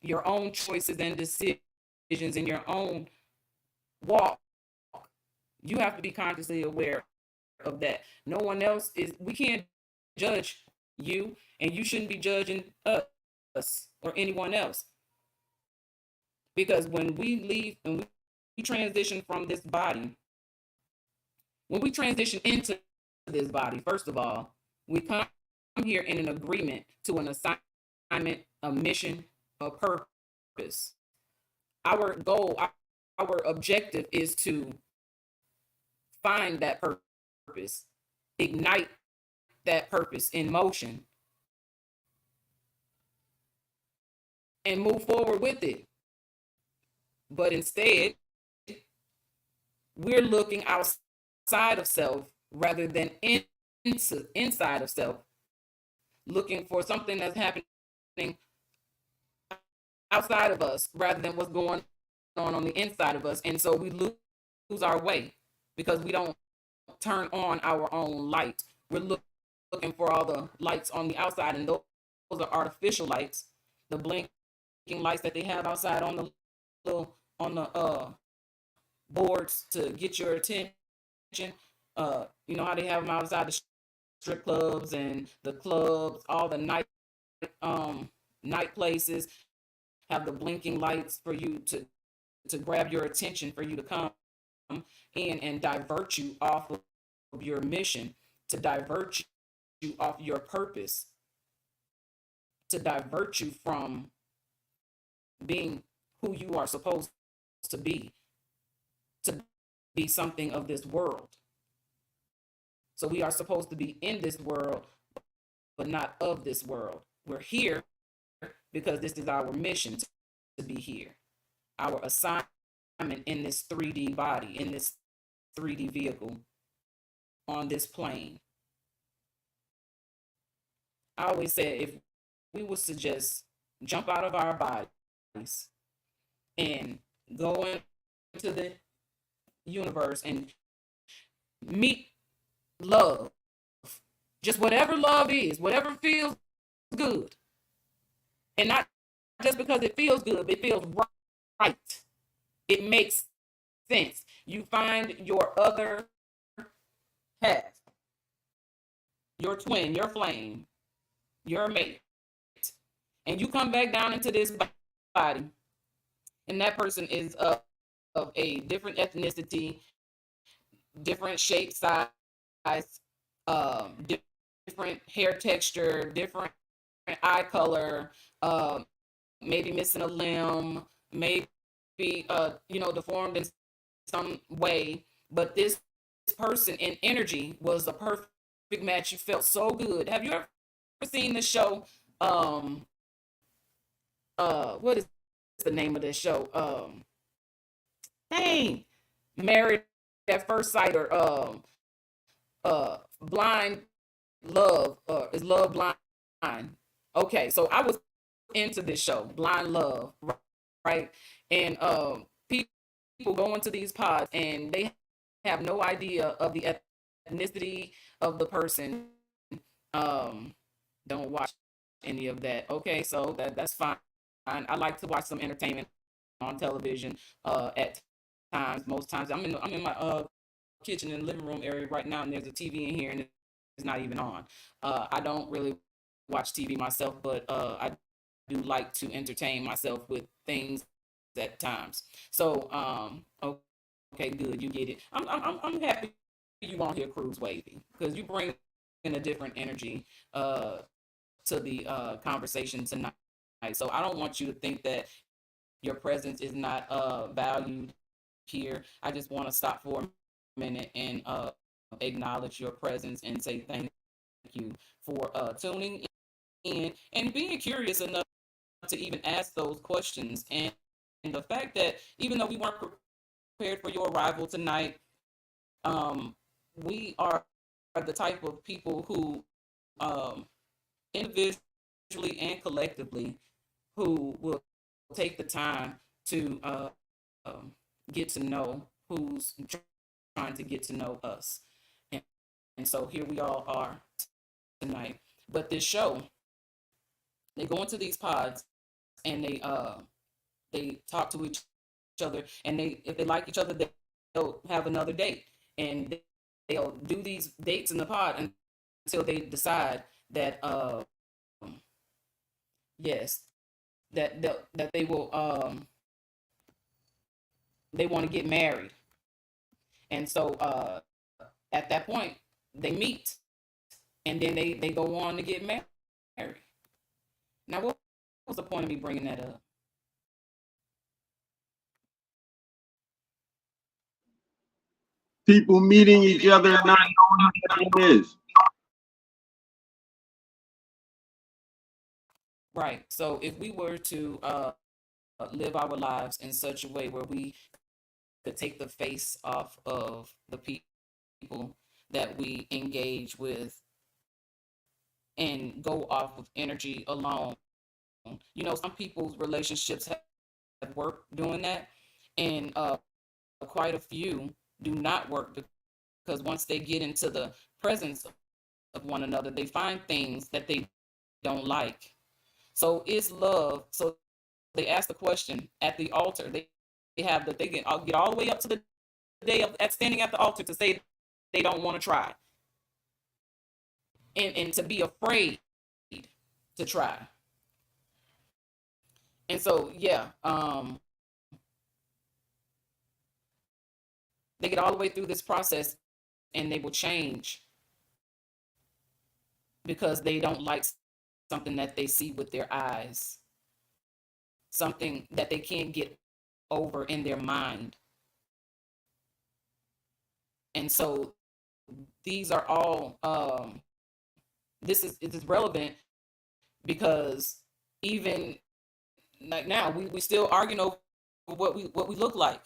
your own choices and decisions in your own walk. You have to be consciously aware of that. No one else is. We can't judge you, and you shouldn't be judging us or anyone else. Because when we leave and we transition from this body, when we transition into this body, first of all, we come here in an agreement to an assignment, a mission, a purpose. Our goal, our objective is to find that purpose, ignite that purpose in motion, and move forward with it. But instead, we're looking outside of self rather than inside of self, looking for something that's happening outside of us rather than what's going on the inside of us. And so we lose our way because we don't turn on our own light. We're looking for all the lights on the outside, and those are artificial lights, the blinking lights that they have outside on the boards to get your attention. You know how they have them outside the strip clubs and the clubs, all the night places have the blinking lights for you to grab your attention, for you to come in and divert you off of your mission, to divert you off your purpose, to divert you from being who you are supposed to be something of this world. So we are supposed to be in this world, but not of this world. We're here because this is our mission to be here. Our assignment in this 3D body, in this 3D vehicle, on this plane. I always say, if we was to just jump out of our bodies and go into the universe and meet love, just whatever love is, whatever feels good, and not just because it feels good, but it feels right, it makes sense. You find your other half, your twin, your flame, your mate, and you come back down into this body, and that person is of a different ethnicity, different shape, size, different hair texture, different eye color, maybe missing a limb, maybe be, deformed in some way, but this person in energy was a perfect match. You felt so good. Have you ever seen the show? What is the name of this show? Dang, Married at First Sight, or Blind Love, is Love Blind? Okay, so I was into this show, Blind Love, right? And people go into these pods and they have no idea of the ethnicity of the person. Don't watch any of that. Okay, so that's fine. I like to watch some entertainment on television at times. Most times I'm in my kitchen and living room area right now, and there's a TV in here and it's not even on. I don't really watch TV myself, but I do like to entertain myself with things at times. So okay, good, you get it. I'm happy you on here, Cruise Wavy, because you bring in a different energy to the conversation tonight. So I don't want you to think that your presence is not valued here. I just want to stop for a minute and acknowledge your presence and say thank you for tuning in and being curious enough to even ask those questions. And the fact that even though we weren't prepared for your arrival tonight, we are the type of people who individually and collectively who will take the time to get to know who's trying to get to know us. And so here we all are tonight. But this show, they go into these pods and they talk to each other, and if they like each other, they'll have another date, and they'll do these dates in the pod until they decide that yes, that they will they want to get married. And so at that point they meet, and then they go on to get married. Now, what was the point of me bringing that up? People meeting each other and not knowing who it is. Right. So if we were to live our lives in such a way where we could take the face off of the people that we engage with and go off of energy alone. Some people's relationships have worked doing that, and quite a few do not work, because once they get into the presence of one another, they find things that they don't like. So is love. So they ask the question at the altar. They get all the way up to the day of standing at the altar to say they don't want to try, and to be afraid to try. And so they get all the way through this process and they will change because they don't like something that they see with their eyes, something that they can't get over in their mind. And so these are all this is relevant because even like now we still arguing over what we look like.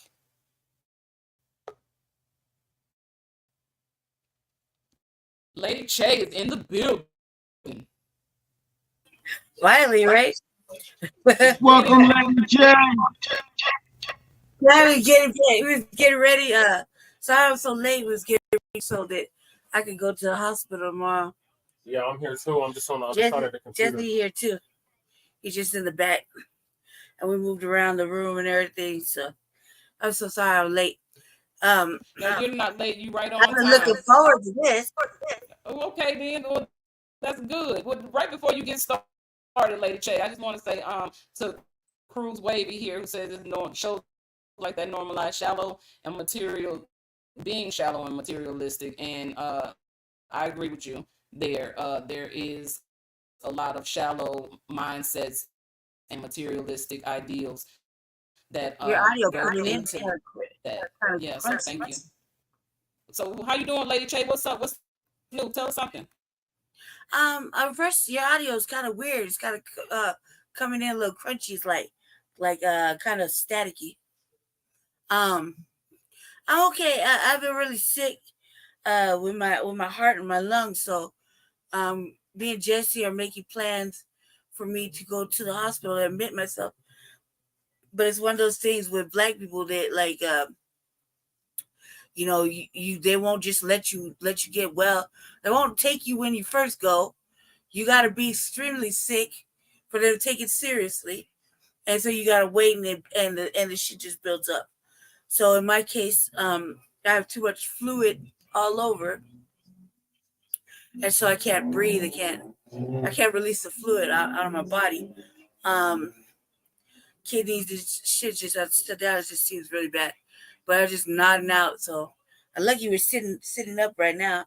Lady Che is in the building. Finally, right? Welcome, Lady Che. Now we was getting ready. Sorry I'm so late. We was getting ready so that I could go to the hospital tomorrow. Yeah, I'm here too. I'm just on the other side of the computer. Jesse here too. He's just in the back, and we moved around the room and everything. So I'm so sorry I'm late. No, you're not late. You right on I've been time. looking forward to this. Oh, okay, then. Well, that's good. Well, right before you get started, Lady Che, I just want to say to Cruise Wavy here, who says it's shows like that normalized shallow and material, being shallow and materialistic, and I agree with you there. There is a lot of shallow mindsets and materialistic ideals that Your audio your coming in content. kind That of yes, thank you. So how you doing, Lady J? What's up? What's new? Tell us something. First, your audio is kind of weird. It's kind of coming in a little crunchy. It's like kind of staticky. I'm okay. I've been really sick with my heart and my lungs. So me and Jesse are making plans for me to go to the hospital and admit myself. But it's one of those things with Black people that like you know, you they won't just let you get well. They won't take you when you first go. You got to be extremely sick for them to take it seriously, and so you got to wait, and the shit just builds up. So in my case, I have too much fluid all over, and so I can't breathe. I can't release the fluid out of my body. Kidneys, this shit just that just seems really bad. But I just nodding out. So I'm lucky we're sitting up right now,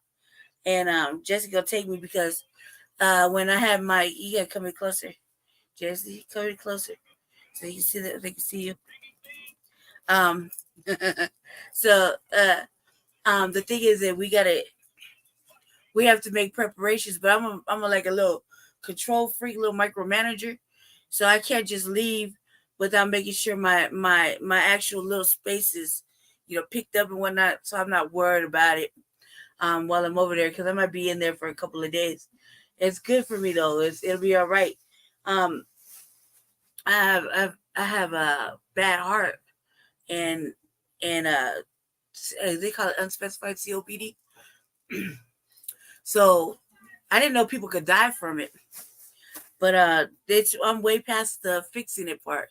and Jessica will take me because when I have my, you gotta come in closer, Jesse, come in closer so you can see that they can see you. So the thing is that we have to make preparations, but I'm like a little control freak, little micromanager, so I can't just leave without making sure my actual little spaces, you know, picked up and whatnot. So I'm not worried about it while I'm over there, because I might be in there for a couple of days. It's good for me though. It'll be all right. I have a bad heart, and they call it unspecified COPD. So I didn't know people could die from it, but I'm way past the fixing it part.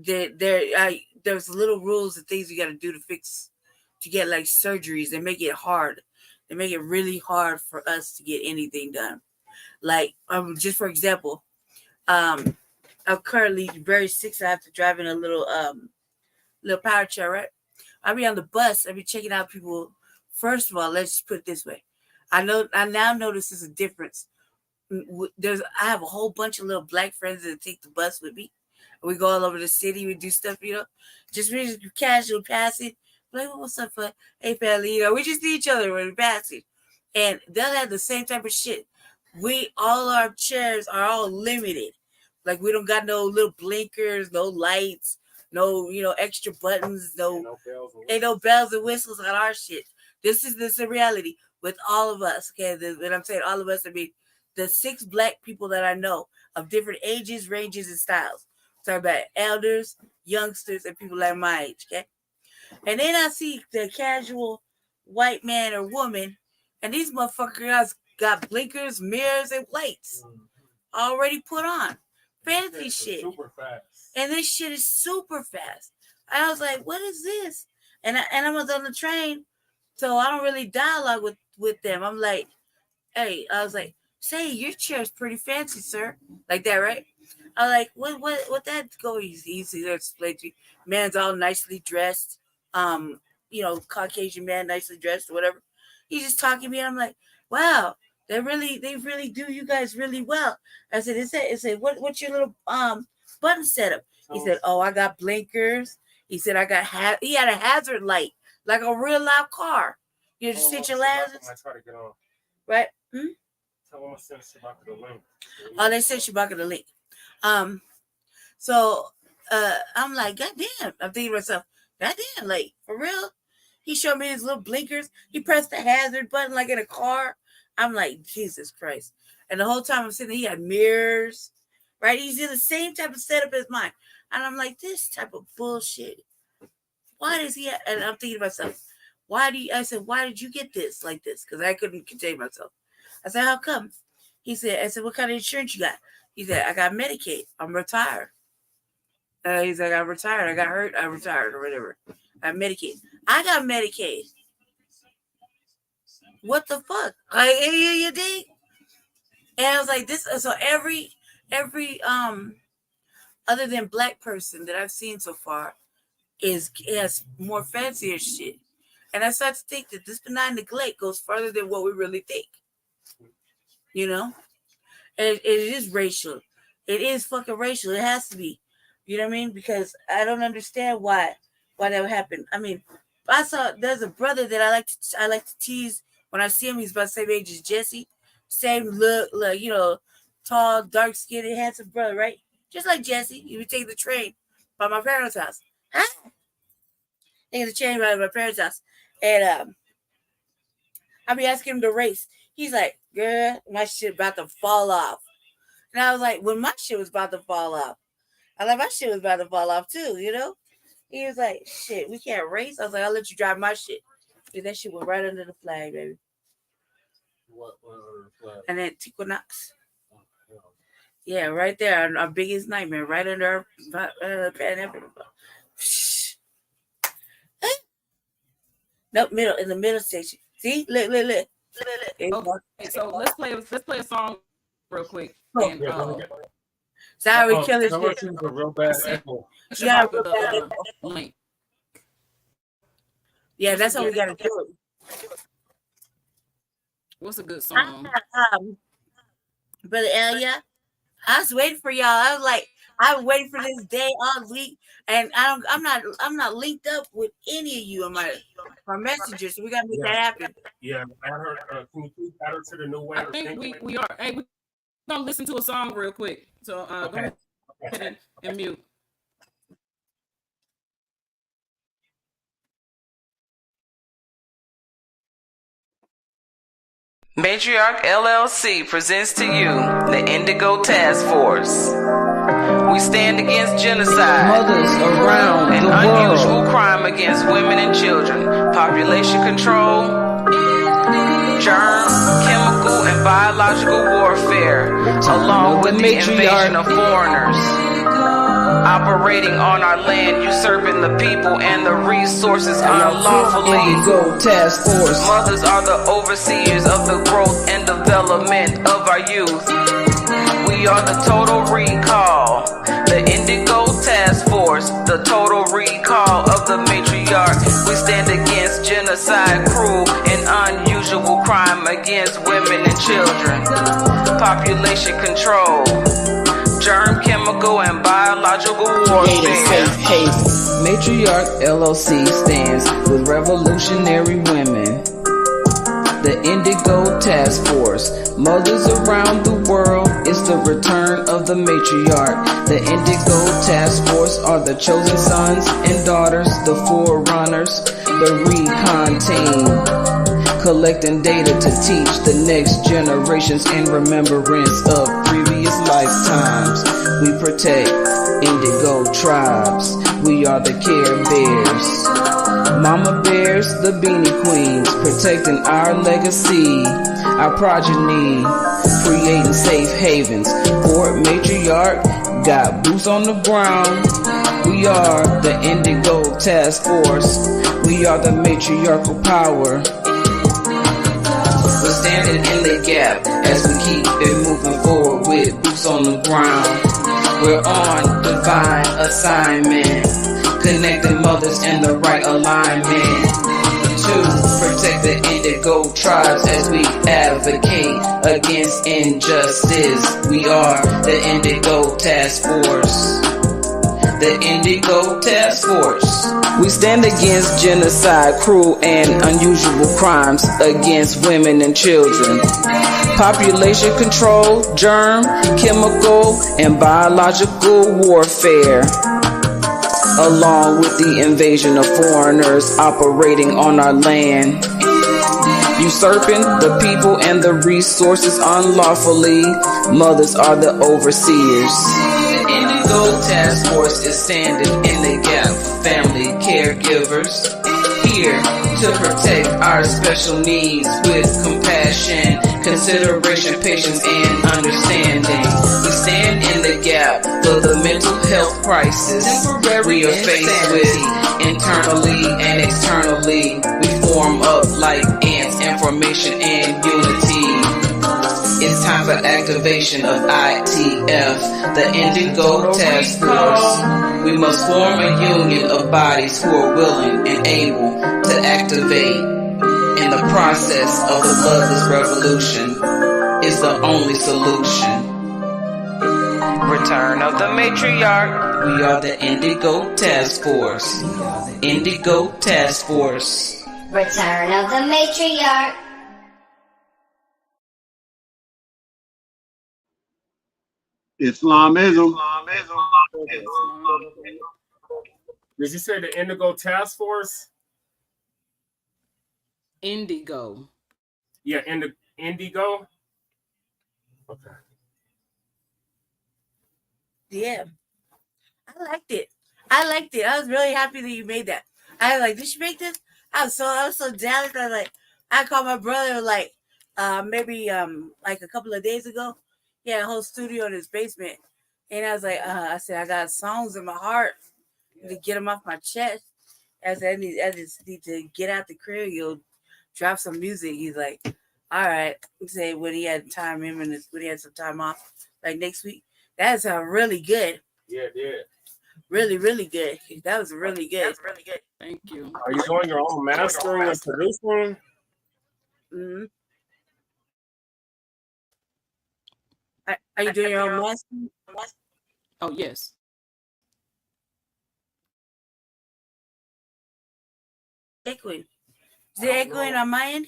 There's little rules and things you got to do to get like surgeries. They make it hard. They make it really hard for us to get anything done. Like just for example, I'm currently very sick, so I have to drive in a little power chair, right? I'll be on the bus. I'll be checking out people. First of all, let's just put it this way. I now notice there's a difference. I have a whole bunch of little Black friends that take the bus with me. We go all over the city. We do stuff, you know, just really casual passing. Like, what's up, for hey, family? You know, we just see each other when we're passing, and they'll have the same type of shit. All our chairs are all limited. Like, we don't got no little blinkers, no lights, no, you know, extra buttons, no bells and whistles on our shit. This is a reality with all of us. Okay, when I'm saying all of us, I mean the 6 Black people that I know of different ages, ranges, and styles. Talking about elders, youngsters, and people like my age. Okay, and then I see the casual white man or woman, and these motherfuckers got blinkers, mirrors, and lights already put on. Fancy shit. Super fast. And this shit is super fast. I was like, what is this? And I was on the train, so I don't really dialogue with them. I'm like, hey, I was like, say, your chair's pretty fancy, sir. Like that, right? I was like, what that go easy to explain to you. Man's all nicely dressed. You know, Caucasian man, nicely dressed or whatever. He's just talking to me, and I'm like, wow, they really do you guys really well. I said, what's your little button setup? He said, oh, I got blinkers. He said, he had a hazard light, like a real loud car. You just sit your hazards. I try to get on. Right? Tell them I sent Shabaka the link. Oh, they sent Shabaka the link. So I'm like, goddamn. I'm thinking to myself, goddamn, like, for real? He showed me his little blinkers. He pressed the hazard button like in a car. I'm like, Jesus Christ. And the whole time I'm sitting there, he had mirrors, right? He's in the same type of setup as mine. And I'm like, this type of bullshit. Why does he have, and I'm thinking to myself, why did you get this like this? Because I couldn't contain myself. I said, how come? I said, what kind of insurance you got? He said, I got Medicaid. I'm retired. He's like, I'm retired. I got hurt. I retired or whatever. I have Medicaid. I got Medicaid. What the fuck? Like, you dig? And I was like, this. So every other than Black person that I've seen so far has more fancier shit. And I start to think that this benign neglect goes further than what we really think. You know? And it is racial. It is fucking racial. It has to be. You know what I mean? Because I don't understand why that would happen. I mean, I saw there's a brother that I like to tease when I see him. He's about the same age as Jesse, same look, like, you know, tall, dark skinned, handsome brother, right? Just like Jesse. He would take the train by my parents' house. Huh? Taking the train by my parents' house, and I be asking him to race. He's like, "Girl, my shit about to fall off," and I was like, "When my shit was about to fall off, I like my shit was about to fall off too, you know." He was like, "Shit, we can't race." I was like, "I'll let you drive my shit." And that shit went right under the flag, baby. What under the flag? And then Tico Knox. Yeah, right there, our biggest nightmare, right under our pen. Nope, middle, in the middle station. See, look. Okay, so let's play a song real quick. And, sorry, we kill this shit. shit. A real bad echo. Yeah, link. Yeah, that's how we gotta do it. What's a good song? Brother Elia, I was waiting for y'all. I was like, I've been waiting for this day all week, and I'm not linked up with any of you on my messengers, so we gotta make that happen. Yeah, add her. Can you please add her to the new way? I think we are. Hey, we're gonna listen to a song real quick. So okay. Go ahead and mute. Matriarch LLC presents to you the Indigo Task Force. We stand against genocide, Mothers around and the unusual world. crime against women and children, population control, germ, chemical, and biological warfare, along with the invasion of foreigners, operating on our land, usurping the people and the resources unlawfully. Indigo Task Force. Mothers are the overseers of the growth and development of our youth. We are the Total Recall, the Indigo Task Force, the Total Recall of the Matriarch. We stand against genocide, cruel, and unusual crime against women and children, population control, germ, chemical, and biological warfare. Safe haven. Matriarch LLC stands with revolutionary women. The Indigo Task Force. Mothers around the world, it's the return of the matriarch. The Indigo Task Force are the chosen sons and daughters, the forerunners, the recon team, collecting data to teach the next generations in remembrance of previous lifetimes. We protect Indigo tribes. We are the Care Bears. Mama Bears, the Beanie Queens, protecting our legacy, our progeny, creating safe havens. Fort Matriarch got boots on the ground. We are the Indigo Task Force. We are the matriarchal power. We're standing in the gap as we keep it moving forward with boots on the ground. We're on divine assignment, connecting mothers in the right alignment to protect the Indigo tribes as we advocate against injustice. We are the Indigo Task Force. The Indigo Task Force. We stand against genocide, cruel and unusual crimes against women and children, population control, germ, chemical, and biological warfare, along with the invasion of foreigners operating on our land, usurping the people and the resources unlawfully. Mothers are the overseers. The Indigo Task Force is standing in the gap for family caregivers, here to protect our special needs with compassion, consideration, patience, and understanding. We stand in the gap for the mental health crisis we are faced with internally and externally. We form up like ants, information and unity. It's time for activation of ITF, the Indigo Task Force. We must form a union of bodies who are willing and able to activate in the process of the bloodless revolution. Is the only solution. Return of the matriarch. We are the Indigo Task Force. Indigo Task Force. Return of the matriarch. Islamism. Did you say the Indigo Task Force? Indigo. Yeah, Indigo. Okay. Yeah, I liked it. I was really happy that you made that. I was like, did you make this? I was so jealous. I called my brother maybe like a couple of days ago. He had a whole studio in his basement, and I was like, I said I got songs in my heart to get them off my chest. I said I just need to get out the crib. You'll drop some music. He's like, all right. He said when he had time, when he had some time off, like next week. That sounded really good. Yeah, yeah. Really, really good. That was really good. That's really good. Thank you. Are you doing your own mastering and producing? Mm-hmm. Are you doing your own mastering? Oh, yes. Echoing. Is it echoing on my end?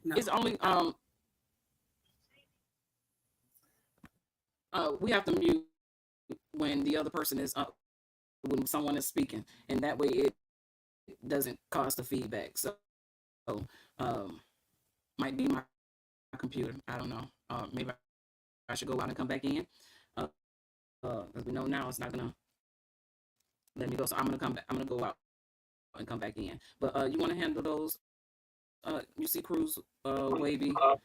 No. It's only we have to mute when the other person is up, when someone is speaking, and that way it doesn't cause the feedback. So might be my computer. I don't know. Maybe I should go out and come back in. Because we know now it's not gonna let me go. So I'm gonna come back. I'm gonna go out and come back in. But you want to handle those? You see Cruz, Wavy. I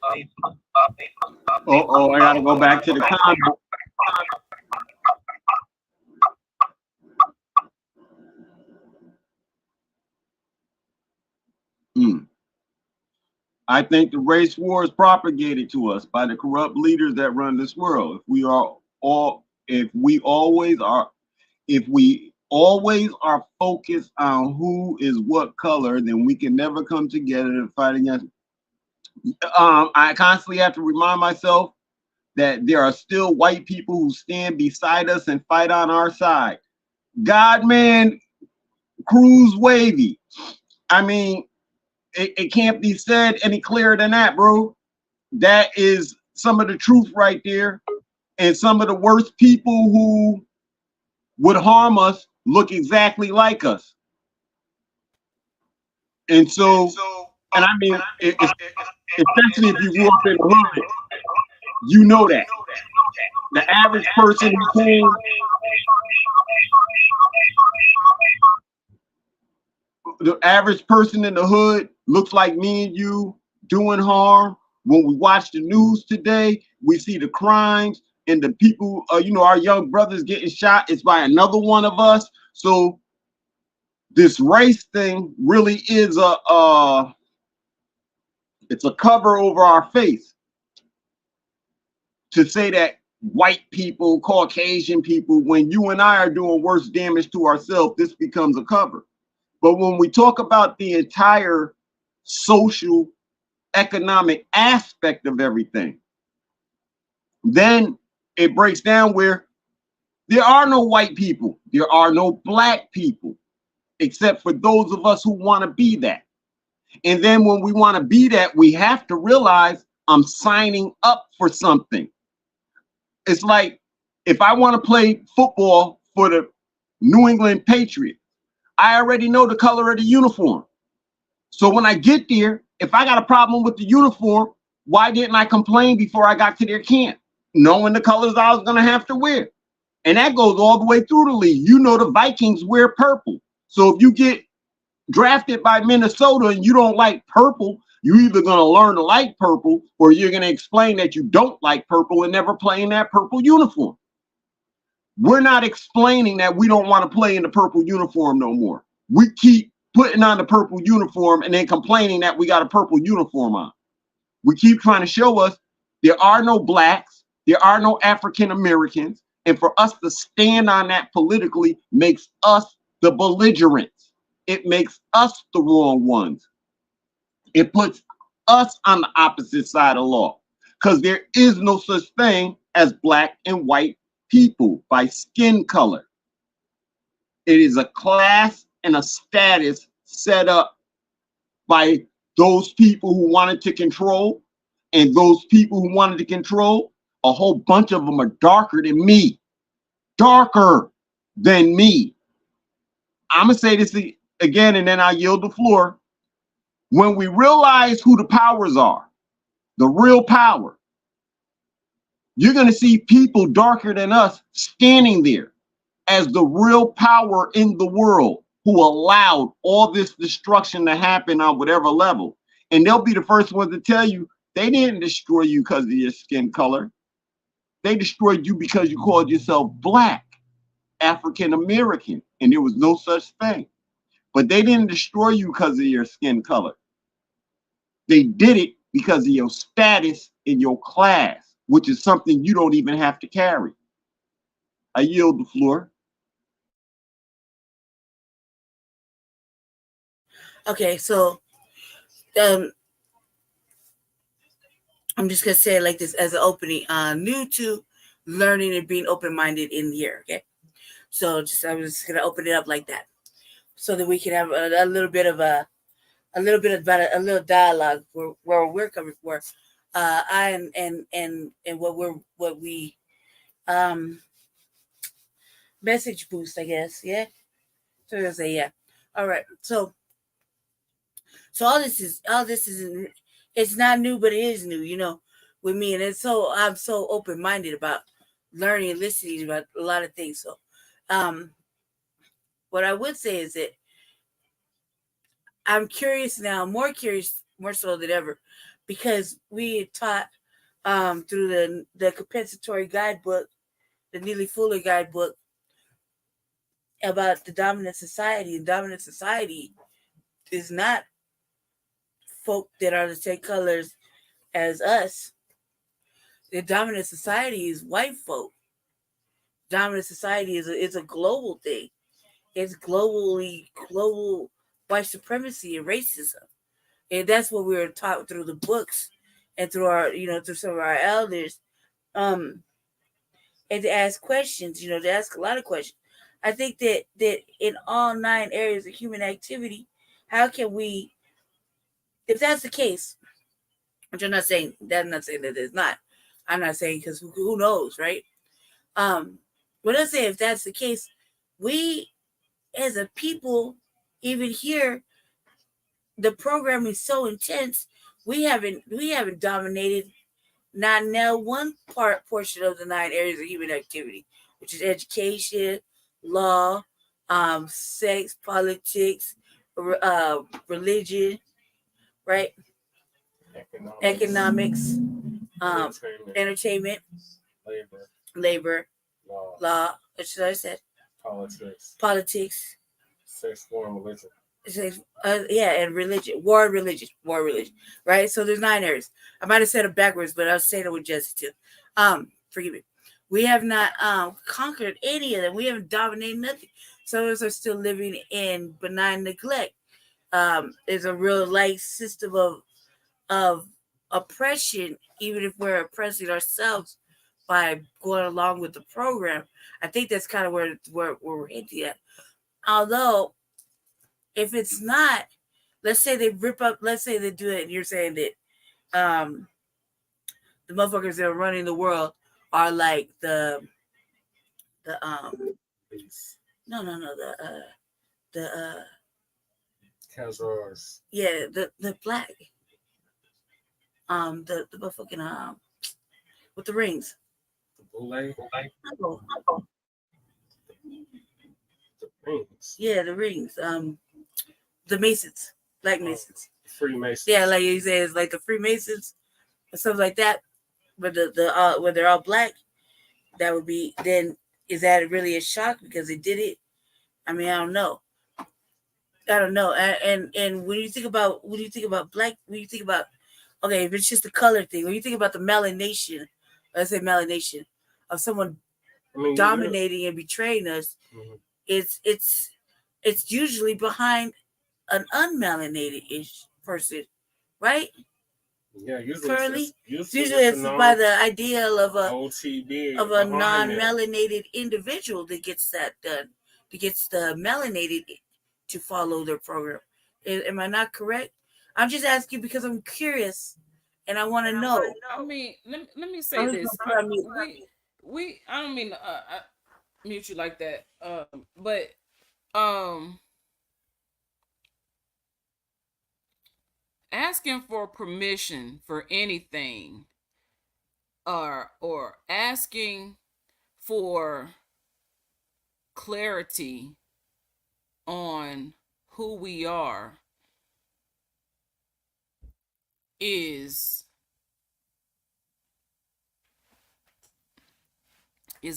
gotta go back to the comment. I think the race war is propagated to us by the corrupt leaders that run this world. If we always are focused on who is what color, then we can never come together to fight against. I constantly have to remind myself that there are still white people who stand beside us and fight on our side. Godman, Cruz, Wavy. I mean, it can't be said any clearer than that, bro. That is some of the truth right there. And some of the worst people who would harm us look exactly like us. And I mean, especially if you grew up in the hood, you know that. The average person who came, the average person in the hood looks like me and you doing harm. When we watch the news today, we see the crimes and the people, our young brothers getting shot. It's by another one of us. So this race thing really is it's a cover over our face to say that white people, Caucasian people, when you and I are doing worse damage to ourselves, this becomes a cover. But when we talk about the entire social, economic aspect of everything, then it breaks down where there are no white people, there are no black people, except for those of us who want to be that. And then when we want to be that, we have to realize I'm signing up for something. It's like if I want to play football for the New England Patriots, I already know the color of the uniform. So when I get there, if I got a problem with the uniform, why didn't I complain before I got to their camp, knowing the colors I was going to have to wear? And that goes all the way through the league. You know, the Vikings wear purple. So if you get drafted by Minnesota and you don't like purple, you're either going to learn to like purple or you're going to explain that you don't like purple and never play in that purple uniform. We're not explaining that we don't want to play in the purple uniform no more. We keep putting on the purple uniform and then complaining that we got a purple uniform on. We keep trying to show us there are no blacks, there are no African Americans, and for us to stand on that politically makes us the belligerents. It makes us the wrong ones. It puts us on the opposite side of law, because there is no such thing as black and white people by skin color. It is a class and a status set up by those people who wanted to control, and those people who wanted to control, a whole bunch of them are darker than me. Darker than me. I'm going to say this again, and then I yield the floor. When we realize who the powers are, the real power, you're going to see people darker than us standing there as the real power in the world who allowed all this destruction to happen on whatever level. And they'll be the first ones to tell you they didn't destroy you because of your skin color. They destroyed you because you called yourself black, African American, and there was no such thing. But they didn't destroy you because of your skin color. They did it because of your status in your class, which is something you don't even have to carry. I yield the floor. Okay, so I'm just gonna say it like this as an opening. New to learning and being open-minded in here. Okay, so I'm just gonna open it up like that, so that we can have a little bit of a little dialogue where we're coming from. I and what we message boost, I guess. Yeah, so I'm gonna say yeah. All right, so all this is it's not new, but it is new, you know, with me. And I'm so open-minded about learning and listening about a lot of things. So what I would say is that I'm curious now, more so than ever, because we had taught through the compensatory guidebook, the Neely Fuller guidebook, about the dominant society. And dominant society is not folk that are the same colors as us. The dominant society is white folk. Dominant society is a global thing. It's global white supremacy and racism. And that's what we were taught through the books and through through some of our elders. And to ask questions, to ask a lot of questions. I think that in all 9 areas of human activity, how can we, if that's the case, which I'm not saying that it's not. I'm not saying, because who knows, right? But let's say if that's the case, we as a people, even here, the program is so intense. We haven't dominated not now one portion of the 9 areas of human activity, which is education, law, sex, politics, religion, right? Economics, entertainment, labor, law. What should I say? Politics, sex, war, and religion. And religion, war, religion, right? So there's 9 areas. I might have said it backwards, but I was saying it with Jesse too. Forgive me. We have not conquered any of them. We haven't dominated nothing. Some of us are still living in benign neglect. There's a real light system of oppression, even if we're oppressing ourselves by going along with the program. I think that's kind of where we're hinting at. Although, if it's not, let's say they do it, and you're saying that the motherfuckers that are running the world are like the Casuals. Yeah, the black the motherfucking with the rings. The boule. The rings. Yeah, the rings. The Masons, Black Masons. Freemasons. Yeah, like you say, it's like the Freemasons and stuff like that. But when they're all black, that would be, then is that really a shock because they did it? I mean, I don't know. And when you think about black, when you think about, okay, if it's just a color thing, when you think about the melanation, let's say melanation of someone dominating and betraying us, mm-hmm. it's usually behind an unmelanated-ish person, right? Yeah, usually curly. usually Usually it's it's a by the ideal of a OTB of a behind it. non-melanated individual that gets that done, that gets the melanated to follow their program. Am I not correct? I'm just asking because I'm curious and I want to know. I mean, let me say I'm just this. gonna put on mute. We I don't mean to mute you like that. But um asking for permission for anything or asking for clarity on who we are is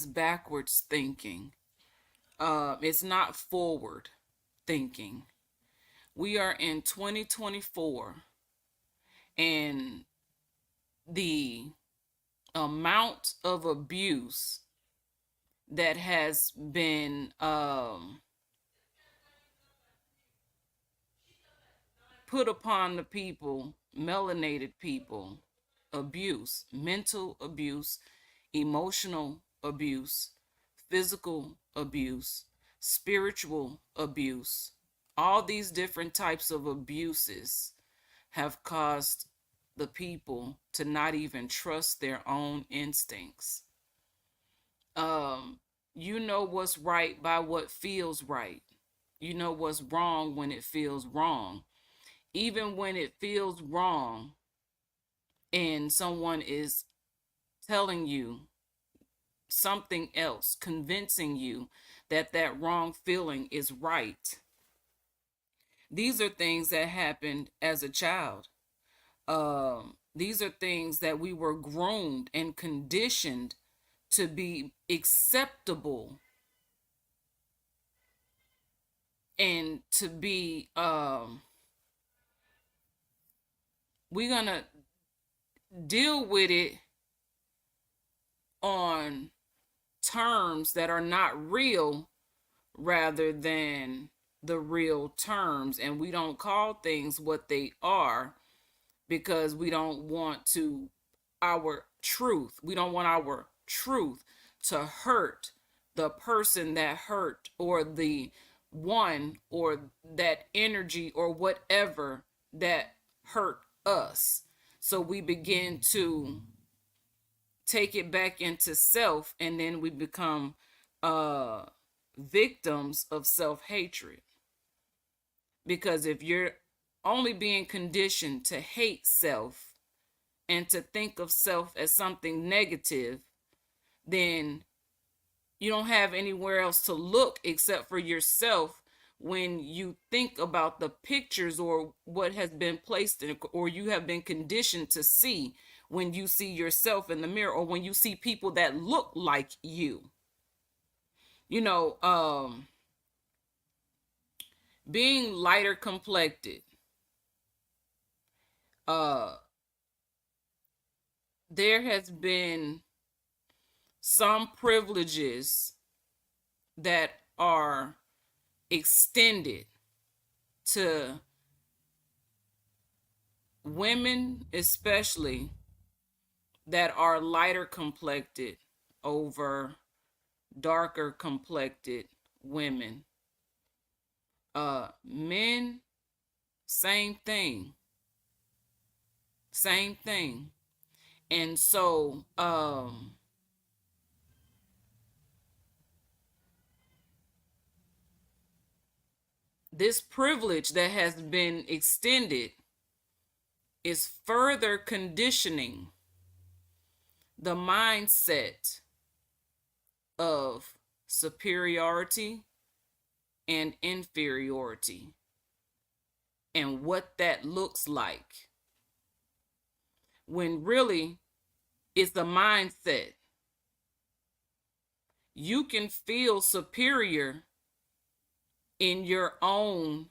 backwards thinking. It's not forward thinking. We are in 2024, and the amount of abuse that has been put upon the people, melanated people, abuse, mental abuse, emotional abuse, physical abuse, spiritual abuse, all these different types of abuses have caused the people to not even trust their own instincts. You know what's right by what feels right. You know what's wrong when it feels wrong. Even when it feels wrong and someone is telling you something else, convincing you that that wrong feeling is right. These are things that happened as a child. These are things that we were groomed and conditioned to be acceptable and to be we're gonna deal with it on terms that are not real rather than the real terms, and we don't call things what they are because we don't want our truth to hurt the person that hurt, or the one, or that energy, or whatever that hurt us. So we begin to take it back into self, and then we become victims of self-hatred. Because if you're only being conditioned to hate self and to think of self as something negative, then you don't have anywhere else to look except for yourself when you think about the pictures or what has been placed in, or you have been conditioned to see when you see yourself in the mirror, or when you see people that look like you. You know, being lighter complected, there has been some privileges that are extended to women, especially, that are lighter complected over darker complected women. Men, same thing. And so this privilege that has been extended is further conditioning the mindset of superiority and inferiority and what that looks like, when really it's a mindset. You can feel superior in your own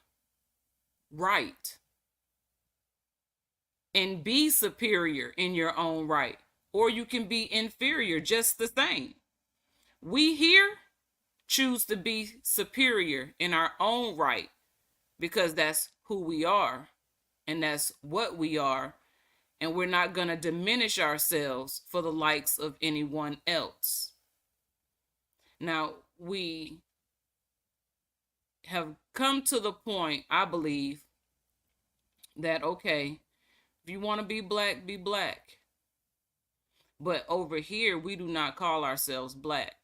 right and be superior in your own right, or you can be inferior just the same. We here choose to be superior in our own right because that's who we are and that's what we are, and we're not going to diminish ourselves for the likes of anyone else. Now, we have come to the point, I believe, that, okay, if you want to be black, be black. But over here, we do not call ourselves black.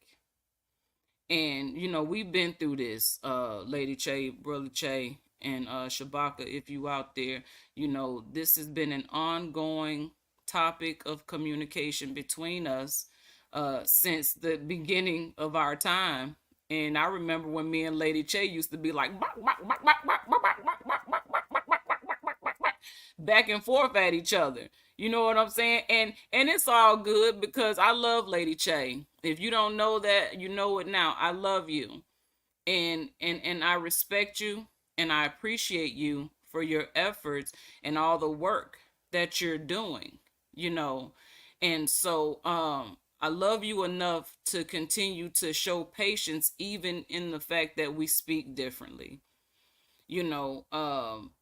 And, you know, we've been through this, Lady Che, Brother Che, and Shabaka, if you out there, you know, this has been an ongoing topic of communication between us since the beginning of our time. And I remember when me and Lady Che used to be like back and forth at each other. You know what I'm saying? And it's all good because I love Lady Che. If you don't know that, you know it now. I love you. And I respect you and I appreciate you for your efforts and all the work that you're doing, you know. And so I love you enough to continue to show patience even in the fact that we speak differently. You know,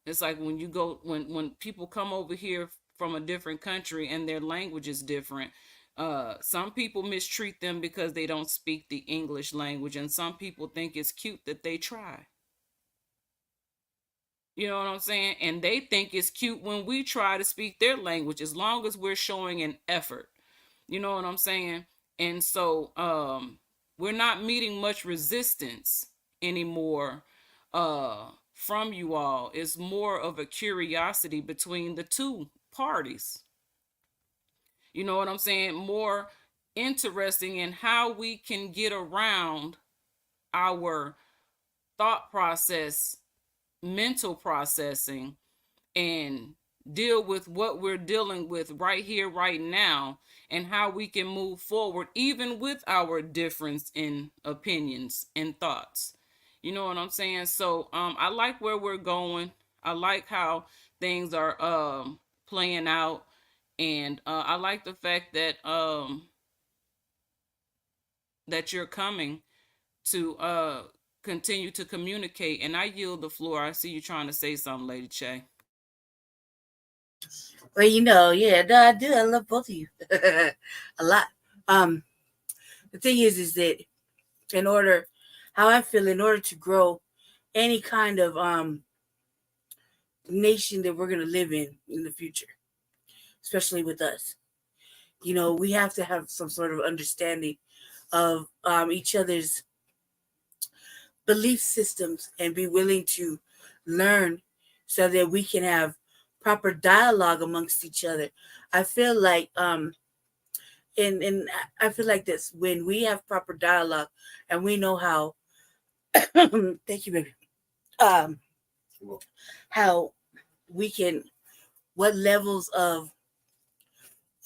it's like when you go when people come over here from a different country and their language is different, some people mistreat them because they don't speak the English language, and some people think it's cute that they try. You know what I'm saying? And they think it's cute when we try to speak their language, as long as we're showing an effort. You know what I'm saying? And so we're not meeting much resistance anymore from you all. It's more of a curiosity between the two parties. You know what I'm saying? More interesting in how we can get around our thought process, mental processing, and deal with what we're dealing with right here, right now, and how we can move forward, even with our difference in opinions and thoughts. You know what I'm saying? So I like where we're going. I like how things are playing out. And I like the fact that that you're coming to continue to communicate. And I yield the floor. I see you trying to say something, Lady Che. Well, you know, yeah, no, I do. I love both of you a lot. The thing is that in order to grow any kind of nation that we're going to live in the future, especially with us, you know, we have to have some sort of understanding of each other's belief systems and be willing to learn so that we can have proper dialogue amongst each other. I feel like and I feel like this, when we have proper dialogue and we know how thank you, baby. How we can, what levels of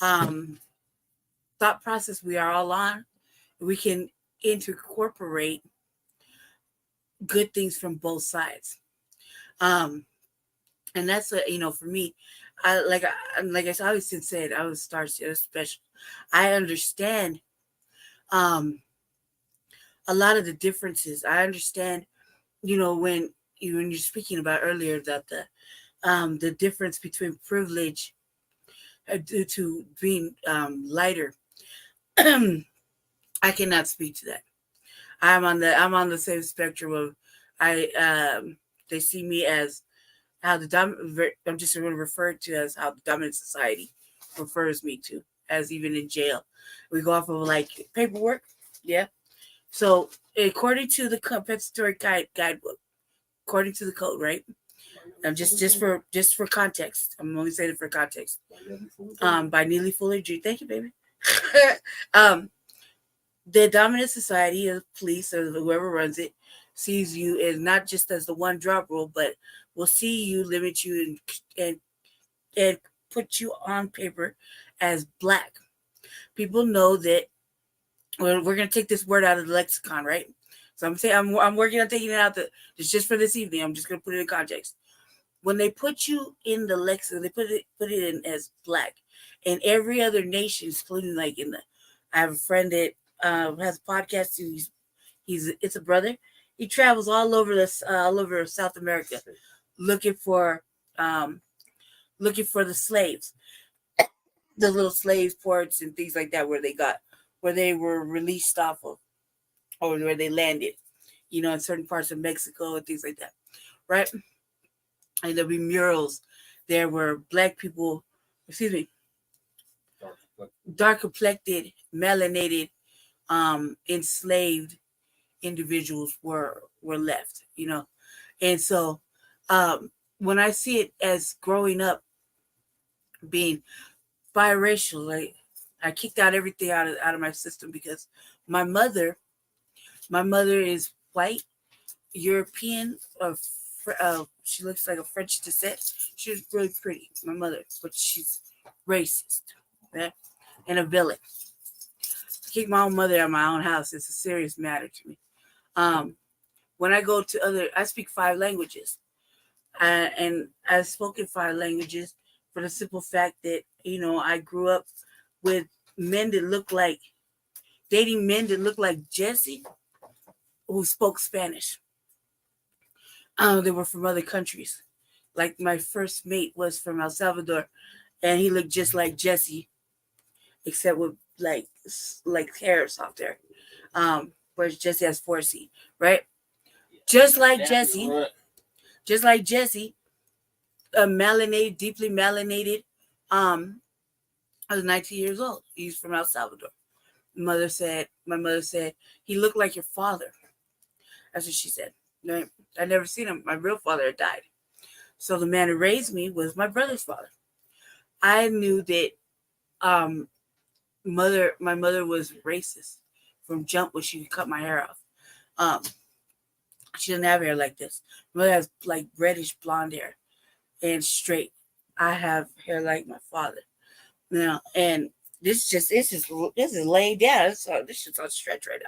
thought process we are all on, we can incorporate good things from both sides. And that's what, you know, for me, I always said, I was Star Special. I understand a lot of the differences. I understand, you know, when you're speaking about earlier that the difference between privilege due to being lighter. I cannot speak to that. I'm on the same spectrum of they see me as how I'm just going to refer to as how the dominant society refers me to, as even in jail. We go off of like paperwork. Yeah. So according to the compensatory guidebook, according to the code, right? Just for context, I'm only saying it for context. By Neely Fuller G. Thank you, baby. The dominant society of police or whoever runs it sees you as not just as the one drop rule, but will see you, limit you, and put you on paper as black. People know that. Well, we're gonna take this word out of the lexicon, right? So I'm saying I'm working on taking it out. It's just for this evening. I'm just gonna put it in context. When they put you in the lexicon, they put it in as black. In every other nation, including like I have a friend that has a podcast. It's a brother. He travels all over South America, looking for the slaves. the little slave ports and things like that where they were released off of, or where they landed, in certain parts of Mexico and things like that, right? And there'll be murals there where black people, dark complected, melanated, enslaved individuals were left, and so when I see it as growing up being biracial, like I kicked out everything out of my system because my mother is white, European, she looks like a French descent. She's really pretty, my mother, but she's racist, right? And a villain. Kick my own mother out of my own house. It's a serious matter to me. When I go to I speak 5 languages, and I've spoken 5 languages for the simple fact that I grew up with dating men that look like Jesse, who spoke Spanish. They were from other countries. Like my first mate was from El Salvador, and he looked just like Jesse, except with like hairs off there. Whereas Jesse has 4C, right? Just like Jesse, melanated, deeply melanated. I was 19 years old. He's from El Salvador. My mother said, he looked like your father. That's what she said. Right? I never seen him. My real father had died. So the man who raised me was my brother's father. I knew that my mother was racist from jump when she cut my hair off. She doesn't have hair like this. My mother has like reddish blonde hair and straight. I have hair like my father. Now, and this is laid down. This shit's on stretch right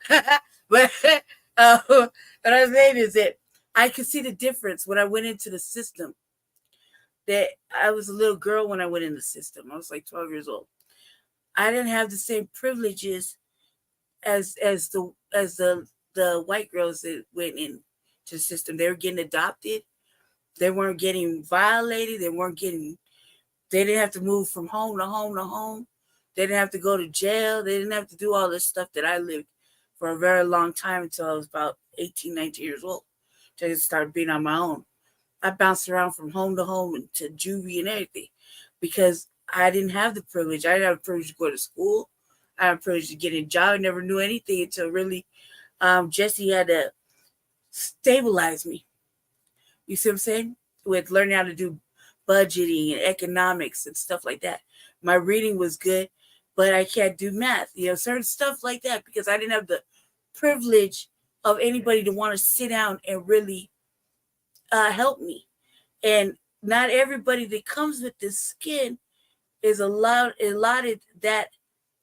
now. But what I'm saying is that I could see the difference when I went into the system. That I was a little girl when I went in the system. I was like 12 years old. I didn't have the same privileges as the white girls that went into the system. They were getting adopted. They weren't getting violated. They didn't have to move from home to home to home. They didn't have to go to jail. They didn't have to do all this stuff that I lived for a very long time until I was about 18, 19 years old. Until I started being on my own. I bounced around from home to home and to juvie and everything because I didn't have the privilege. I didn't have the privilege to go to school. I had the privilege to get a job. I never knew anything until really Jesse had to stabilize me. You see what I'm saying? With learning how to do budgeting and economics and stuff like that. My reading was good, but I can't do math. Certain stuff like that because I didn't have the privilege of anybody to want to sit down and really help me. And not everybody that comes with this skin is allotted that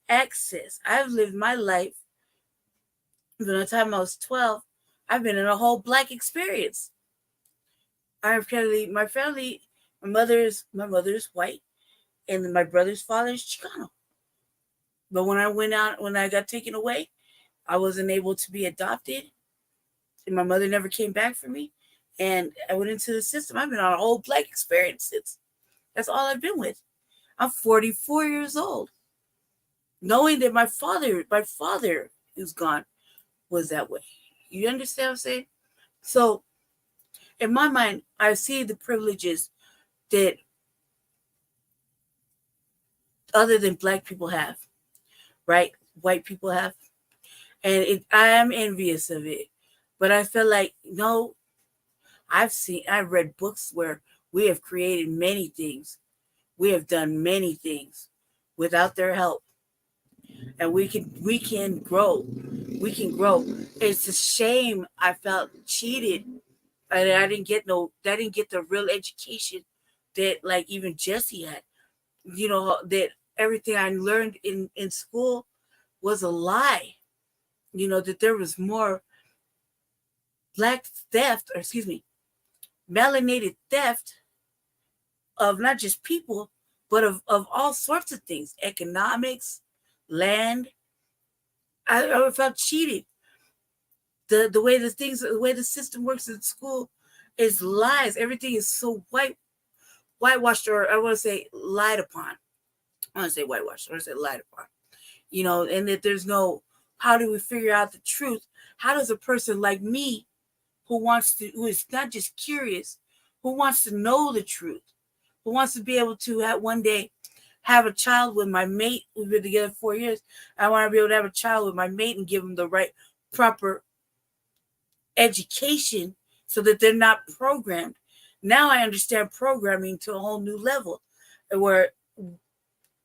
access. I've lived my life from the time I was 12. I've been in a whole Black experience. My mother is white, and my brother's father is Chicano. But when I got taken away, I wasn't able to be adopted, and my mother never came back for me. And I went into the system. I've been on a whole Black experience since. That's all I've been with. I'm 44 years old. Knowing that my father who's gone was that way. You understand what I'm saying? So in my mind, I see the privileges that other than Black people have, right? White people have. And I am envious of it. But I feel like, no, I've read books where we have created many things. We have done many things without their help. And we can grow. We can grow. It's a shame I felt cheated. And I didn't get the real education that like even Jesse had. That everything I learned in school was a lie. That there was more Black theft, melanated theft of not just people, but of all sorts of things, economics, land. I felt cheated. The way the system works in school is lies. Everything is so whitewashed, or I want to say lied upon. I want to say whitewash. I want to say lied upon. You know, and that there's no, how do we figure out the truth? How does a person like me, who is not just curious, who wants to know the truth, who wants to be able to one day have a child with my mate? We've been together 4 years. I want to be able to have a child with my mate and give them the right, proper education so that they're not programmed. Now I understand programming to a whole new level, where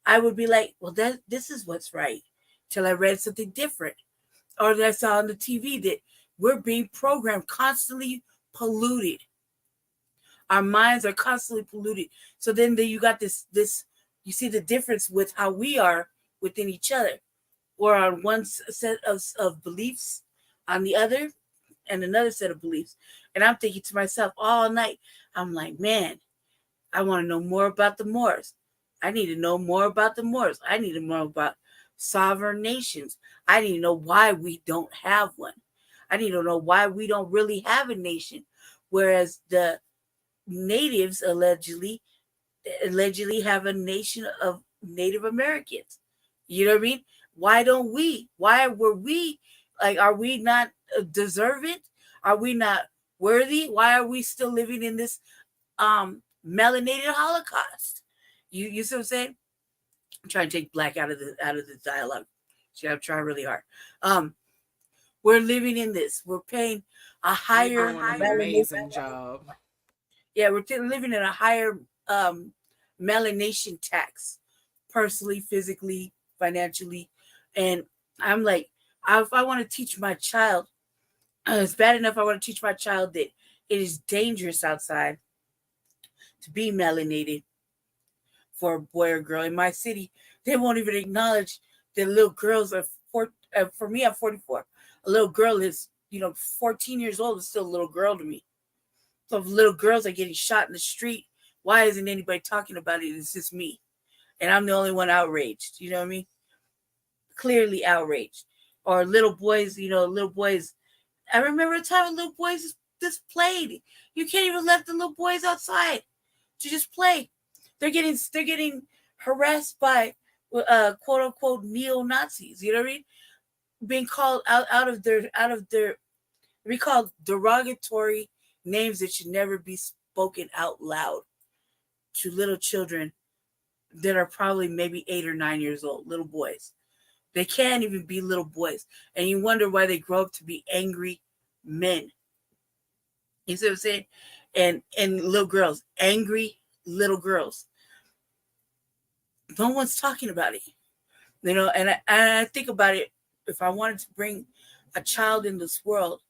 I would be like, well, this is what's right, till I read something different, or that I saw on the TV that we're being programmed, constantly polluted. Our minds are constantly polluted. So then you got this, you see the difference with how we are within each other, or on one set of beliefs, on the other, and another set of beliefs. And I'm thinking to myself all night, I'm like, man, I want to know more about the Moors. I need to know more about the Moors. I need to know about sovereign nations. I need to know why we don't have one. I need to know why we don't really have a nation, whereas the natives allegedly have a nation of Native Americans. You know what I mean? Why don't we? Why were we, like, are we not deserving? Are we not worthy? Why are we still living in this melanated Holocaust? You see what I'm saying? I'm trying to take black out of the dialogue. See, I'm trying really hard. We're living in this. We're paying a higher, amazing job. Yeah, we're living in a higher melanation tax, personally, physically, financially. And I'm like, if I want to teach my child, it's bad enough I want to teach my child that it is dangerous outside to be melanated for a boy or girl. In my city, they won't even acknowledge that little girls are, for me, I'm 44. A little girl is, 14 years old is still a little girl to me. So if little girls are getting shot in the street, why isn't anybody talking about it? It's just me. And I'm the only one outraged. You know what I mean? Clearly outraged. Or little boys, I remember a time when little boys just played. You can't even let the little boys outside to just play. They're getting harassed by quote unquote neo-Nazis. You know what I mean? Being called out of their we call derogatory names that should never be spoken out loud to little children that are probably maybe 8 or 9 years old, little boys. They can't even be little boys. And you wonder why they grow up to be angry men. You see what I'm saying? And little girls, angry little girls. No one's talking about it. And I think about it, if I wanted to bring a child in this world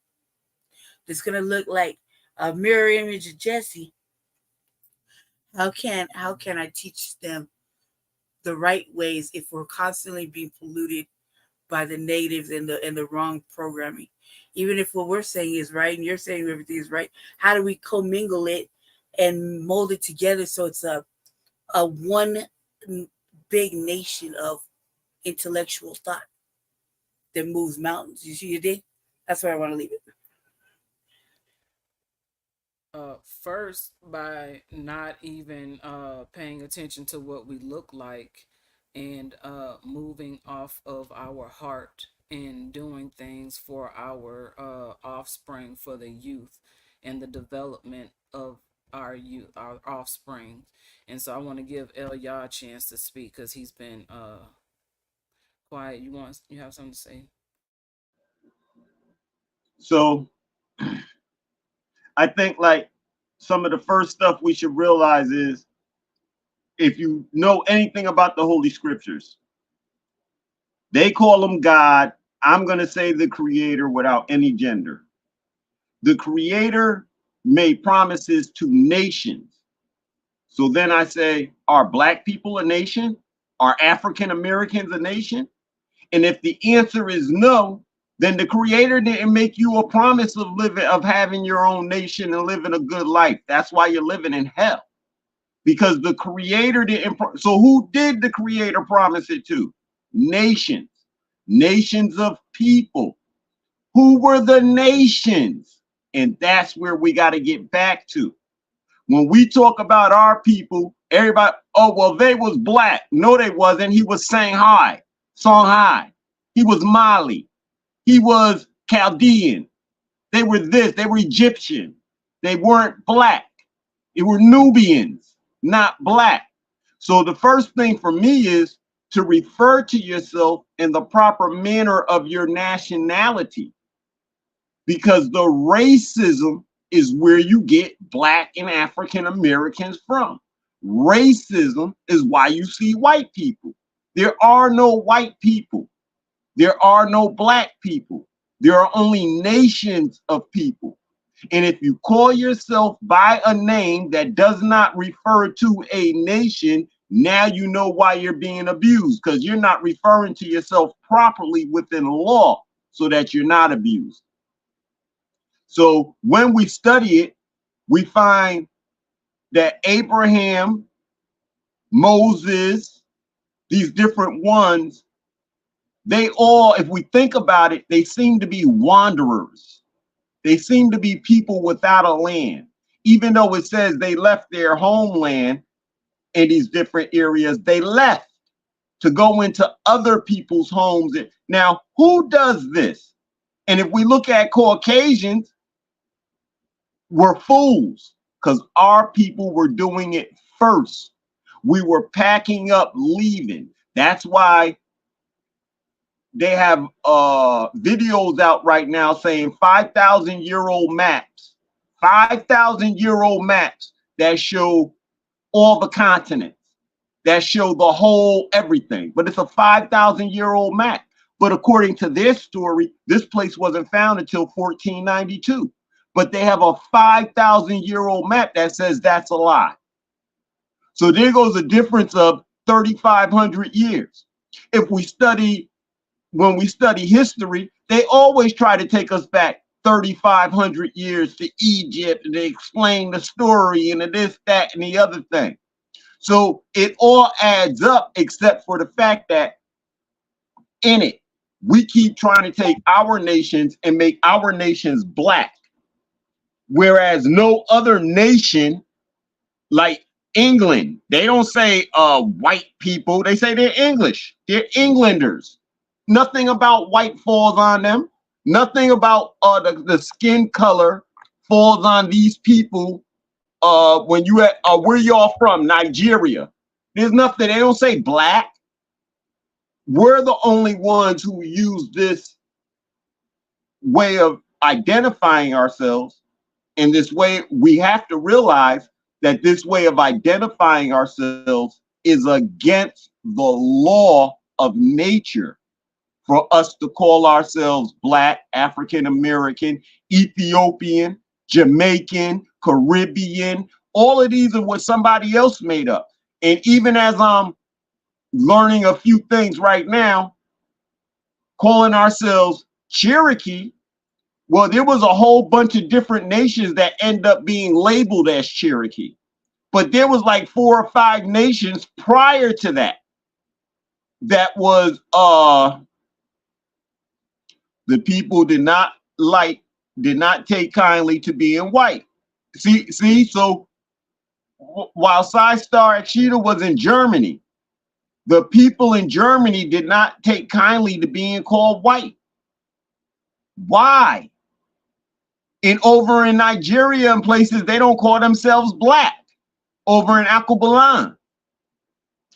that's going to look like a mirror image of Jesse, how can I teach them the right ways if we're constantly being polluted by the natives and the wrong programming? Even if what we're saying is right and you're saying everything is right, how do we commingle it and mold it together so it's a one big nation of intellectual thought that moves mountains? You see your dig? That's where I want to leave it. First, by not even paying attention to what we look like and moving off of our heart and doing things for our offspring, for the youth and the development of our youth, our offspring. And so I want to give Elia a chance to speak because he's been quiet. You have something to say? So I think like some of the first stuff we should realize is, if you know anything about the Holy Scriptures, they call him God. I'm going to say the Creator without any gender. The Creator made promises to nations. So then I say, are Black people a nation? Are African Americans a nation? And if the answer is no, then the Creator didn't make you a promise of having your own nation and living a good life. That's why you're living in hell, because the Creator didn't. So who did the Creator promise it to? Nations, nations of people. Who were the nations? And that's where we got to get back to. When we talk about our people, everybody, Oh, well, they was black. No, they wasn't. He was Songhai. He was Mali. He was Chaldean. They were this. They were Egyptian. They weren't black. They were Nubians, not black. So the first thing for me is to refer to yourself in the proper manner of your nationality, because the racism is where you get black and African Americans from. Racism is why you see white people. There are no white people. There are no black people. There are only nations of people. And if you call yourself by a name that does not refer to a nation, now you know why you're being abused, because you're not referring to yourself properly within law so that you're not abused. So when we study it, we find that Abraham, Moses, these different ones, they all, if we think about it, they seem to be wanderers. They seem to be people without a land. Even though it says they left their homeland in these different areas, they left to go into other people's homes. Now, who does this? And if we look at Caucasians, we're fools, because our people were doing it first. We were packing up, leaving. That's why they have videos out right now saying 5,000-year-old maps, 5,000-year-old maps that show all the continents, that show the whole everything. But it's a 5,000-year-old map. But according to their story, this place wasn't found until 1492. But they have a 5,000-year-old map that says that's a lie. So there goes a difference of 3,500 years. When we study history, they always try to take us back 3,500 years to Egypt, and they explain the story and the this, that, and the other thing. So it all adds up, except for the fact that in it, we keep trying to take our nations and make our nations black. Whereas no other nation, like England, they don't say white people, they say they're English, they're Englanders. Nothing about white falls on them. Nothing about the skin color falls on these people. When you at where y'all from? Nigeria. There's nothing. They don't say black. We're the only ones who use this way of identifying ourselves. In this way, we have to realize that this way of identifying ourselves is against the law of nature. For us to call ourselves black, African American, Ethiopian, Jamaican, Caribbean, all of these are what somebody else made up. And even as I'm learning a few things right now, calling ourselves Cherokee, well, there was a whole bunch of different nations that end up being labeled as Cherokee. But there was like 4 or 5 nations prior to that that was the people did not take kindly to being white. See, so while Star Akshita was in Germany, the people in Germany did not take kindly to being called white. Why? And over in Nigeria and places, they don't call themselves black. Over in Akubalan.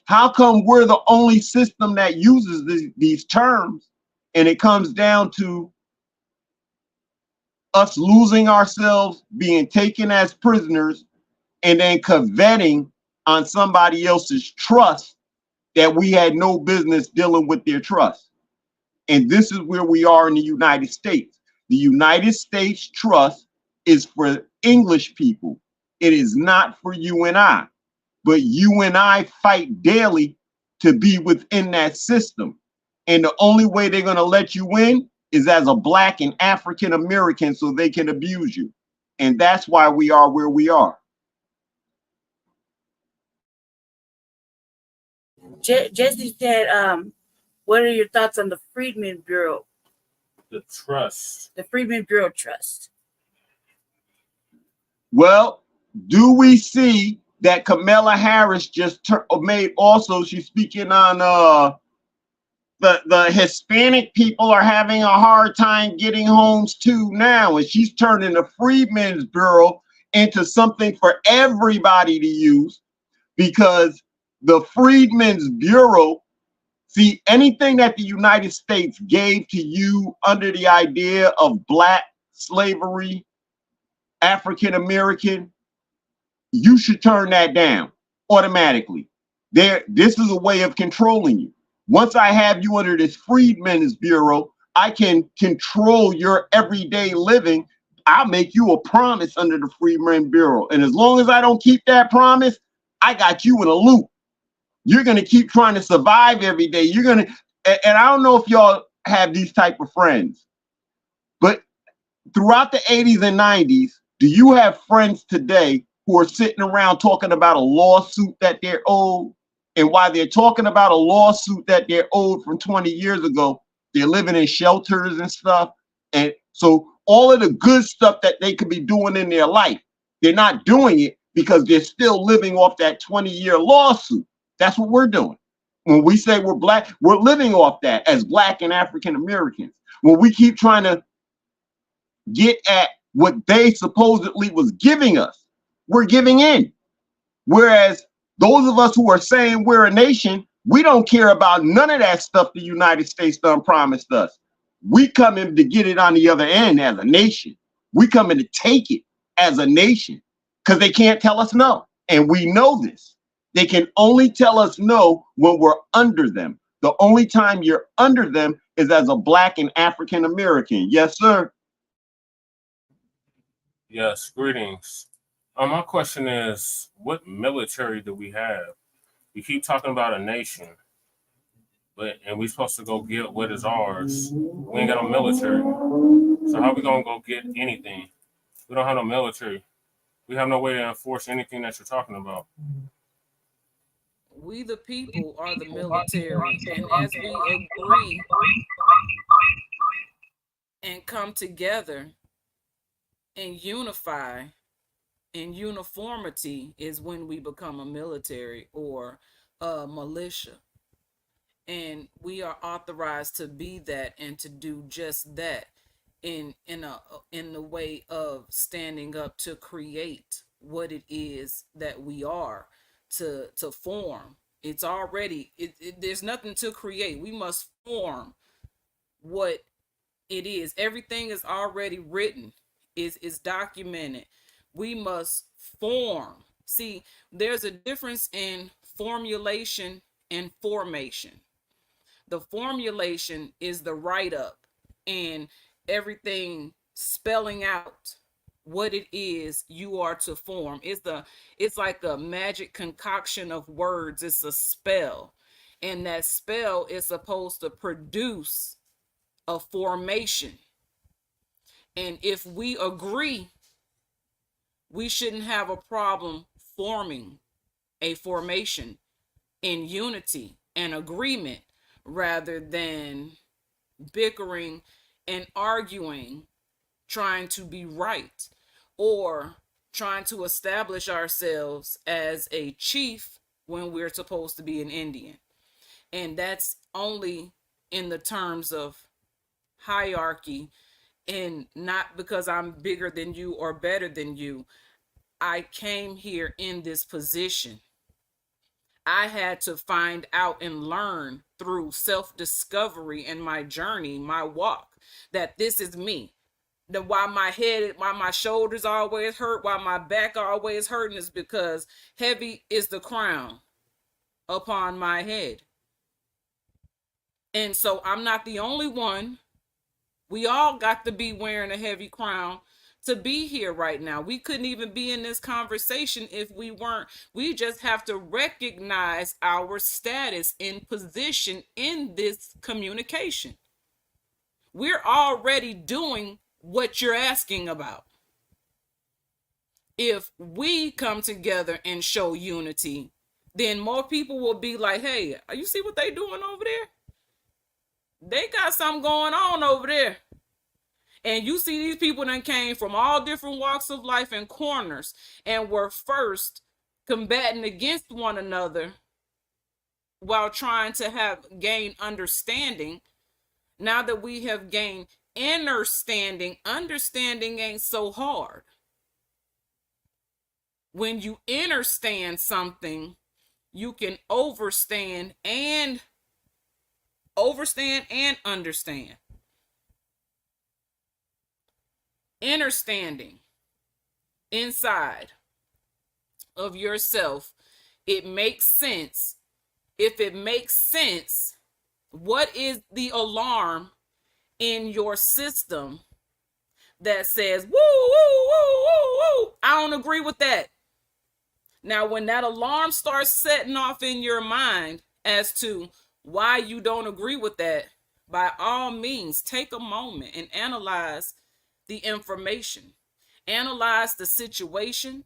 How come we're the only system that uses these terms? And it comes down to us losing ourselves, being taken as prisoners, and then coveting on somebody else's trust that we had no business dealing with their trust. And this is where we are in the United States. The United States trust is for English people. It is not for you and I. But you and I fight daily to be within that system. And the only way they're going to let you in is as a black and African American so they can abuse you. And that's why we are where we are. Jesse said, what are your thoughts on the Freedmen Bureau? The trust. The Freedmen Bureau Trust. Well, do we see that Kamala Harris just made also. She's speaking on the Hispanic people are having a hard time getting homes too now, and she's turning the Freedmen's Bureau into something for everybody to use, because the Freedmen's Bureau, see, anything that the United States gave to you under the idea of black slavery, African American, you should turn that down automatically. This is a way of controlling you. Once I have you under this Freedmen's Bureau, I can control your everyday living. I'll make you a promise under the Freedmen's Bureau. And as long as I don't keep that promise, I got you in a loop. You're going to keep trying to survive every day. You're going to, and I don't know if y'all have these type of friends, but throughout the 80s and 90s, do you have friends today who are sitting around talking about a lawsuit that they're owed? And while they're talking about a lawsuit that they're owed from 20 years ago, they're living in shelters and stuff. And so all of the good stuff that they could be doing in their life, they're not doing it because they're still living off that 20-year lawsuit. That's what we're doing. When we say we're black, we're living off that as black and African Americans. When we keep trying to get at what they supposedly was giving us, we're giving in. Whereas those of us who are saying we're a nation, we don't care about none of that stuff the United States done promised us. We come in to get it on the other end as a nation. We come in to take it as a nation because they can't tell us no. And we know this. They can only tell us no when we're under them. The only time you're under them is as a black and African American. Yes, sir. Yes, greetings. My question is, what military do we have? We keep talking about a nation, and we're supposed to go get what is ours. We ain't got no military. So how we gonna go get anything? We don't have no military. We have no way to enforce anything that you're talking about. We the people are the military, and as we agree and come together and unify in uniformity is when we become a military or a militia. And we are authorized to be that and to do just that in the way of standing up to create what it is that we are to form. It's already there's nothing to create. We must form what it is. Everything is already written, is documented. We must form. See, there's a difference in formulation and formation. The formulation is the write-up and everything spelling out what it is you are to form. It's like a magic concoction of words. It's a spell. And that spell is supposed to produce a formation. And if we agree, we shouldn't have a problem forming a formation in unity and agreement rather than bickering and arguing, trying to be right or trying to establish ourselves as a chief when we're supposed to be an Indian. And that's only in the terms of hierarchy, and not because I'm bigger than you or better than you. I came here in this position. I had to find out and learn through self-discovery and my journey, my walk, that this is me. That why my shoulders always hurt, why my back always hurting is because heavy is the crown upon my head. And so I'm not the only one. We all got to be wearing a heavy crown to be here right now. We couldn't even be in this conversation if we weren't. We just have to recognize our status in position in this communication. We're already doing what you're asking about. If we come together and show unity, then more people will be like, hey, you see what they doing over there? They got something going on over there. And you see these people that came from all different walks of life and corners and were first combating against one another while trying to gain understanding. Now that we have gained understanding ain't so hard. When you understand something, you can understand. Understanding inside of yourself, it makes sense. If it makes sense, what is the alarm in your system that says, woo, woo, woo, woo, woo, I don't agree with that? Now, when that alarm starts setting off in your mind as to why you don't agree with that, by all means, take a moment and analyze the information. Analyze the situation.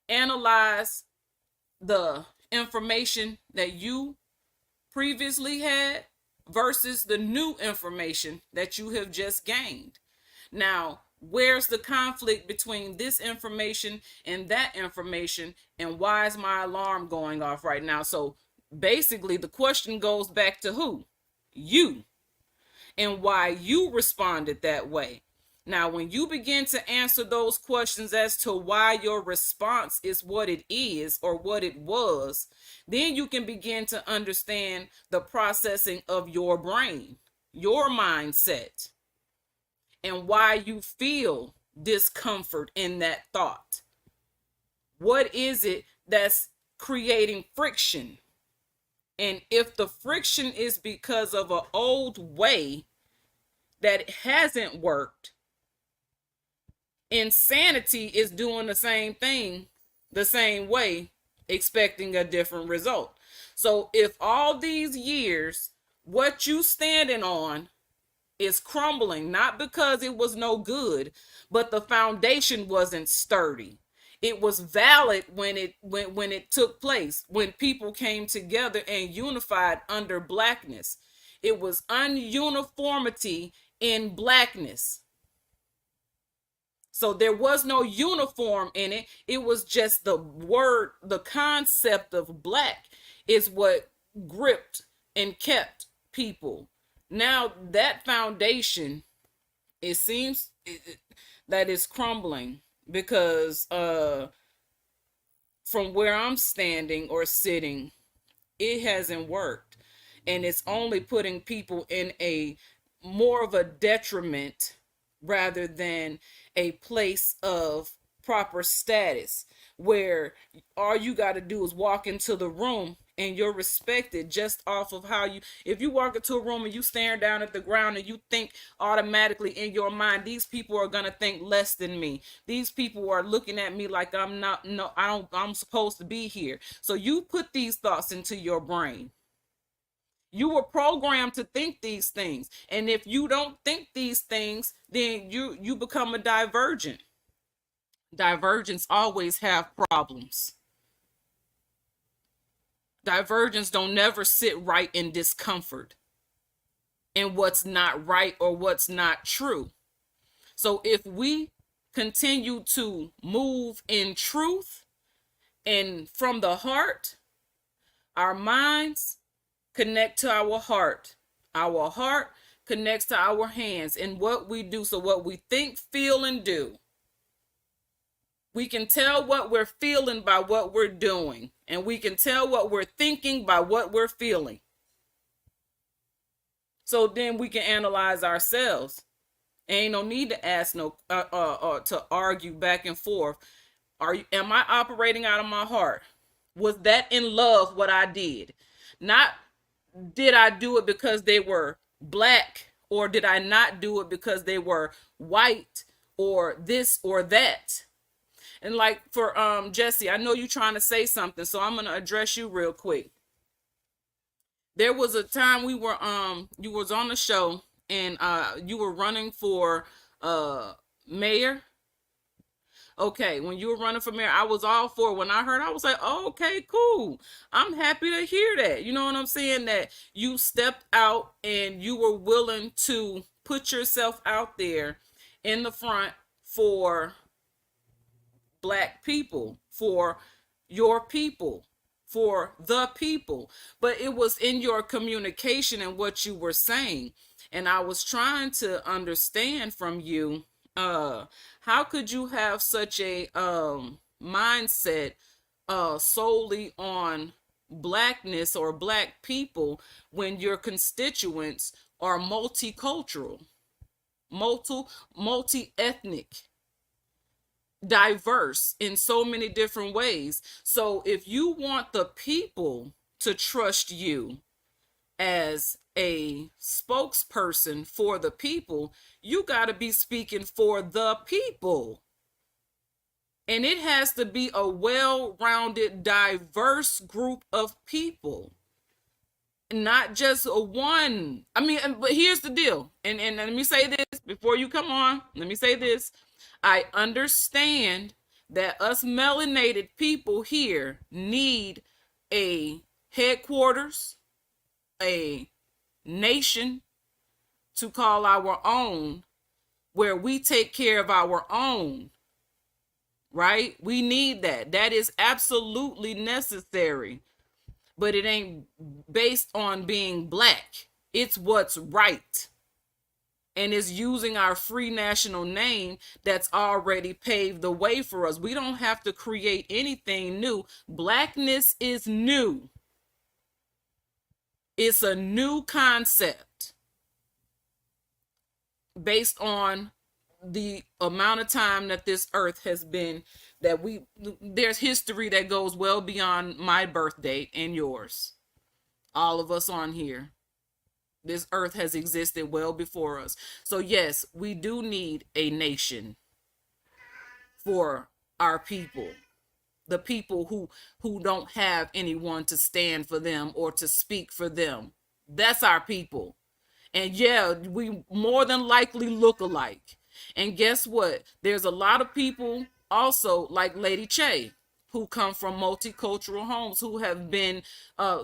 Analyze the information that you previously had versus the new information that you have just gained. Now, where's the conflict between this information and that information, and why is my alarm going off right now? So basically the question goes back to who? You, and why you responded that way. Now, when you begin to answer those questions as to why your response is what it is or what it was, then you can begin to understand the processing of your brain, your mindset, and why you feel discomfort in that thought. What is it that's creating friction? And if the friction is because of an old way that hasn't worked, insanity is doing the same thing the same way, expecting a different result. So if all these years, what you standing on is crumbling, not because it was no good, but the foundation wasn't sturdy. It was valid when it took place, when people came together and unified under blackness. It was ununiformity in blackness. So there was no uniform in it. It was just the word, the concept of black is what gripped and kept people. Now that foundation, it seems that is crumbling because from where I'm standing or sitting, it hasn't worked. And it's only putting people in a more of a detriment rather than a place of proper status, where all you got to do is walk into the room and you're respected just off of how you, if you walk into a room and you staring down at the ground and you think automatically in your mind, these people are going to think less than me. These people are looking at me like I'm supposed to be here. So you put these thoughts into your brain. You were programmed to think these things. And if you don't think these things, then you become a divergent. Divergents always have problems. Divergents don't never sit right in discomfort in what's not right or what's not true. So if we continue to move in truth and from the heart, our minds connect to our heart. Our heart connects to our hands and what we do. So what we think, feel, and do. We can tell what we're feeling by what we're doing. And we can tell what we're thinking by what we're feeling. So then we can analyze ourselves. Ain't no need to ask to argue back and forth. Am I operating out of my heart? Was that in love what I did? Not did I do it because they were black, or did I not do it because they were white or this or that? And like for Jesse, I know you're trying to say something, so I'm going to address you real quick. There was a time we were you was on the show and you were running for mayor. Okay, when you were running for mayor, I was all for it. When I heard, I was like, oh, okay, cool. I'm happy to hear that. You know what I'm saying? That you stepped out and you were willing to put yourself out there in the front for black people, for your people, for the people, but it was in your communication and what you were saying. And I was trying to understand from you, how could you have such a mindset solely on blackness or black people when your constituents are multicultural, multi-ethnic, diverse in so many different ways. So if you want the people to trust you as a spokesperson for the people, you got to be speaking for the people. And it has to be a well-rounded, diverse group of people. Not just a one. I mean, but here's the deal. And let me say this before you come on. Let me say this. I understand that us melanated people here need a headquarters, a nation to call our own, where we take care of our own, right? We need that. That is absolutely necessary, but it ain't based on being black. It's what's right. And it's using our free national name that's already paved the way for us. We don't have to create anything new. Blackness is new. It's a new concept based on the amount of time that this earth has been, that there's history that goes well beyond my birth date and yours. All of us on here. This earth has existed well before us. So yes, we do need a nation for our people. The people who don't have anyone to stand for them or to speak for them. That's our people. And yeah, we more than likely look alike. And guess what? There's a lot of people also like Lady Che, who come from multicultural homes, who have been,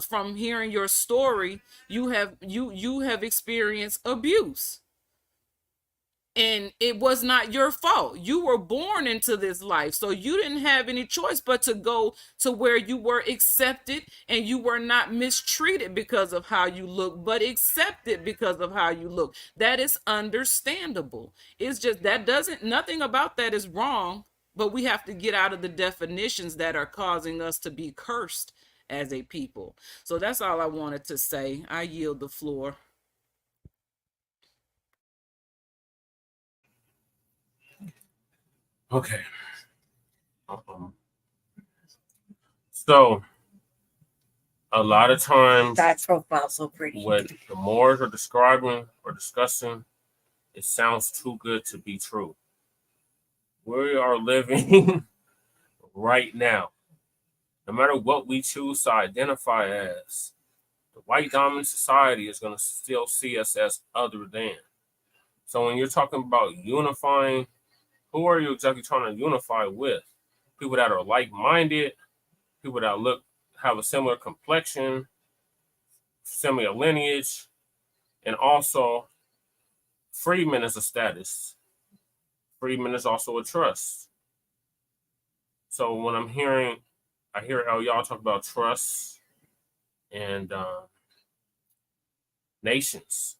from hearing your story, you have experienced abuse. And it was not your fault. You were born into this life. So you didn't have any choice but to go to where you were accepted, and you were not mistreated because of how you look, but accepted because of how you look. That is understandable. It's just nothing about that is wrong, but we have to get out of the definitions that are causing us to be cursed as a people. So that's all I wanted to say. I yield the floor. Okay. So a lot of times That profile so pretty. what the Moors are describing or discussing, it sounds too good to be true. We are living right now. No matter what we choose to identify as, the white dominant society is going to still see us as other than. So when you're talking about unifying, who are you exactly trying to unify with? People that are like-minded, people that have a similar complexion, similar lineage, and also freedmen is a status. Freedmen is also a trust. So when I hear y'all talk about trust and nations.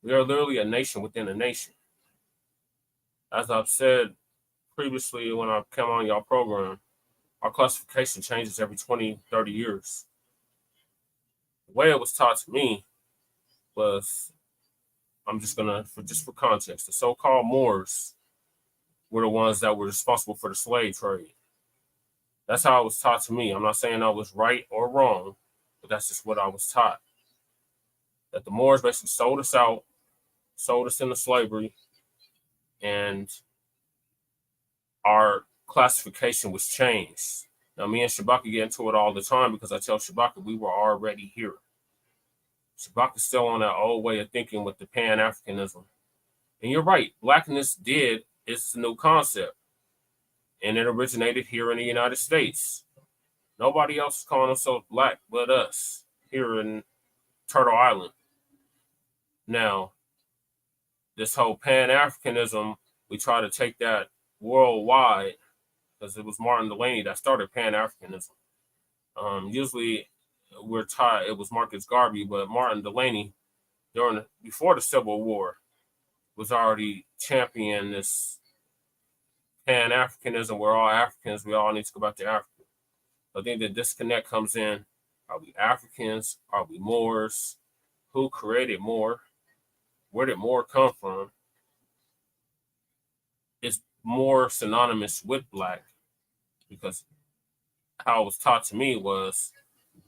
We are literally a nation within a nation. As I've said previously when I came on y'all program, our classification changes every 20, 30 years. The way it was taught to me was, just for context, the so-called Moors were the ones that were responsible for the slave trade. That's how it was taught to me. I'm not saying I was right or wrong, but that's just what I was taught. That the Moors basically sold us out, sold us into slavery, and our classification was changed. Now, me and Shabaka get into it all the time because I tell Shabaka we were already here. Shabaka's still on that old way of thinking with the Pan-Africanism. And you're right, blackness it's a new concept. And it originated here in the United States. Nobody else is calling themselves black but us here in Turtle Island. Now, this whole Pan-Africanism, we try to take that worldwide because it was Martin Delany that started Pan-Africanism. Usually we're taught it was Marcus Garvey, but Martin Delany, before the Civil War, was already championing this Pan-Africanism. We're all Africans. We all need to go back to Africa. I think the disconnect comes in. Are we Africans? Are we Moors? Who created Moor? Where did Moor come from? Is Moor synonymous with black? Because how it was taught to me was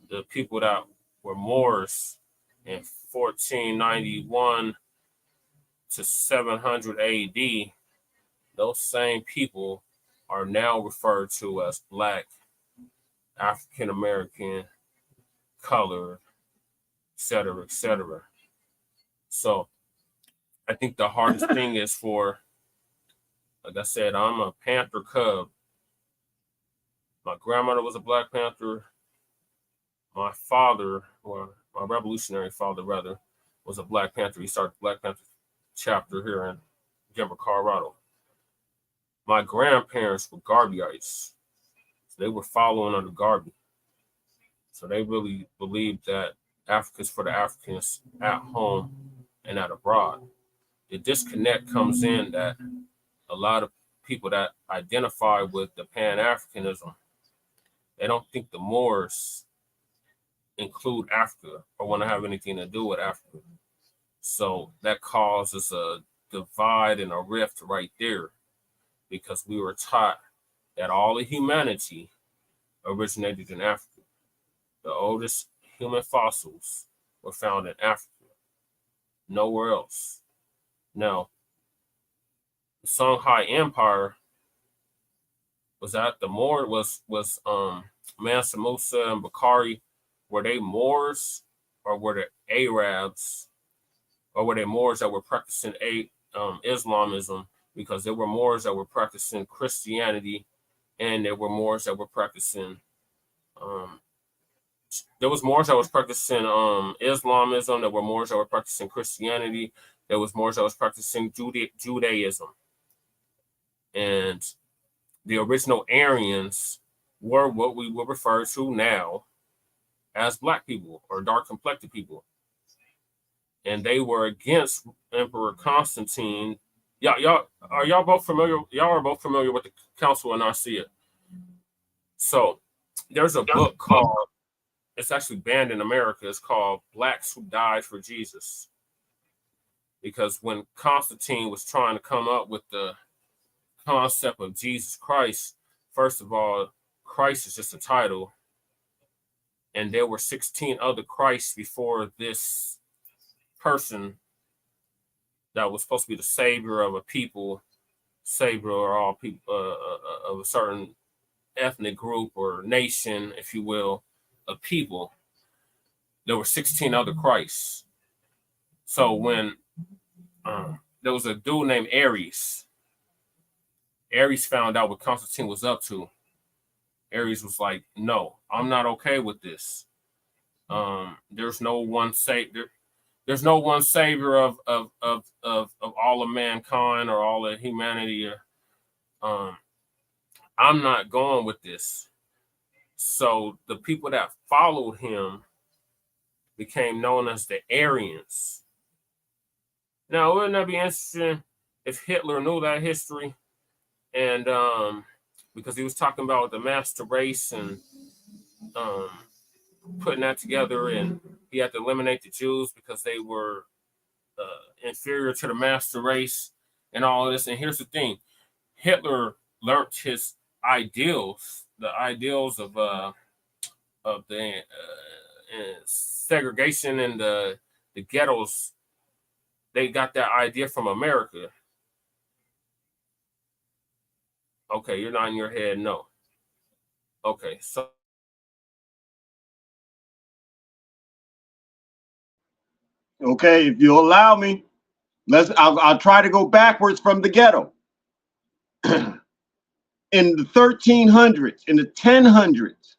the people that were Moors in 1491 to 700 AD, those same people are now referred to as black, African American, colored, etc., etc. So I think the hardest thing is for, like I said, I'm a Panther Cub. My grandmother was a Black Panther. My father, or my revolutionary father rather, was a Black Panther. He started the Black Panther chapter here in Denver, Colorado. My grandparents were Garveyites. So they were following under Garvey. So they really believed that Africa's for the Africans at home and at abroad. The disconnect comes in that a lot of people that identify with the Pan-Africanism, they don't think the Moors include Africa or want to have anything to do with Africa. So that causes a divide and a rift right there, because we were taught that all of humanity originated in Africa. The oldest human fossils were found in Africa, nowhere else. Now, the Songhai Empire was that the Moor was Mansa Musa and Bukhari. Were they Moors or were they Arabs, or were they Moors that were practicing Islamism? Because there were Moors that were practicing Christianity, and there were Moors that were practicing there was Moors that was practicing Islamism. There were Moors that were practicing Christianity. There was Moors that was practicing Judaism. And the original Aryans were what we would refer to now as black people or dark-complected people. And they were against Emperor Constantine. Y'all are both familiar with the Council of Nicaea. So there's a book called, it's actually banned in America, it's called Blacks Who Died for Jesus. Because when Constantine was trying to come up with the concept of Jesus Christ, first of all, Christ is just a title. And there were 16 other Christs before this person that was supposed to be the savior of a people, savior of all people, of a certain ethnic group or nation, if you will, of people. There were 16 other Christs. So when there was a dude named Aries found out what Constantine was up to. Aries was like, no, I'm not okay with this. There's no one savior. There's no one savior of all of mankind or all of humanity. I'm not going with this. So the people that followed him became known as the Aryans. Now, wouldn't that be interesting if Hitler knew that history? And because he was talking about the master race and putting that together, and he had to eliminate the Jews because they were inferior to the master race and all of this. And here's the thing. Hitler learned his ideals, the ideals of the segregation and the ghettos. They got that idea from America. Okay, you're not in your head, no. Okay, so okay, if you allow me, I'll try to go backwards from the ghetto. In the 1300s, in the 1000s,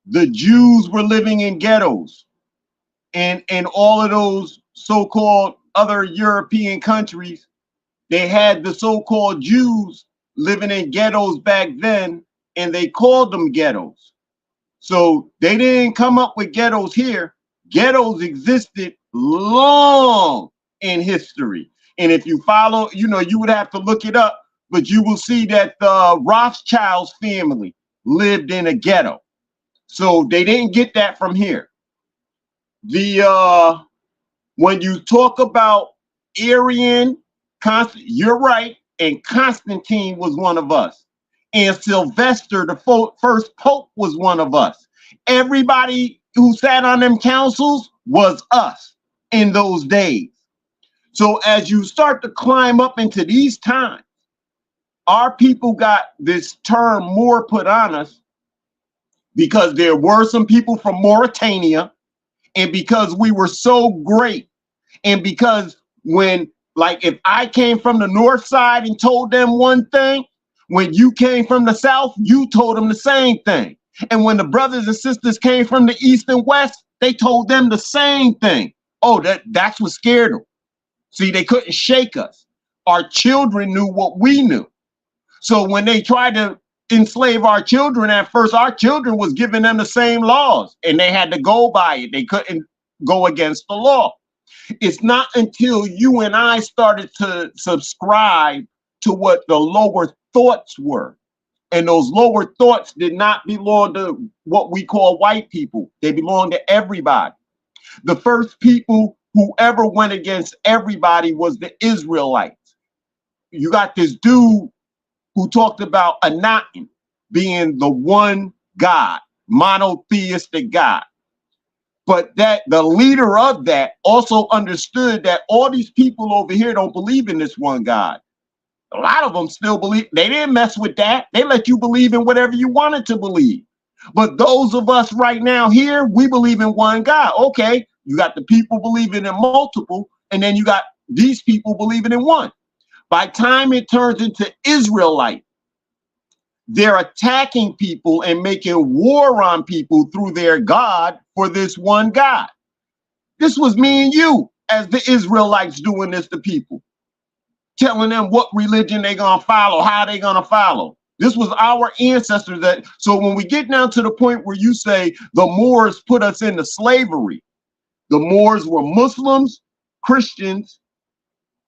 the Jews were living in ghettos, and all of those so-called other European countries, they had the so-called Jews living in ghettos back then, and they called them ghettos. So they didn't come up with ghettos here. Ghettos existed long in history. And if you follow, you would have to look it up, but you will see that the Rothschild's family lived in a ghetto. So they didn't get that from here. When you talk about Arian, you're right, and Constantine was one of us. And Sylvester, the first pope, was one of us. Everybody who sat on them councils was us in those days. So as you start to climb up into these times, our people got this term Moor put on us because there were some people from Mauritania, and because we were so great, and because if I came from the north side and told them one thing, when you came from the south, you told them the same thing. And when the brothers and sisters came from the east and west, they told them the same thing. Oh, that's what scared them. See, they couldn't shake us. Our children knew what we knew. So when they tried to enslave our children, at first, our children was giving them the same laws, and they had to go by it. They couldn't go against the law. It's not until you and I started to subscribe to what the lower thoughts were. And those lower thoughts did not belong to what we call white people. They belong to everybody. The first people who ever went against everybody was the Israelites. You got this dude who talked about Anatan being the one God, monotheistic God. But that the leader of that also understood that all these people over here don't believe in this one God. A lot of them still believe. They didn't mess with that. They let you believe in whatever you wanted to believe. But those of us right now here, we believe in one God. Okay, you got the people believing in multiple, and then you got these people believing in one. By the time it turns into Israelite, they're attacking people and making war on people through their God for this one God. This was me and you as the Israelites doing this to people, telling them what religion they're going to follow, how they're going to follow. This was our ancestors. So when we get down to the point where you say the Moors put us into slavery, the Moors were Muslims, Christians,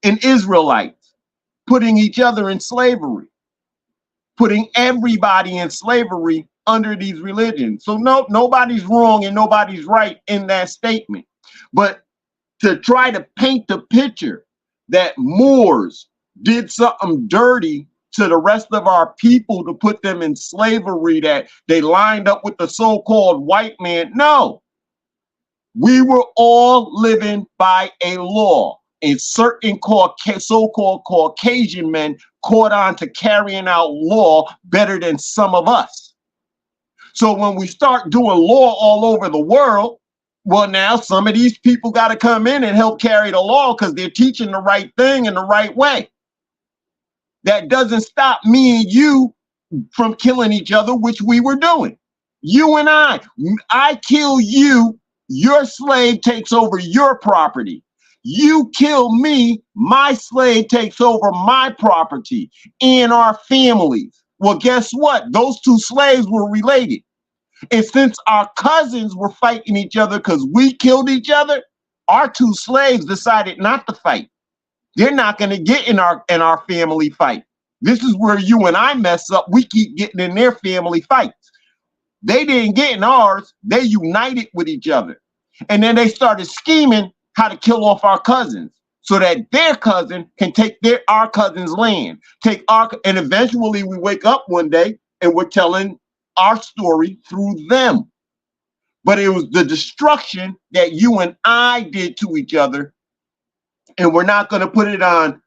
and Israelites putting each other in slavery, putting everybody in slavery under these religions. So nobody's wrong and nobody's right in that statement. But to try to paint the picture that Moors did something dirty to the rest of our people to put them in slavery, that they lined up with the so-called white man. No, we were all living by a law, and certain so-called Caucasian men caught on to carrying out law better than some of us. So when we start doing law all over the world, well, now some of these people got to come in and help carry the law because they're teaching the right thing in the right way. That doesn't stop me and you from killing each other, which we were doing. You and I kill you, your slave takes over your property. You kill me, my slave takes over my property and our families. Well, guess what? Those two slaves were related. And since our cousins were fighting each other because we killed each other, our two slaves decided not to fight. They're not going to get in our family fight. This is where you and I mess up. We keep getting in their family fights. They didn't get in ours. They united with each other. And then they started scheming how to kill off our cousins so that their cousin can take our cousin's land. And eventually we wake up one day and we're telling our story through them. But it was the destruction that you and I did to each other. And we're not going to put it on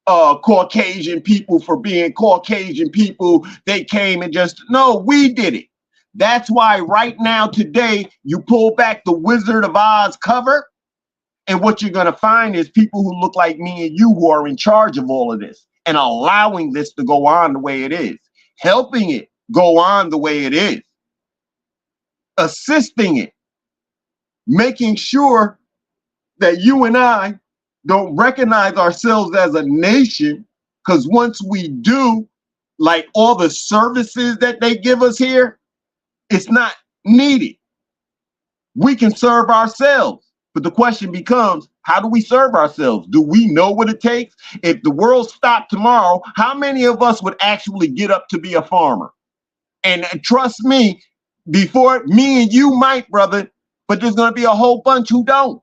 Caucasian people for being Caucasian people. They came and no, we did it. That's why right now, today, you pull back the Wizard of Oz cover, and what you're going to find is people who look like me and you who are in charge of all of this and allowing this to go on the way it is, helping it go on the way it is, assisting it, making sure that you and I don't recognize ourselves as a nation, because once we do, like all the services that they give us here, it's not needed. We can serve ourselves. But the question becomes, how do we serve ourselves? Do we know what it takes? If the world stopped tomorrow, how many of us would actually get up to be a farmer? And trust me, before me and you might, brother, but there's going to be a whole bunch who don't.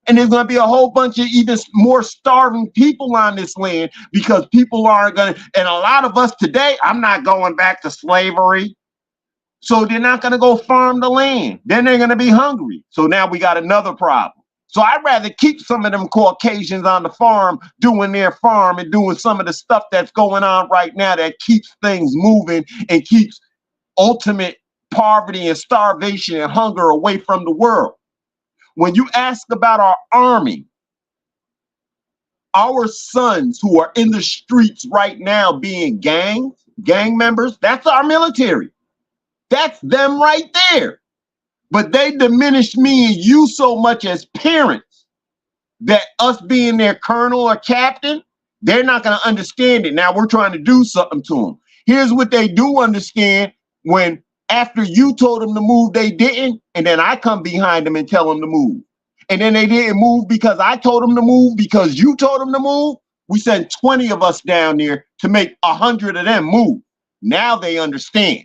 And there's going to be a whole bunch of even more starving people on this land because people aren't going to, and a lot of us today, I'm not going back to slavery. So they're not going to go farm the land. Then they're going to be hungry. So now we got another problem. So I'd rather keep some of them Caucasians on the farm doing their farm and doing some of the stuff that's going on right now that keeps things moving and keeps ultimate poverty and starvation and hunger away from the world. When you ask about our army, our sons who are in the streets right now being gang members, that's our military. That's them right there. But they diminish me and you so much as parents that us being their colonel or captain, they're not going to understand it. Now we're trying to do something to them. Here's what they do understand: when after you told them to move, they didn't. And then I come behind them and tell them to move. And then they didn't move because I told them to move, because you told them to move. We sent 20 of us down there to make 100 of them move. Now they understand.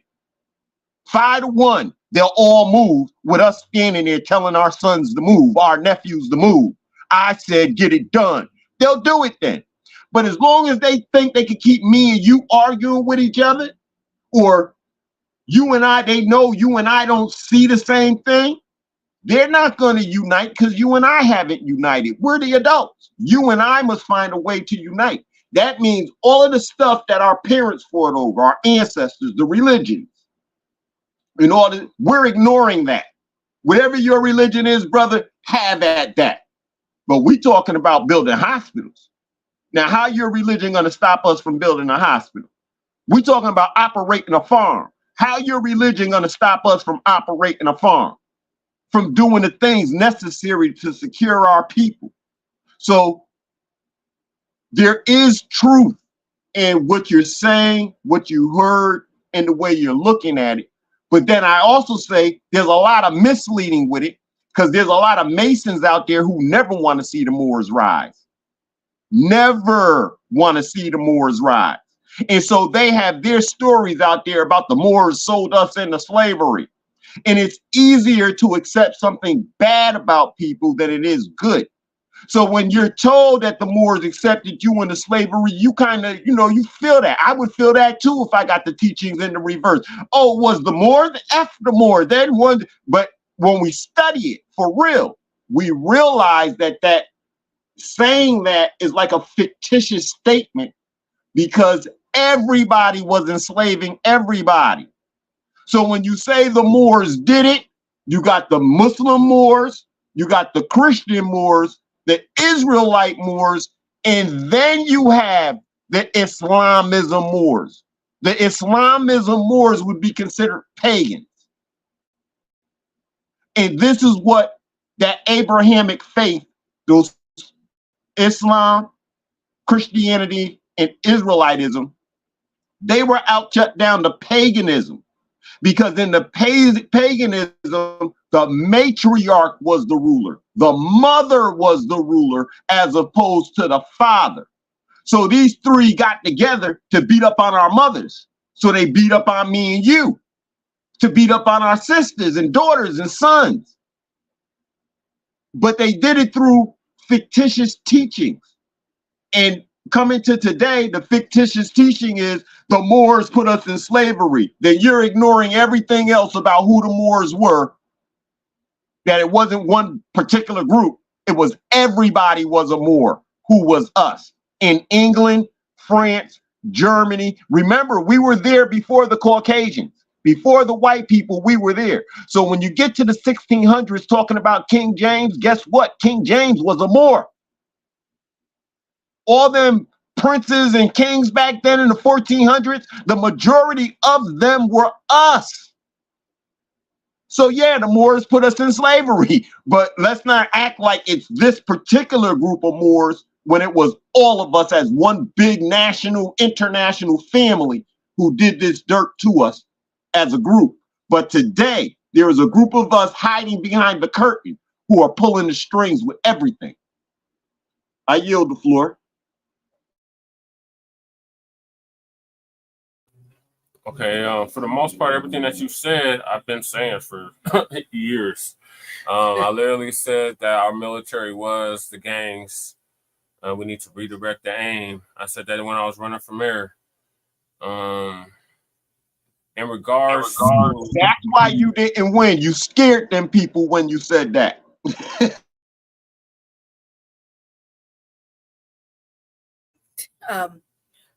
5 to 1, they'll all move with us standing there telling our sons to move, our nephews to move. I said, get it done. They'll do it then. But as long as they think they can keep me and you arguing with each other, or you and I, they know you and I don't see the same thing, they're not going to unite because you and I haven't united. We're the adults. You and I must find a way to unite. That means all of the stuff that our parents fought over, our ancestors, the religions, we're ignoring that. Whatever your religion is, brother, have at that. But we're talking about building hospitals. Now, how your religion going to stop us from building a hospital? We're talking about operating a farm. How your religion going to stop us from operating a farm? From doing the things necessary to secure our people. So there is truth in what you're saying, what you heard, and the way you're looking at it. But then I also say there's a lot of misleading with it, because there's a lot of Masons out there who never want to see the Moors rise. Never want to see the Moors rise. And so they have their stories out there about the Moors sold us into slavery. And it's easier to accept something bad about people than it is good. So when you're told that the Moors accepted you into slavery, you kind of, you feel that. I would feel that too if I got the teachings in the reverse. Oh, was the Moors? F the Moors. Then one, but when we study it for real, we realize that saying that is like a fictitious statement, because everybody was enslaving everybody. So when you say the Moors did it, you got the Muslim Moors, you got the Christian Moors, the Israelite Moors, and then you have the Islamism Moors. The Islamism Moors would be considered pagans. And this is what that Abrahamic faith, those Islam, Christianity, and Israelitism, they were out shut down to paganism. Because in the paganism, the matriarch was the ruler. The mother was the ruler as opposed to the father. So these three got together to beat up on our mothers. So they beat up on me and you, to beat up on our sisters and daughters and sons. But they did it through fictitious teachings. And coming to today, the fictitious teaching is the Moors put us in slavery. Then you're ignoring everything else about who the Moors were, that it wasn't one particular group. It was everybody was a Moor who was us. In England, France, Germany. Remember, we were there before the Caucasians. Before the white people, we were there. So when you get to the 1600s talking about King James, guess what? King James was a Moor. All them princes and kings back then in the 1400s, the majority of them were us. So yeah, the Moors put us in slavery, but let's not act like it's this particular group of Moors when it was all of us as one big national, international family who did this dirt to us as a group. But today, there is a group of us hiding behind the curtain who are pulling the strings with everything. I yield the floor. Okay, for the most part, everything that you said, I've been saying for years. I literally said that our military was the gangs. We need to redirect the aim. I said that when I was running for mayor. In regards to, that's why you didn't win. You scared them people when you said that.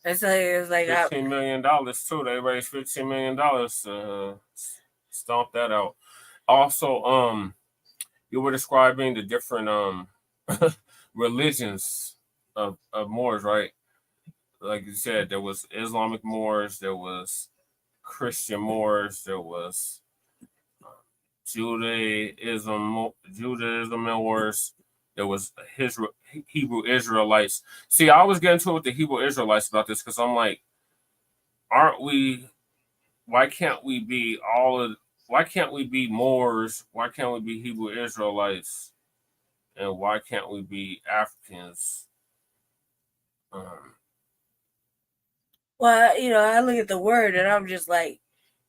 It's like $15 million too. They raised $15 million to stomp that out. Also, you were describing the different religions of Moors, right? Like you said, there was Islamic Moors, there was Christian Moors, there was Judaism Moors, there was Hebrew Israelites. See, I was getting to it with the Hebrew Israelites about this because I'm like, why can't we be Moors? Why can't we be Hebrew Israelites? And why can't we be Africans? Well, I look at the word and I'm just like,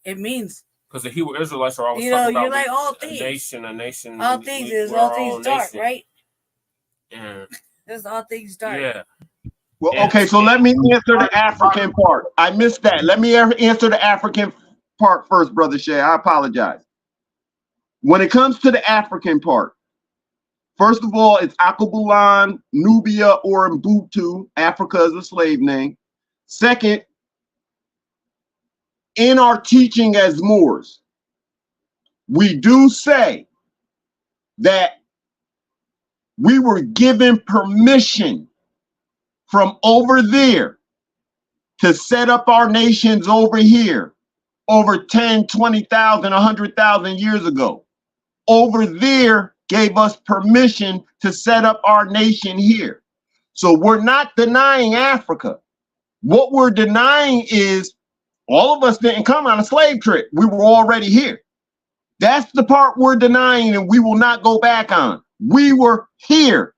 it means. Because the Hebrew Israelites are always talking about you're like all things. A nation. All things is all things dark, right? Yeah. That's all things dark. Yeah. Well, okay, so let me answer the African part. I missed that. Let me answer the African part first, Brother Shay. I apologize. When it comes to the African part, first of all, it's Akabulan, Nubia, or Mbutu. Africa is a slave name. Second, in our teaching as Moors, we do say that we were given permission from over there to set up our nations over here over 10, 20,000, 100,000 years ago. Over there gave us permission to set up our nation here. So we're not denying Africa. What we're denying is all of us didn't come on a slave trip. We were already here. That's the part we're denying, and we will not go back on. We were here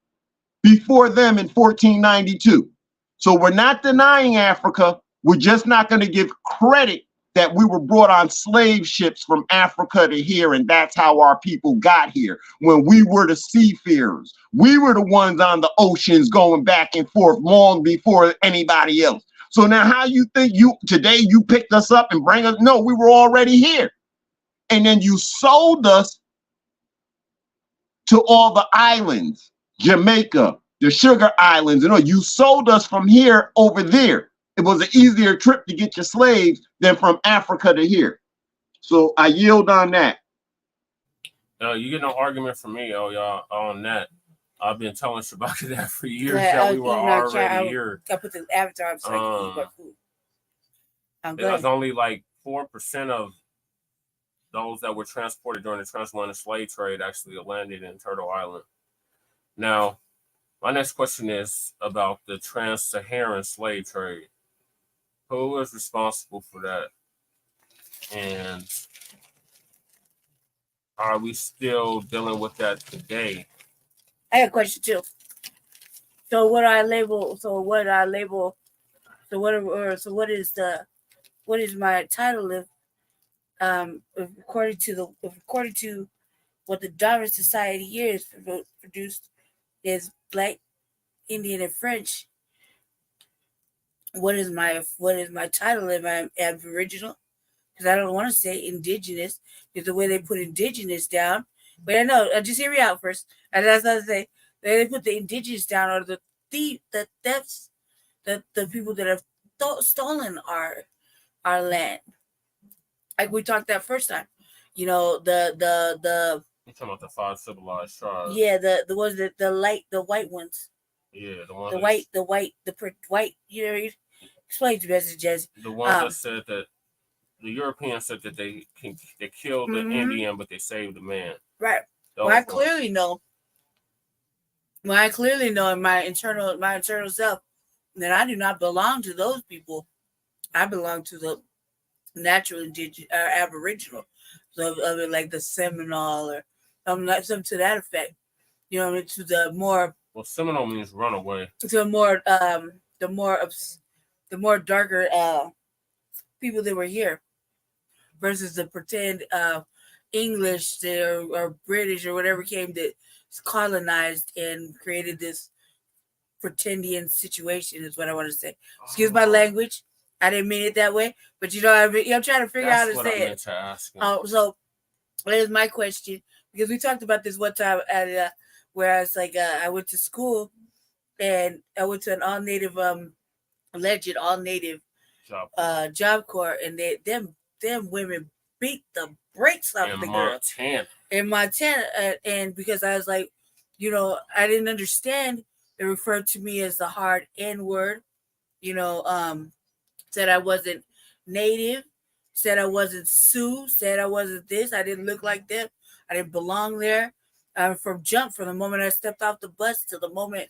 before them in 1492. So we're not denying Africa. We're just not going to give credit that we were brought on slave ships from Africa to here, and that's how our people got here. When we were the seafarers, we were the ones on the oceans going back and forth long before anybody else. So now how you think today you picked us up and bring us? No, we were already here. And then you sold us to all the islands, Jamaica, the Sugar Islands, you sold us from here over there. It was an easier trip to get your slaves than from Africa to here. So I yield on that. You get no argument from me, y'all, on that. I've been telling Shabaka that for years that we were already here. I put the avatar up so I can eat my food. There's only like 4% of those that were transported during the transatlantic slave trade actually landed in Turtle Island. Now, my next question is about the trans-Saharan slave trade. Who is responsible for that? And are we still dealing with that today? I have a question too. So what is my title if according to what the Darwin Society here is produced is Black, Indian, and French. What is my title? Am I Aboriginal? Because I don't want to say indigenous, because the way they put indigenous down. But I know, just hear me out first. And that's what I say. They put the indigenous down, or the thefts, the people that have stolen our land. Like we talked that first time. You're talking about the 5 civilized tribes. Yeah, the ones that the white ones. Yeah, the ones the white. Explain to me, Jesse. The ones that said that the Europeans said that they killed the Indian, but they saved the man. Right. Well, I clearly know in my internal self that I do not belong to those people. I belong to the natural indigenous aboriginal, so of it like the Seminole or something to that effect. You know, to the more Well, Seminole means runaway. to the more the more darker people that were here versus the pretend English or British or whatever came that colonized and created this pretendian situation is what I want to say. Excuse my language. I didn't mean it that way, but you know, I'm trying to figure out how to say it. To ask so there's my question, because we talked about this one time at where I was like, I went to school and I went to an all-native, alleged all-native job corps, and them women beat the brakes off the girls in Montana, and because I was like, you know, I didn't understand. They referred to me as the hard N word, you know, said I wasn't native, said I wasn't Sioux, said I wasn't this, I didn't look like them, I didn't belong there. From the moment I stepped off the bus to the moment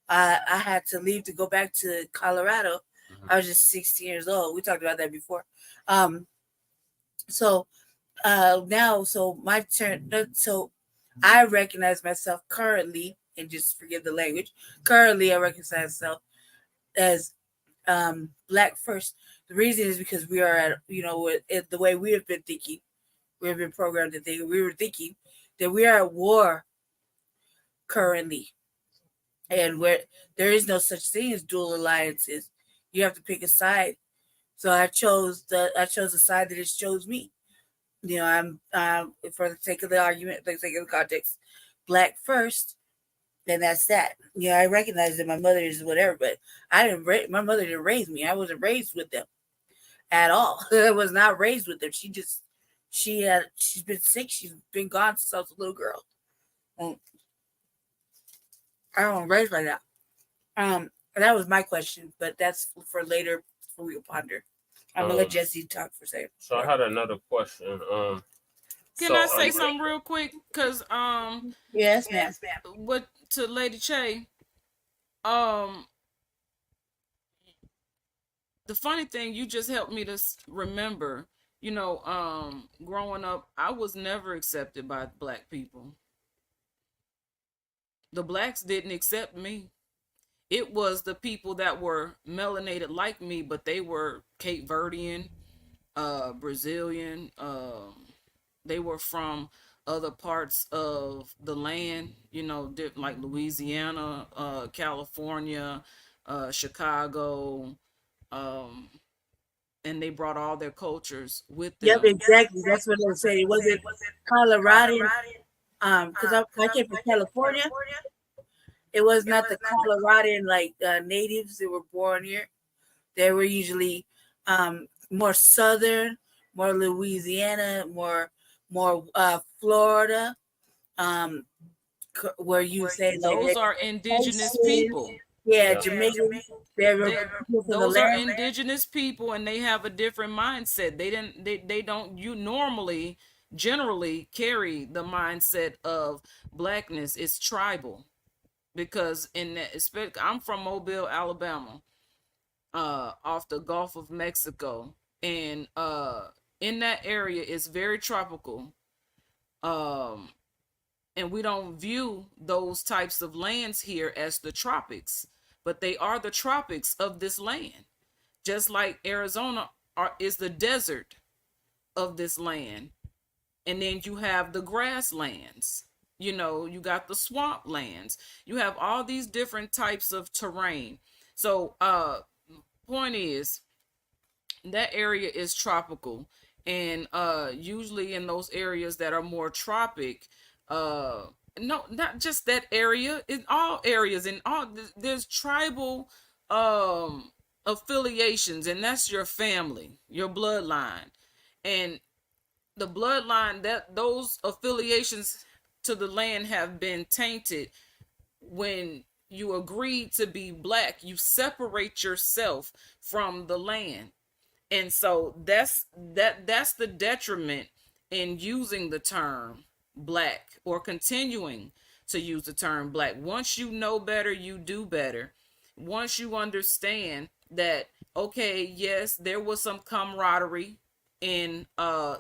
I had to leave to go back to Colorado, I was just 16 years old. We talked about that before. So my turn. So I recognize myself currently, and just forgive the language. Currently, I recognize myself as Black first. The reason is because we are at, you know, the way we have been thinking, we have been programmed to think. We were thinking that we are at war currently, and where there is no such thing as dual alliances. You have to pick a side. So I chose the side that it chose me. You know, I'm for the sake of the argument, for the sake of the context, Black first. And that's that. Yeah, I recognize that my mother is whatever, but my mother didn't raise me. I wasn't raised with them at all. I was not raised with them. She's been sick. She's been gone since I was a little girl. I don't raised by that. That was my question, but that's for later for we ponder. I'm gonna let Jesse talk for a second. So I had another question. Can I say something real quick? Cause yes, ma'am. What to Lady Che? The funny thing, you just helped me to remember. You know, growing up, I was never accepted by Black people. The Blacks didn't accept me. It was the people that were melanated like me, but they were Cape Verdean, Brazilian. They were from other parts of the land, you know, like Louisiana, California, Chicago, and they brought all their cultures with them. Yep, exactly. That's what I was saying. Was it Colorado? Because I came from California. It was not the Coloradan like natives that were born here. They were usually more southern, more Louisiana, more Florida, where you say those are indigenous people. Yeah, Jamaican. Those are indigenous people, and they have a different mindset. They don't generally carry the mindset of Blackness. It's tribal, because I'm from Mobile, Alabama, off the Gulf of Mexico, and in that area it's very tropical, and we don't view those types of lands here as the tropics, but they are the tropics of this land, just like Arizona is the desert of this land. And then you have the grasslands, you know, you got the swamp lands, you have all these different types of terrain. So point is, that area is tropical, and usually in those areas that are more tropic, no, not just that area, in all areas, there's tribal affiliations, and that's your family, your bloodline. And the bloodline, that those affiliations to the land have been tainted. When you agree to be Black, you separate yourself from the land. And so that's the detriment in using the term Black, or continuing to use the term Black. Once you know better, you do better. Once you understand that, okay, yes, there was some camaraderie in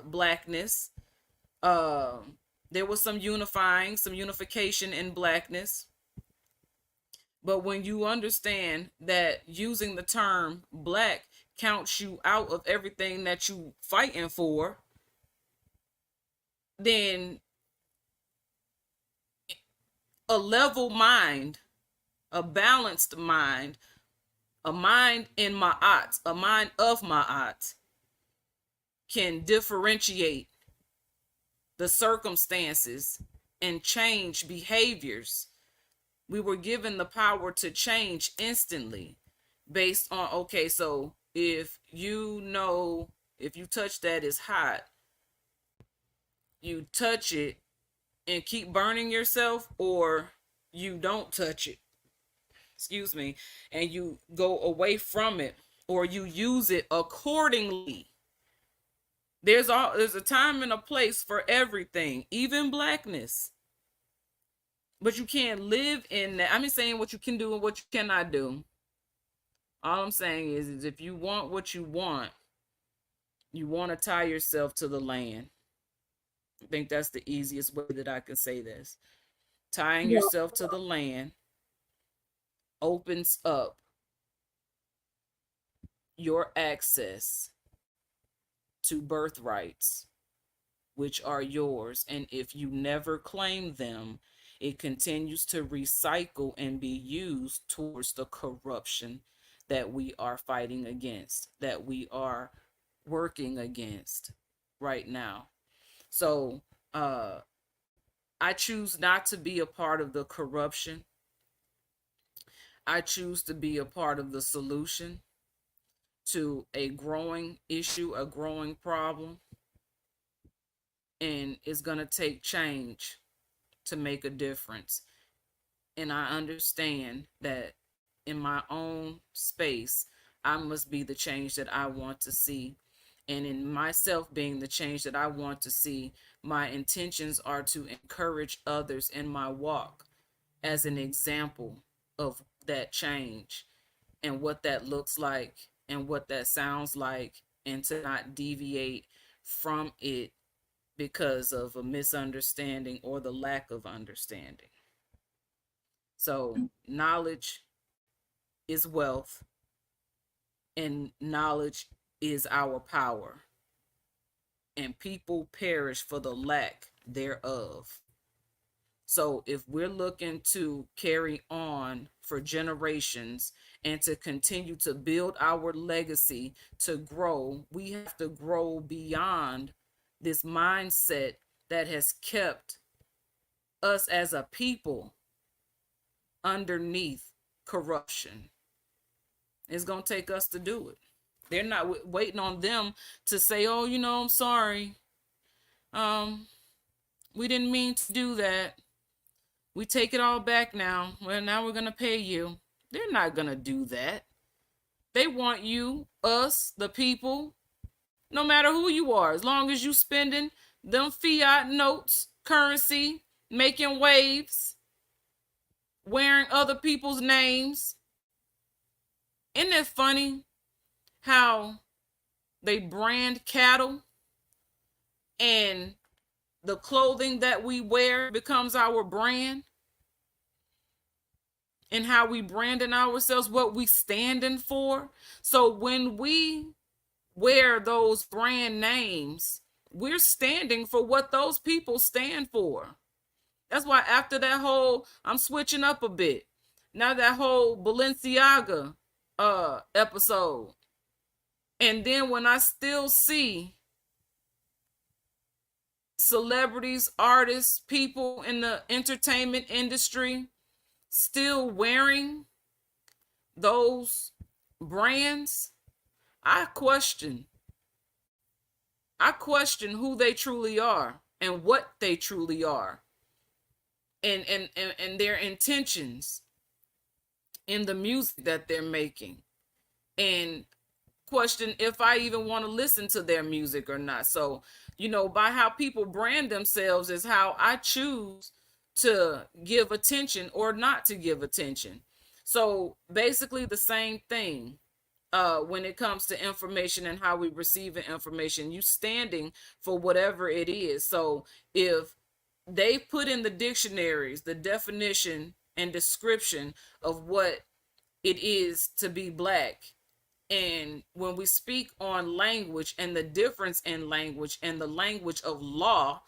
blackness. There was some unification in blackness. But when you understand that using the term black counts you out of everything that you fighting for, then a level mind, a balanced mind, a mind in ma'at, a mind of ma'at, can differentiate the circumstances and change behaviors. We were given the power to change instantly based on, okay, so if you touch that, it's hot, you touch it and keep burning yourself, or you don't touch it, excuse me, and you go away from it, or you use it accordingly. There's a time and a place for everything, even blackness. But you can't live in that. I'm saying what you can do and what you cannot do. All I'm saying is if you want what you want to tie yourself to the land. I think that's the easiest way that I can say this. Tying yourself to the land opens up your access to birthrights, which are yours. And if you never claim them, it continues to recycle and be used towards the corruption that we are fighting against, that we are working against right now. So I choose not to be a part of the corruption. I choose to be a part of the solution to a growing issue, a growing problem. And it's going to take change to make a difference. And I understand that in my own space, I must be the change that I want to see. And in myself being the change that I want to see, my intentions are to encourage others in my walk as an example of that change and what that looks like and what that sounds like, and to not deviate from it because of a misunderstanding or the lack of understanding. So knowledge is wealth, and knowledge is our power, and people perish for the lack thereof. So if we're looking to carry on for generations and to continue to build our legacy, to grow, we have to grow beyond this mindset that has kept us as a people underneath corruption. It's going to take us to do it. They're not waiting on them to say, oh, I'm sorry. We didn't mean to do that. We take it all back now. Well, now we're going to pay you. They're not going to do that. They want you, us, the people, no matter who you are, as long as you spending them fiat notes, currency, making waves, wearing other people's names. Isn't it funny how they brand cattle and the clothing that we wear becomes our brand, and how we branding ourselves, what we standing for? So when we wear those brand names, we're standing for what those people stand for. That's why after that whole, I'm switching up a bit, now that whole Balenciaga episode, and then when I still see celebrities, artists, people in the entertainment industry still wearing those brands, I question who they truly are and what they truly are, and their intentions in the music that they're making, and question if I even want to listen to their music or not. So, by how people brand themselves is how I choose to give attention or not to give attention. So basically the same thing. when it comes to information and how we receive information. You standing for whatever it is. So if they put in the dictionaries the definition and description of what it is to be Black, and when we speak on language and the difference in language and the language of law,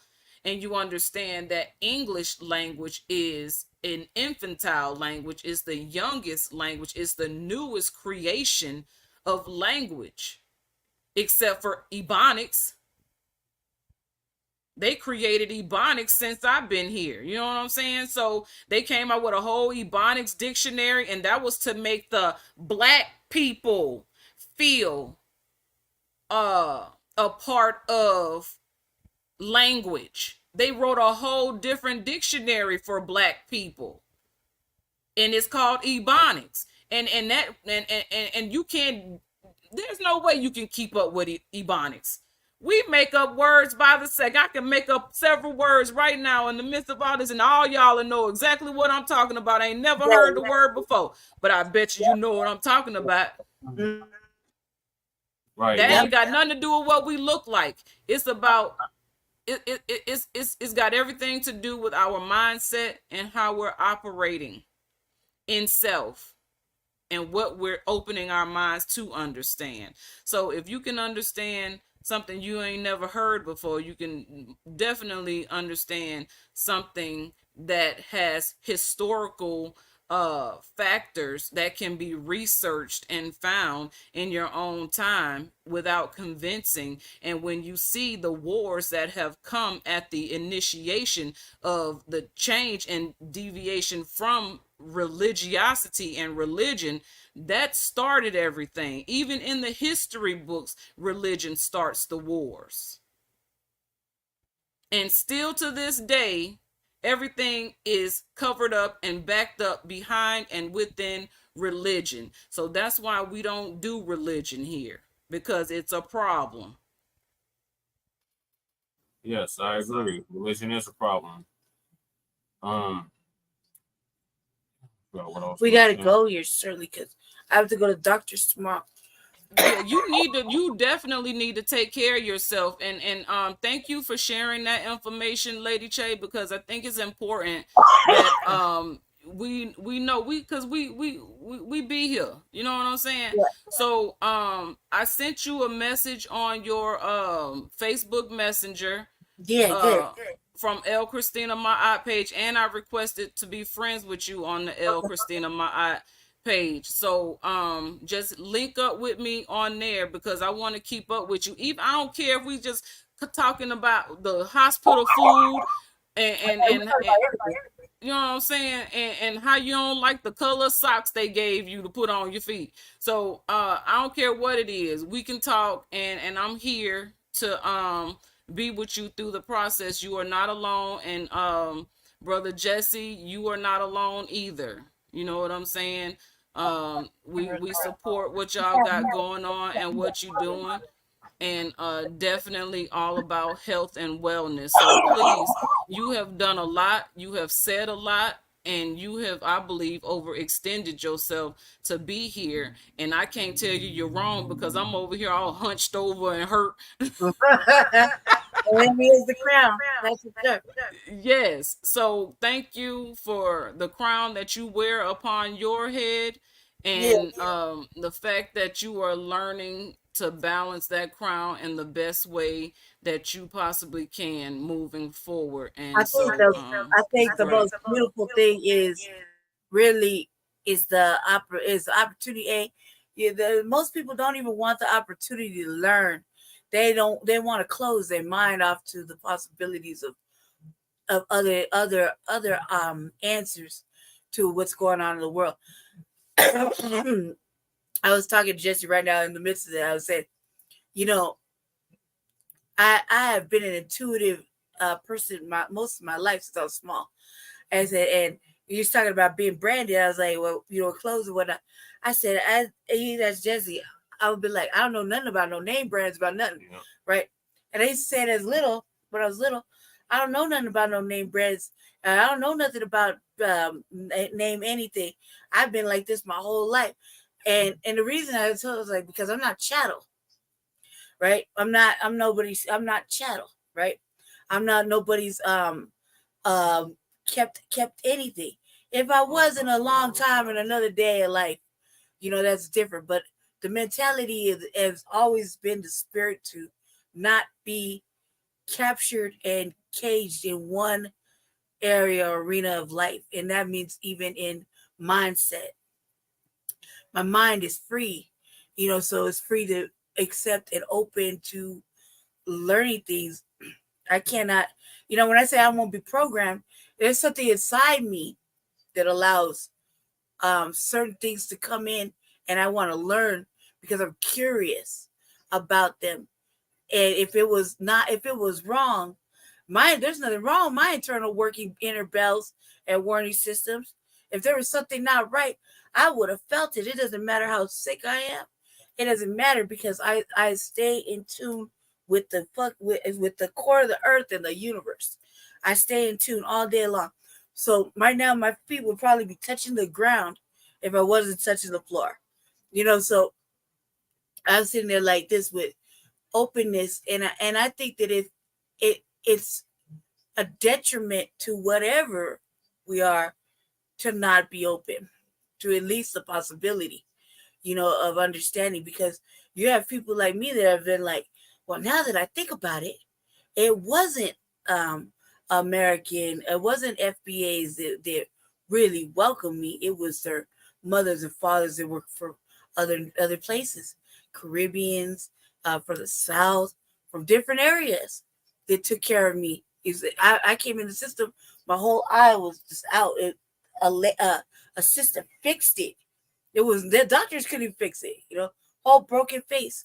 and you understand that English language is an infantile language, is the youngest language, is the newest creation of language, except for Ebonics. They created Ebonics since I've been here. You know what I'm saying? So they came out with a whole Ebonics dictionary, and that was to make the Black people feel a part of language. They wrote a whole different dictionary for Black people, and it's called Ebonics. And you can't, there's no way you can keep up with Ebonics. We make up words by the second. I can make up several words right now in the midst of all this, and all y'all will know exactly what I'm talking about. I ain't never heard the word before, but I bet you know what I'm talking about. Right. That ain't got nothing to do with what we look like. It's about it's got everything to do with our mindset and how we're operating in self and what we're opening our minds to understand. So if you can understand something you ain't never heard before, you can definitely understand something that has historical factors that can be researched and found in your own time without convincing. And when you see the wars that have come at the initiation of the change and deviation from religiosity and religion, that started everything. Even in the history books, religion starts the wars. And still to this day, everything is covered up and backed up behind and within religion. So that's why we don't do religion here, because it's a problem. Yes, I agree. Religion is a problem. We gotta go here, certainly, because I have to go to the doctor's tomorrow. Yeah, you definitely need to take care of yourself, and thank you for sharing that information, Lady Che, because I think it's important that we know, because we be here, you know what I'm saying? Yeah. So I sent you a message on your Facebook Messenger, good. from El Christina Ma'at page, and I requested to be friends with you on the El Christina Ma'at page. So just link up with me on there, because I want to keep up with you. Even I don't care if we just talking about the hospital food and you know what I'm saying, and how you don't like the color socks they gave you to put on your feet. So I don't care what it is. We can talk, and I'm here to be with you through the process. You are not alone, and Brother Jesse, you are not alone either. You know what I'm saying? We support what y'all got going on and what you doing, and definitely all about health and wellness. So please, you have done a lot, you have said a lot, and you have, I believe, overextended yourself to be here. And I can't tell you you're wrong, because I'm over here all hunched over and hurt. Enemy is the crown. That's for sure. Yes. So thank you for the crown that you wear upon your head, and the fact that you are learning to balance that crown in the best way that you possibly can moving forward. And I think the most beautiful thing is really the opportunity. Most people don't even want the opportunity to learn. They want to close their mind off to the possibilities of other answers to what's going on in the world. I was talking to Jesse right now in the midst of that. I was saying, I have been an intuitive person most of my life since I was small. I said, and you're just talking about being branded. I was like, well, clothes and whatnot. I said, that's Jesse. I would be like, I don't know nothing about no name brands, about nothing, right? And I used to say it as little, when I was little. I don't know nothing about no name brands. I don't know nothing about name anything. I've been like this my whole life. And the reason I told was like, because I'm not chattel, right? I'm not chattel, right? I'm not nobody's kept anything. If I was in a long time in another day of life, that's different. But the mentality has always been the spirit to not be captured and caged in one area or arena of life. And that means even in mindset. My mind is free, so it's free to accept and open to learning things. I cannot, when I say I won't be programmed, there's something inside me that allows certain things to come in, and I want to learn because I'm curious about them. And if it was wrong, there's nothing wrong with my internal working inner bells and warning systems. If there was something not right, I would have felt it. It doesn't matter how sick I am. It doesn't matter because I stay in tune with the core of the earth and the universe. I stay in tune all day long. So right now my feet would probably be touching the ground if I wasn't touching the floor. So I'm sitting there like this with openness, and I think that if it's a detriment to whatever we are to not be open to at least the possibility, of understanding, because you have people like me that have been like, well, now that I think about it, it wasn't American, it wasn't FBAs that really welcomed me. It was their mothers and fathers that worked for other places, Caribbeans, from the South, from different areas that took care of me. I came in the system, my whole eye was just out. A system fixed it. It was the doctors couldn't fix it. Whole broken face.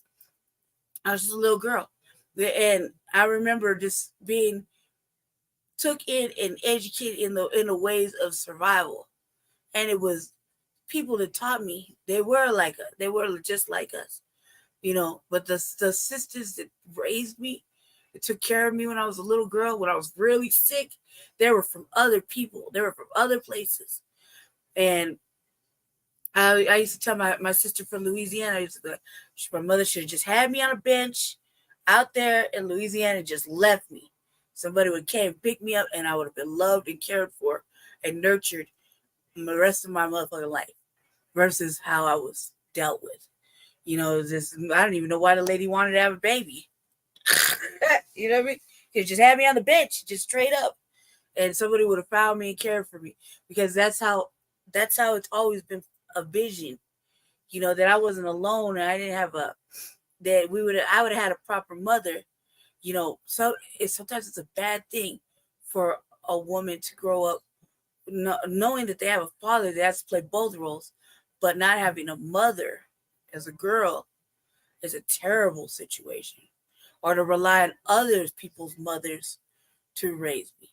I was just a little girl, and I remember just being took in and educated in the ways of survival. And it was people that taught me. They were just like us, But the sisters that raised me, that took care of me when I was a little girl, when I was really sick, they were from other people. They were from other places. And I used to tell my sister from Louisiana, I used to be like, my mother should have just had me on a bench out there in Louisiana and just left me. Somebody would came pick me up, and I would have been loved and cared for and nurtured the rest of my motherfucking life, versus how I was dealt with. I don't even know why the lady wanted to have a baby. You know what I mean? She just had me on the bench, just straight up, and somebody would have found me and cared for me, because that's how it's always been a vision, that I wasn't alone, and I didn't have I would have had a proper mother. So sometimes it's a bad thing for a woman to grow up knowing that they have a father that has to play both roles, but not having a mother as a girl is a terrible situation. Or to rely on other people's mothers to raise me.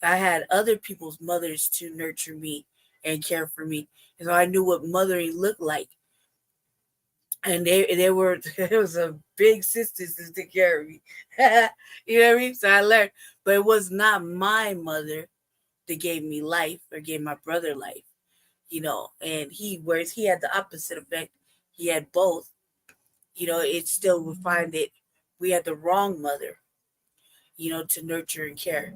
I had other people's mothers to nurture me and care for me, and so I knew what mothering looked like. And there was a big sisters to take care of me. You know what I mean? So I learned, but it was not my mother that gave me life or gave my brother life, and whereas he had the opposite effect, he had both, it still would find that we had the wrong mother, to nurture and care.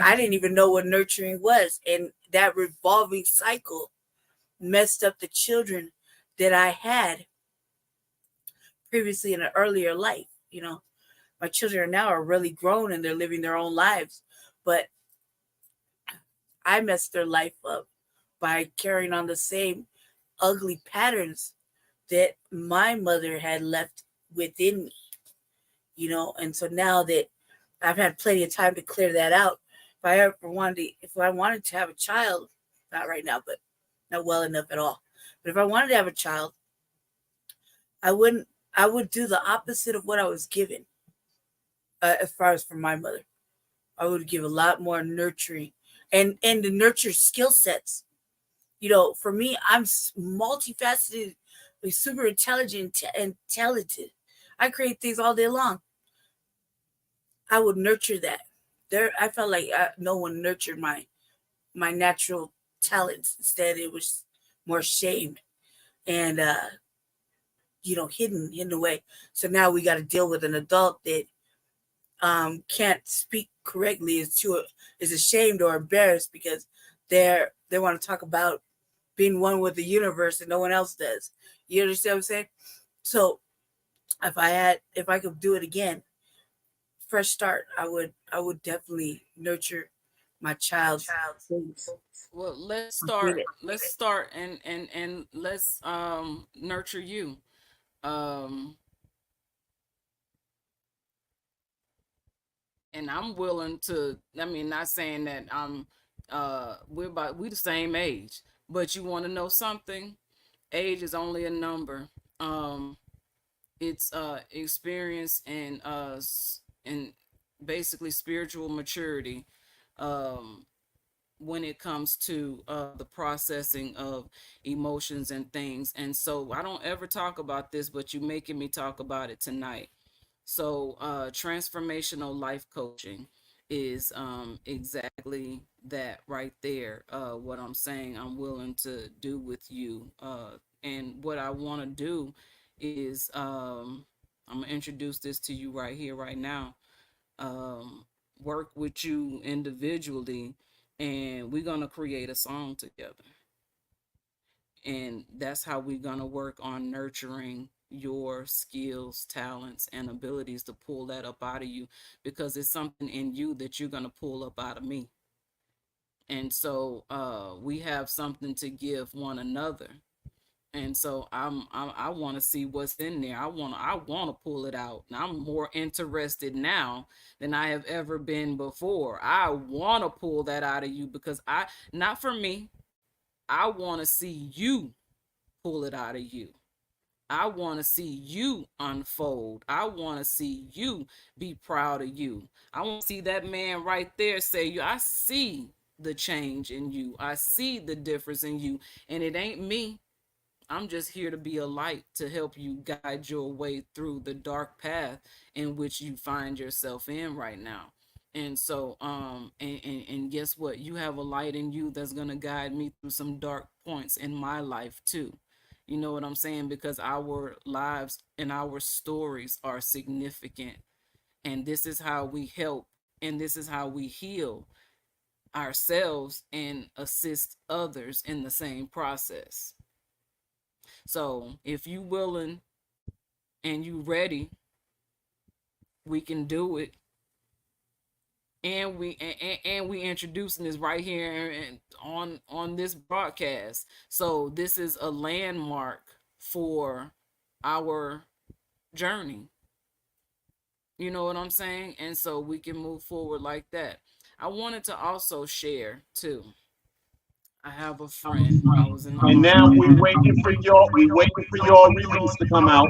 I didn't even know what nurturing was. And that revolving cycle messed up the children that I had previously in an earlier life. My children now are really grown and they're living their own lives, but I messed their life up by carrying on the same ugly patterns that my mother had left within me, and so now that I've had plenty of time to clear that out, if I wanted to have a child, not right now, but not well enough at all, but if I wanted to have a child, I would do the opposite of what I was given. As far as from my mother, I would give a lot more nurturing and the nurture skill sets. For me, I'm multifaceted, super intelligent and talented. I create things all day long. I would nurture that. I felt like no one nurtured my natural talents. Instead, it was more shamed. and hidden away. So now we got to deal with an adult that can't speak correctly, is ashamed or embarrassed because they want to talk about being one with the universe and no one else does. You understand what I'm saying? So if I could do it again, fresh start, I would definitely nurture my child's things. Well, let's Get start. it. Let's start and let's nurture you. Um, and I'm willing to. I mean, not saying that I'm. We the same age, but you want to know something? Age is only a number. It's experience and basically spiritual maturity. Um, when it comes to the processing of emotions and things. And so I don't ever talk about this, but you're making me talk about it tonight. So transformational life coaching is exactly that right there. What I'm saying I'm willing to do with you. And what I want to do is I'm going to introduce this to you right here, right now. Work with you individually, and we're going to create a song together. And that's how we're going to work on nurturing your skills, talents, and abilities to pull that up out of you, because it's something in you that you're going to pull up out of me. And so we have something to give one another. And so I want to see what's in there. I want to pull it out. And I'm more interested now than I have ever been before. I want to pull that out of you, because not for me. I want to see you pull it out of you. I want to see you unfold. I want to see you be proud of you. I want to see that man right there say, I see the change in you. I see the difference in you. And it ain't me. I'm just here to be a light to help you guide your way through the dark path in which you find yourself in right now. And so, and guess what? You have a light in you that's going to guide me through some dark points in my life too. You know what I'm saying? Because our lives and our stories are significant. And this is how we help, and this is how we heal ourselves and assist others in the same process. So if you willing and you ready, we can do it. And we introducing this right here and on this broadcast. So this is a landmark for our journey. You know what I'm saying? And so we can move forward like that. I wanted to also share too. I have a friend. I was in the And now we waiting for your release to come out.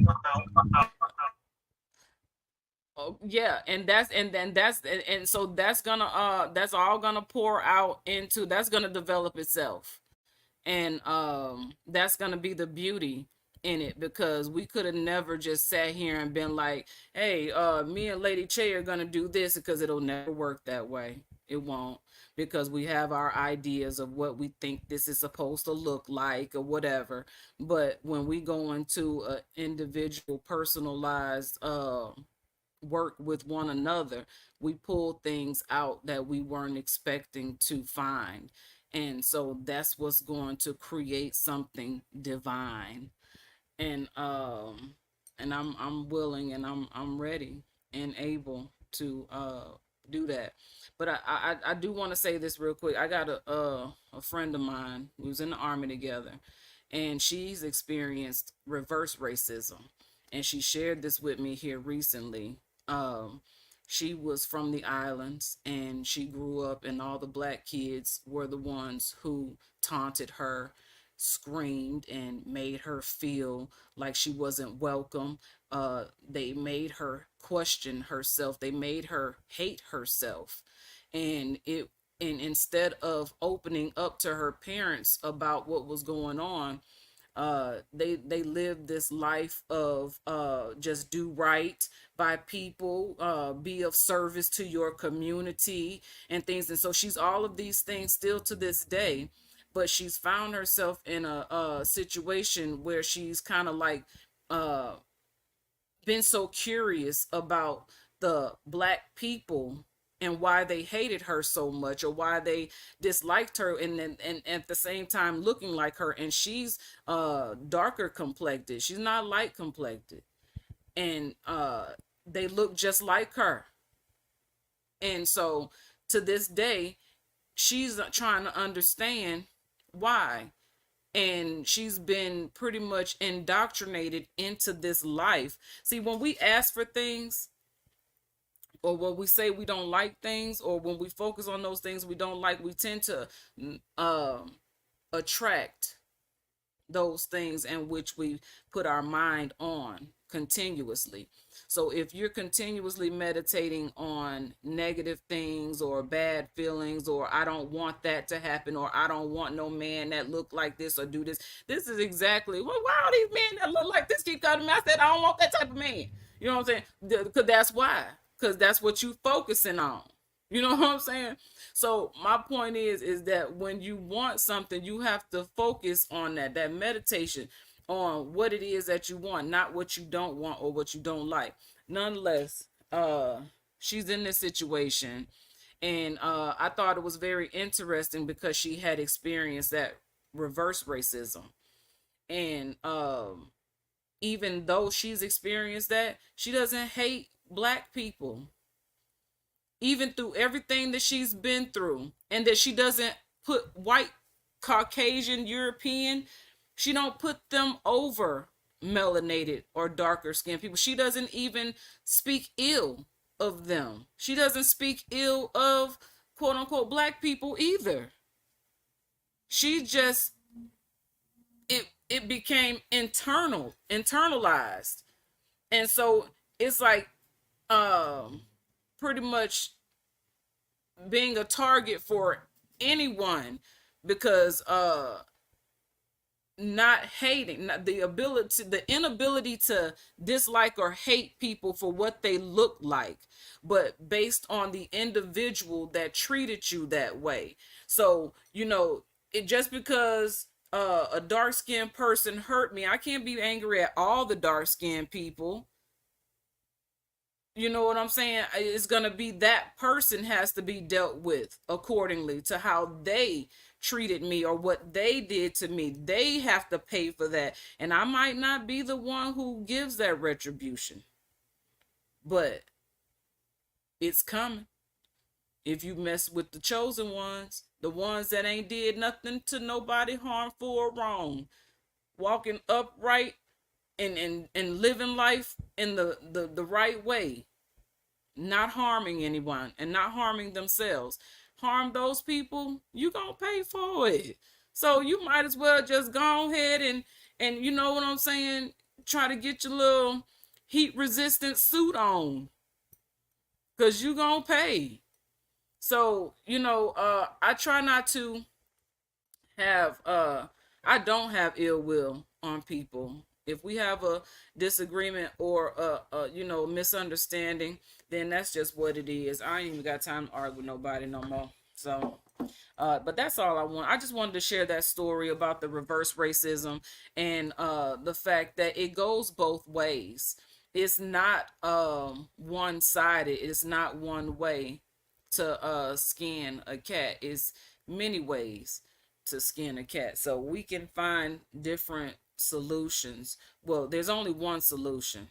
Oh, yeah, and so that's all gonna pour out into, that's gonna develop itself. And that's gonna be the beauty in it, because we could have never just sat here and been like, hey, me and Lady Che are gonna do this, because it'll never work that way. It won't, because we have our ideas of what we think this is supposed to look like or whatever. But when we go into a individual personalized work with one another, we pull things out that we weren't expecting to find. And so that's what's going to create something divine. And I'm willing, and I'm ready and able to do that. But I do want to say this real quick. I got a friend of mine who's in the Army together, and she's experienced reverse racism, and she shared this with me here recently. She was from the islands, and she grew up, and all the black kids were the ones who taunted her, screamed, and made her feel like she wasn't welcome. They made her question herself. They made her hate herself. And instead of opening up to her parents about what was going on, they lived this life of just do right by people, be of service to your community and things. And so she's all of these things still to this day, but she's found herself in a situation where she's kind of like been so curious about the black people and why they hated her so much, or why they disliked her, and then and at the same time looking like her. And she's darker complected, she's not light complected, and they look just like her. And so to this day, she's trying to understand why. And she's been pretty much indoctrinated into this life. See, when we ask for things, or when we say we don't like things, or when we focus on those things we don't like, we tend to attract those things in which we put our mind on continuously. So if you're continuously meditating on negative things or bad feelings, or I don't want that to happen, or I don't want no man that look like this or do this, this is exactly, well, why all these men that look like this keep coming to me? I said, I don't want that type of man. You know what I'm saying? Because that's why. Because that's what you focusing on. You know what I'm saying? So my point is that when you want something, you have to focus on that meditation on what it is that you want, not what you don't want or what you don't like. Nonetheless, she's in this situation, and I thought it was very interesting because she had experienced that reverse racism. And even though she's experienced that, she doesn't hate black people. Even through everything that she's been through, and that she doesn't put white, Caucasian, European, she don't put them over melanated or darker skinned people. She doesn't even speak ill of them. She doesn't speak ill of quote unquote black people either. She just, it became internalized. And so it's like pretty much being a target for anyone, because not hating, the inability to dislike or hate people for what they look like, but based on the individual that treated you that way. So, you know, it just because a dark-skinned person hurt me, I can't be angry at all the dark-skinned people. You know what I'm saying? It's going to be that person has to be dealt with accordingly to how they treated me or what they did to me. They have to pay for that. And I might not be the one who gives that retribution, but it's coming. If you mess with the chosen ones, the ones that ain't did nothing to nobody harmful or wrong, walking upright and living life in the right way, not harming anyone and not harming themselves, harm those people, you gonna pay for it. So you might as well just go ahead and you know what I'm saying, try to get your little heat resistant suit on, because you gonna pay. So, you know, I try not to have I don't have ill will on people. If we have a disagreement or a you know, misunderstanding, then that's just what it is. I ain't even got time to argue with nobody no more. So but that's all I want. I just wanted to share that story about the reverse racism and the fact that it goes both ways. It's not one-sided. It's not one way to skin a cat. It's many ways to skin a cat. So we can find different solutions. Well, there's only one solution,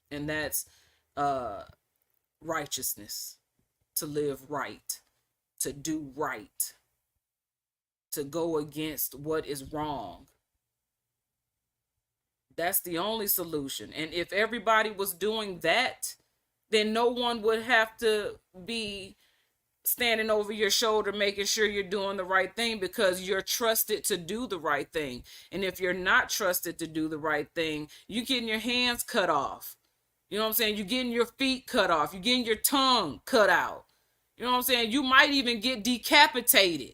and that's righteousness, to live right, to do right, to go against what is wrong. That's the only solution. And if everybody was doing that, then no one would have to be standing over your shoulder making sure you're doing the right thing, because you're trusted to do the right thing. And if you're not trusted to do the right thing, you're getting your hands cut off. You know what I'm saying? You're getting your feet cut off. You're getting your tongue cut out. You know what I'm saying? You might even get decapitated,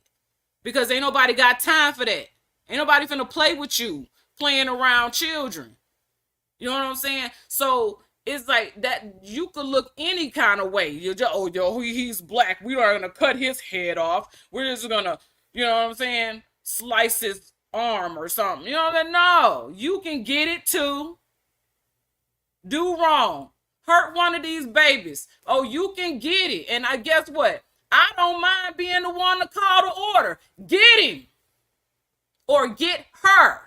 because ain't nobody got time for that. Ain't nobody finna play with you playing around children. You know what I'm saying? So it's like that. You could look any kind of way. You're just, oh, yo, he's black, we are gonna cut his head off. We're just gonna, you know what I'm saying, slice his arm or something. You know that? No, you can get it too. Do wrong. Hurt one of these babies. Oh, you can get it. And I guess what? I don't mind being the one to call the order. Get him. Or get her.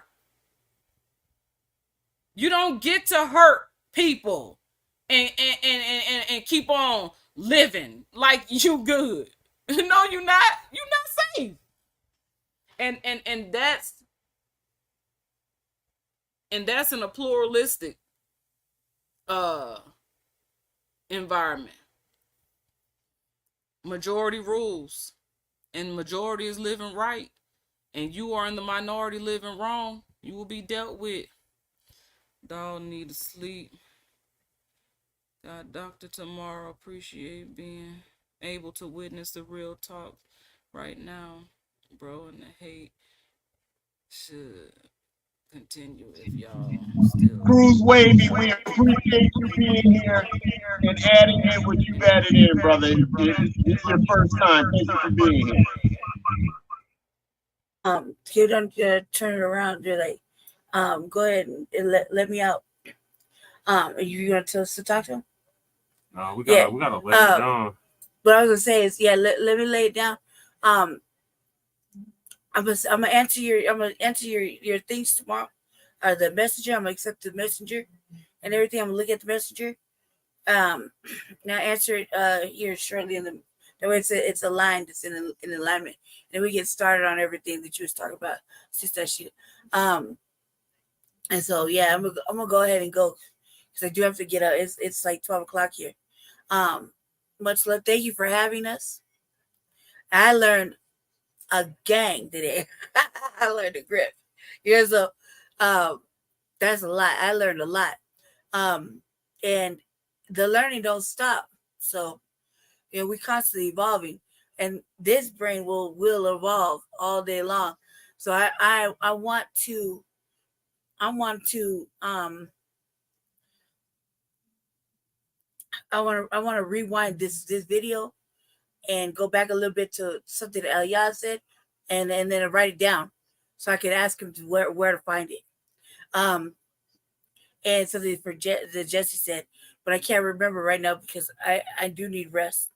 You don't get to hurt people and keep on living like you good. No, you're not. You're not safe. And that's in a pluralistic environment. Majority rules, and majority is living right, and you are in the minority living wrong. You will be dealt with. Dog need to sleep. Got doctor tomorrow. Appreciate being able to witness the real talk right now, bro. And the hate should continue if y'all still. Cruz Wavy, we appreciate you being here and adding in what you added in, brother. It's your first time. Thank you for being here. You don't turn it around. They're like, go ahead and let me out. Are you gonna tell us to talk to him? No, we gotta lay it down. What I was gonna say is, let me lay it down. I'm gonna answer your things tomorrow. The messenger. I'm gonna accept the messenger and everything. I'm gonna look at the messenger. Now answer it here shortly in the way it's aligned. It's in alignment, and we get started on everything that you was talking about. It's just that shit. And so I'm gonna go ahead and go because I do have to get up. It's like 12 o'clock here. Much love. Thank you for having us. I learned a gang today. I learned a grip. That's a lot. I learned a lot. And the learning don't stop. So, we constantly evolving, and this brain will evolve all day long. So I want to rewind this video and go back a little bit to something that Elias said, and then write it down so I could ask him to where to find it. And something that Jesse said, but I can't remember right now because I do need rest.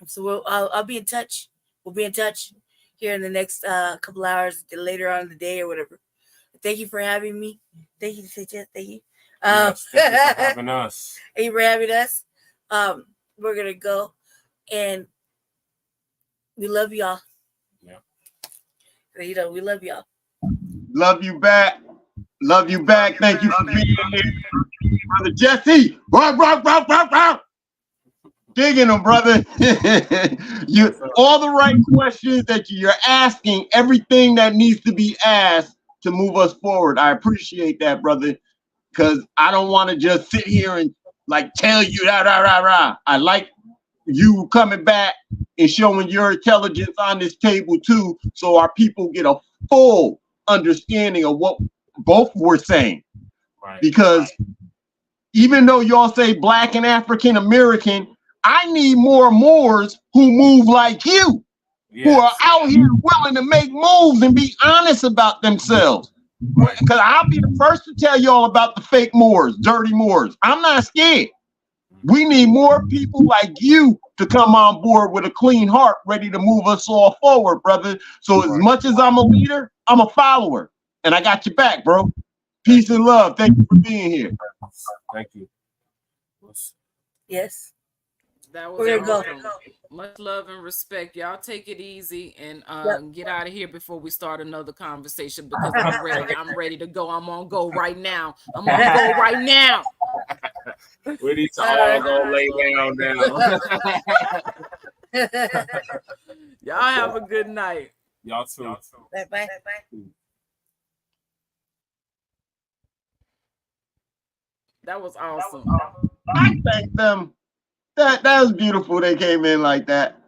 So I'll be in touch. We'll be in touch here in the next couple hours, later on in the day or whatever. Thank you for having me. Thank you, Thank you. Yes, thank you for having us. Thank you for having us. We're gonna go, and we love y'all. Yeah. We love y'all. Love you back. Love you back. Thank you for being here, brother Jesse. Rock. Digging them, brother. You all the right questions that you're asking. Everything that needs to be asked to move us forward. I appreciate that, brother. Because I don't want to just sit here and tell you rah. I like you coming back and showing your intelligence on this table too, so our people get a full understanding of what both were saying. Right. Because even though y'all say Black and African American, I need more Moors who move like you, who are out here willing to make moves and be honest about themselves. Because I'll be the first to tell y'all about the fake Moors, dirty Moors. I'm not scared. We need more people like you to come on board with a clean heart, ready to move us all forward, brother. So as much as I'm a leader, I'm a follower. And I got your back, bro. Peace and love. Thank you for being here. Thank you. Yes. That was awesome. Much love and respect. Y'all take it easy and get out of here before we start another conversation because I'm ready. I'm ready to go. I'm gonna go right now. I'm gonna go right now. We need to all go lay down now. Y'all have a good night. Y'all too. Bye. That was awesome. I thank them. That was beautiful. They came in like that.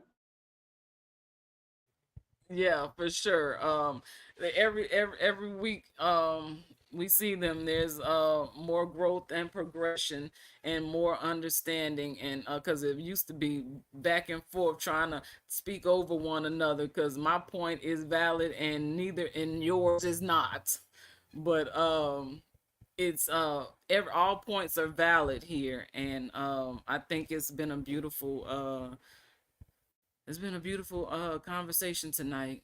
Yeah, for sure. Every week, We see them. There's more growth and progression and more understanding, and because it used to be back and forth trying to speak over one another because my point is valid and neither in yours is not. But it's all points are valid here, and I think it's been a beautiful conversation tonight.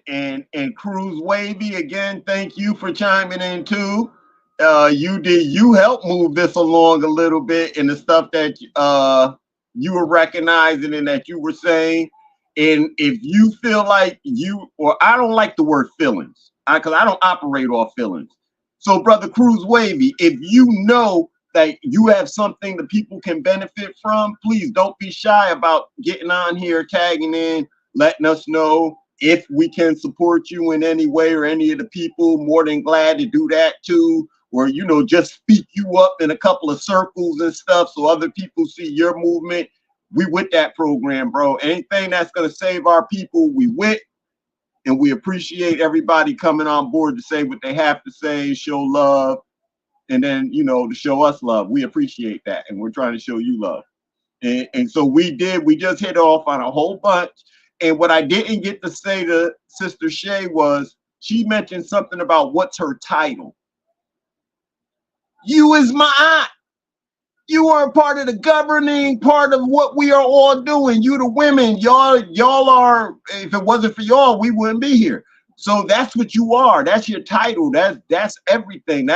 And Cruz Wavy, again, thank you for chiming in too. You helped move this along a little bit in the stuff that you were recognizing and that you were saying. And if you feel like or I don't like the word feelings, because I don't operate off feelings. So, Brother Cruz Wavy, if you know that you have something that people can benefit from, please don't be shy about getting on here, tagging in, letting us know. If we can support you in any way or any of the people, more than glad to do that too. Or, just speak you up in a couple of circles and stuff so other people see your movement. We with that program, bro. Anything that's going to save our people, we with. And we appreciate everybody coming on board to say what they have to say, show love, and then, to show us love. We appreciate that. And we're trying to show you love. And so we just hit off on a whole bunch. And what I didn't get to say to Sister Shay was she mentioned something about what's her title. You is my aunt. You are a part of the governing part of what we are all doing. You the women, y'all are, if it wasn't for y'all, we wouldn't be here. So that's what you are. That's your title. That's everything.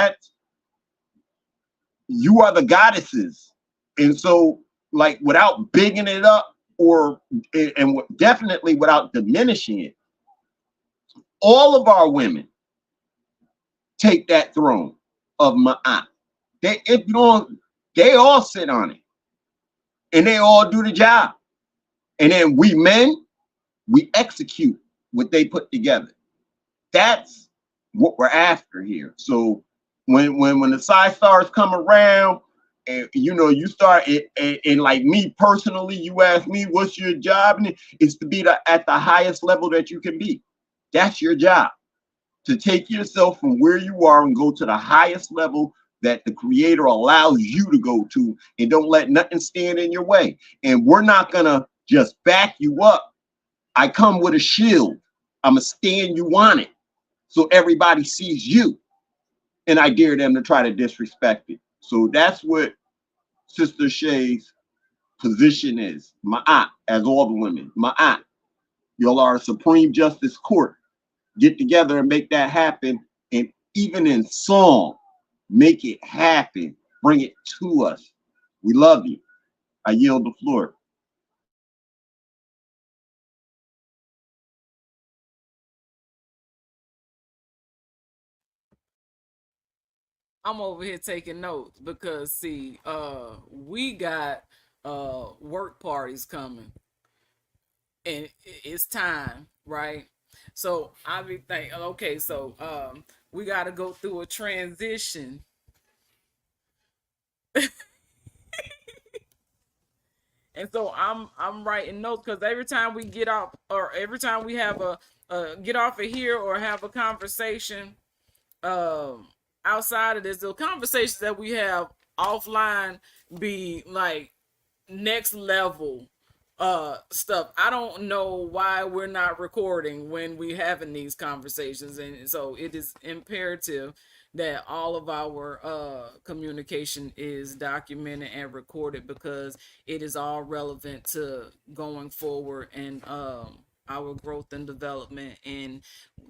You are the goddesses. And so, like, without bigging it up, and definitely without diminishing it, all of our women take that throne of Ma'at. They all sit on it, and they all do the job. And then we men, we execute what they put together. That's what we're after here. So when the side stars come around, and you start it, and like me personally, you ask me what's your job, and it's to be at the highest level that you can be. That's your job, to take yourself from where you are and go to the highest level that the Creator allows you to go to, and don't let nothing stand in your way. And we're not gonna just back you up. I come with a shield. I'm gonna stand you on it so everybody sees you, and I dare them to try to disrespect it. So that's what Sister Shay's position is. Ma'at, as all the women. Ma'at. Y'all are a Supreme Justice Court. Get together and make that happen. And even in song, make it happen. Bring it to us. We love you. I yield the floor. I'm over here taking notes because see, we got work parties coming, and it's time, right? So I be thinking, okay, so we got to go through a transition. And so I'm writing notes because every time we get off, or every time we have a get off of here or have a conversation, outside of this, the conversations that we have offline be like next level stuff. I don't know why we're not recording when we having these conversations, and so it is imperative that all of our communication is documented and recorded because it is all relevant to going forward and our growth and development and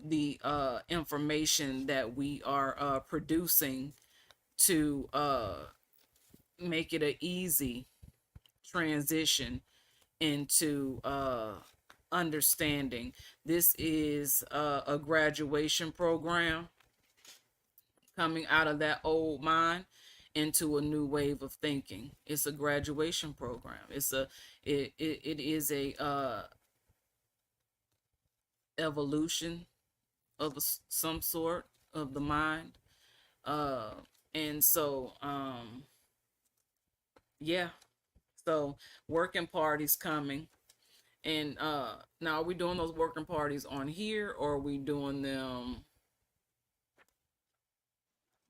the information that we are producing to make it an easy transition into understanding. This is a graduation program coming out of that old mind into a new wave of thinking. It's a graduation program. It is a evolution of some sort of the mind. And so yeah, so working parties coming, And now are we doing those working parties on here, or are we doing them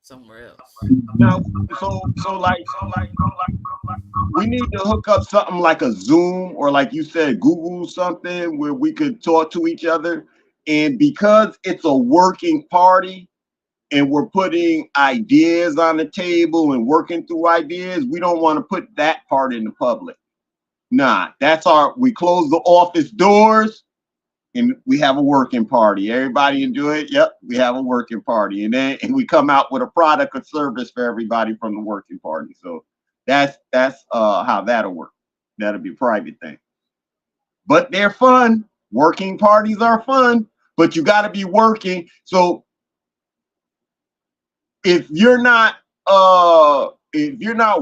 somewhere else? Now, so like we need to hook up something like a Zoom or like you said, Google something where we could talk to each other. And because it's a working party and we're putting ideas on the table and working through ideas, we don't want to put that part in the public. Nah, we close the office doors and we have a working party. Everybody enjoy it. Yep, we have a working party. And then we come out with a product or service for everybody from the working party. So that's how that'll work. That'll be a private thing. But they're fun. Working parties are fun, but you got to be working. So if you're not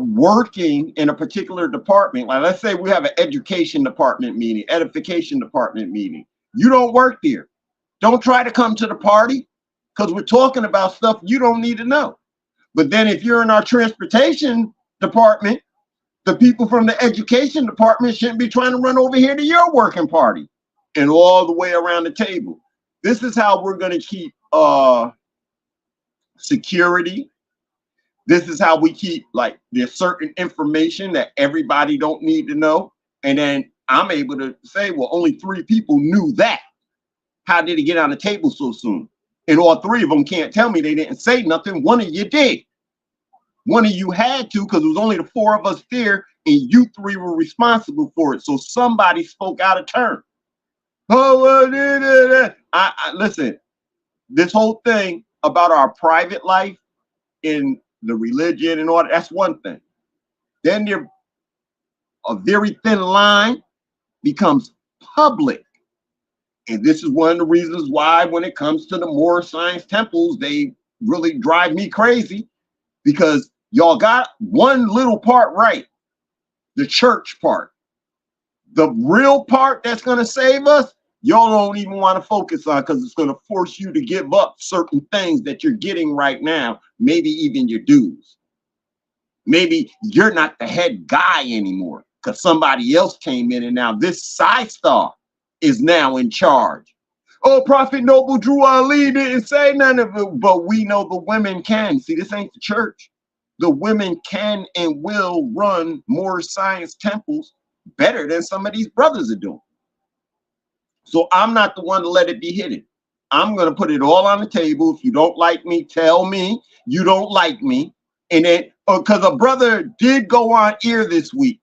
working in a particular department, like let's say we have an education department meeting, edification department meeting, you don't work there. Don't try to come to the party because we're talking about stuff you don't need to know. But then if you're in our transportation department, the people from the education department shouldn't be trying to run over here to your working party and all the way around the table. This is how we're going to keep security. This is how we keep, like, there's certain information that everybody don't need to know. And then I'm able to say, well, only 3 people knew that. How did it get on the table so soon? And all 3 of them can't tell me they didn't say nothing. One of you did. One of you had to, because it was only the 4 of us there, and you 3 were responsible for it. So somebody spoke out of turn. Oh, listen, this whole thing about our private life in the religion and all that, that's one thing. Then there, a very thin line becomes public. And this is one of the reasons why when it comes to the Moorish science temples, they really drive me crazy, because y'all got one little part right, the church part. The real part that's going to save us, y'all don't even want to focus on, because it's going to force you to give up certain things that you're getting right now, maybe even your dues. Maybe you're not the head guy anymore because somebody else came in and now this side star is now in charge. Oh, Prophet Noble Drew Ali didn't say none of it, but we know the women can. See, this ain't the church. The women can and will run more science temples better than some of these brothers are doing. So I'm not the one to let it be hidden. I'm going to put it all on the table. If you don't like me, tell me you don't like me. And then, because a brother did go on air this week,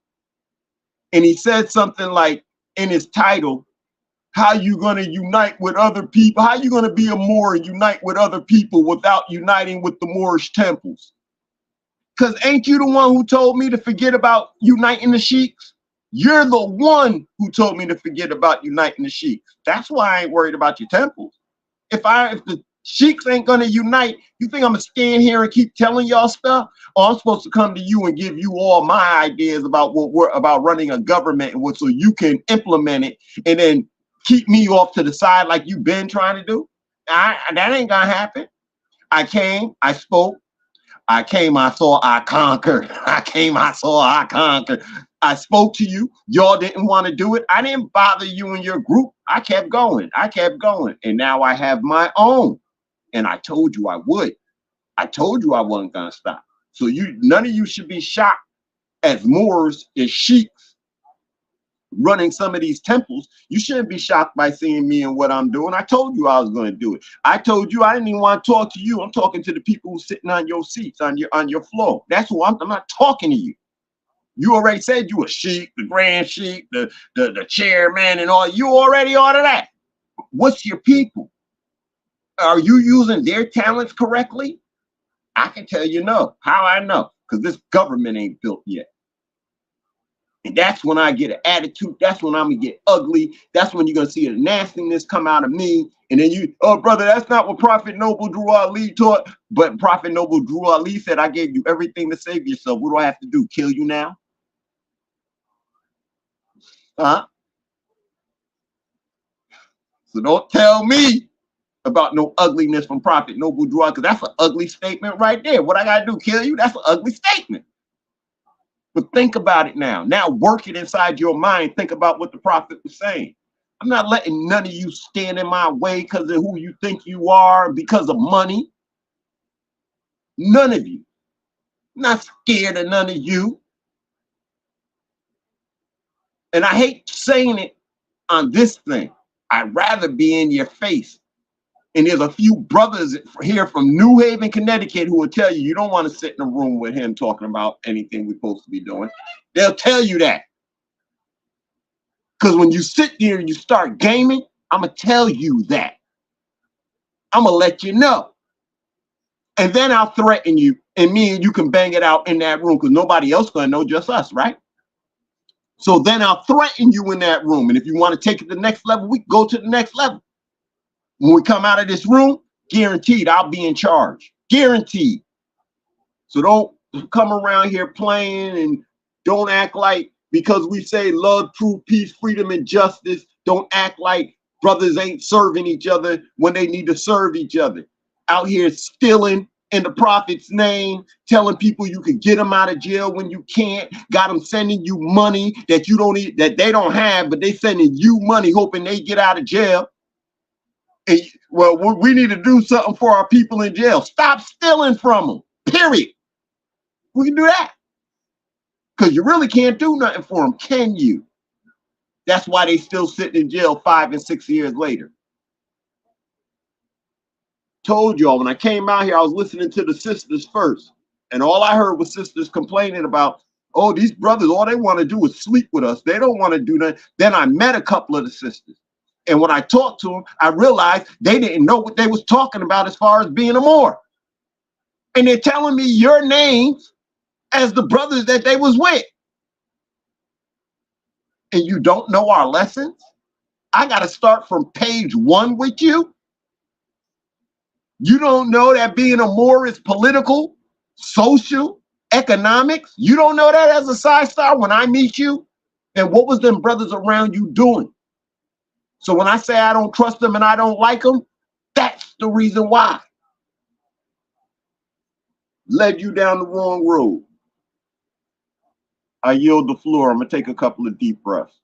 and he said something like in his title, how you going to unite with other people? How you going to be a Moor and unite with other people without uniting with the Moorish temples? Because ain't you the one who told me to forget about uniting the sheiks? You're the one who told me to forget about uniting the sheiks. That's why I ain't worried about your temples. If the sheiks ain't going to unite, you think I'm going to stand here and keep telling y'all stuff? Or I'm supposed to come to you and give you all my ideas about what we're about running a government and what, so you can implement it and then keep me off to the side like you've been trying to do? That ain't going to happen. I came, I spoke. I came, I saw, I conquered. I came, I saw, I conquered. I spoke to you. Y'all didn't want to do it. I didn't bother you and your group. I kept going. I kept going. And now I have my own. And I told you I would. I told you I wasn't going to stop. So none of you should be shocked as Moors, as sheiks running some of these temples. You shouldn't be shocked by seeing me and what I'm doing. I told you I was going to do it. I told you I didn't even want to talk to you. I'm talking to the people who's sitting on your seats, on your floor. That's who I'm not talking to you. You already said you a sheik, the grand sheik, the chairman and all. You already ordered that. What's your people? Are you using their talents correctly? I can tell you no. How I know? Because this government ain't built yet. And that's when I get an attitude. That's when I'm going to get ugly. That's when you're going to see the nastiness come out of me. And then you, oh, brother, that's not what Prophet Noble Drew Ali taught. But Prophet Noble Drew Ali said, I gave you everything to save yourself. What do I have to do? Kill you now? Huh? So don't tell me about no ugliness from Prophet Noble Drew, because that's an ugly statement right there. What I got to do? Kill you? That's an ugly statement. But think about it now. Now work it inside your mind. Think about what the prophet was saying. I'm not letting none of you stand in my way because of who you think you are, because of money. None of you. I'm not scared of none of you. And I hate saying it on this thing. I'd rather be in your face. And there's a few brothers here from New Haven, Connecticut, who will tell you don't want to sit in a room with him talking about anything we're supposed to be doing. They'll tell you that. Because when you sit there and you start gaming, I'm going to tell you that. I'm going to let you know. And then I'll threaten you. And me and you can bang it out in that room because nobody else going to know, just us, right? So then I'll threaten you in that room. And if you want to take it to the next level, we go to the next level. When we come out of this room, guaranteed I'll be in charge. Guaranteed. So don't come around here playing and don't act like because we say love, truth, peace, freedom, and justice, don't act like brothers ain't serving each other when they need to serve each other. Out here stealing in the prophet's name, telling people you can get them out of jail when you can't, got them sending you money that you don't need, that they don't have, but they sending you money hoping they get out of jail. And, well, we need to do something for our people in jail. Stop stealing from them, period. We can do that. Because you really can't do nothing for them, can you? That's why they still sitting in jail 5 and 6 years later. Told y'all, when I came out here, I was listening to the sisters first. And all I heard was sisters complaining about, oh, these brothers, all they want to do is sleep with us. They don't want to do that. Then I met a couple of the sisters. And when I talked to them, I realized they didn't know what they was talking about as far as being a Moor. And they're telling me your names as the brothers that they was with. And you don't know our lessons? I got to start from page 1 with you? You don't know that being a Moor is political, social, economics? You don't know that as a side star when I meet you? Then what was them brothers around you doing? So when I say I don't trust them and I don't like them, that's the reason why. Led you down the wrong road. I yield the floor. I'm going to take a couple of deep breaths.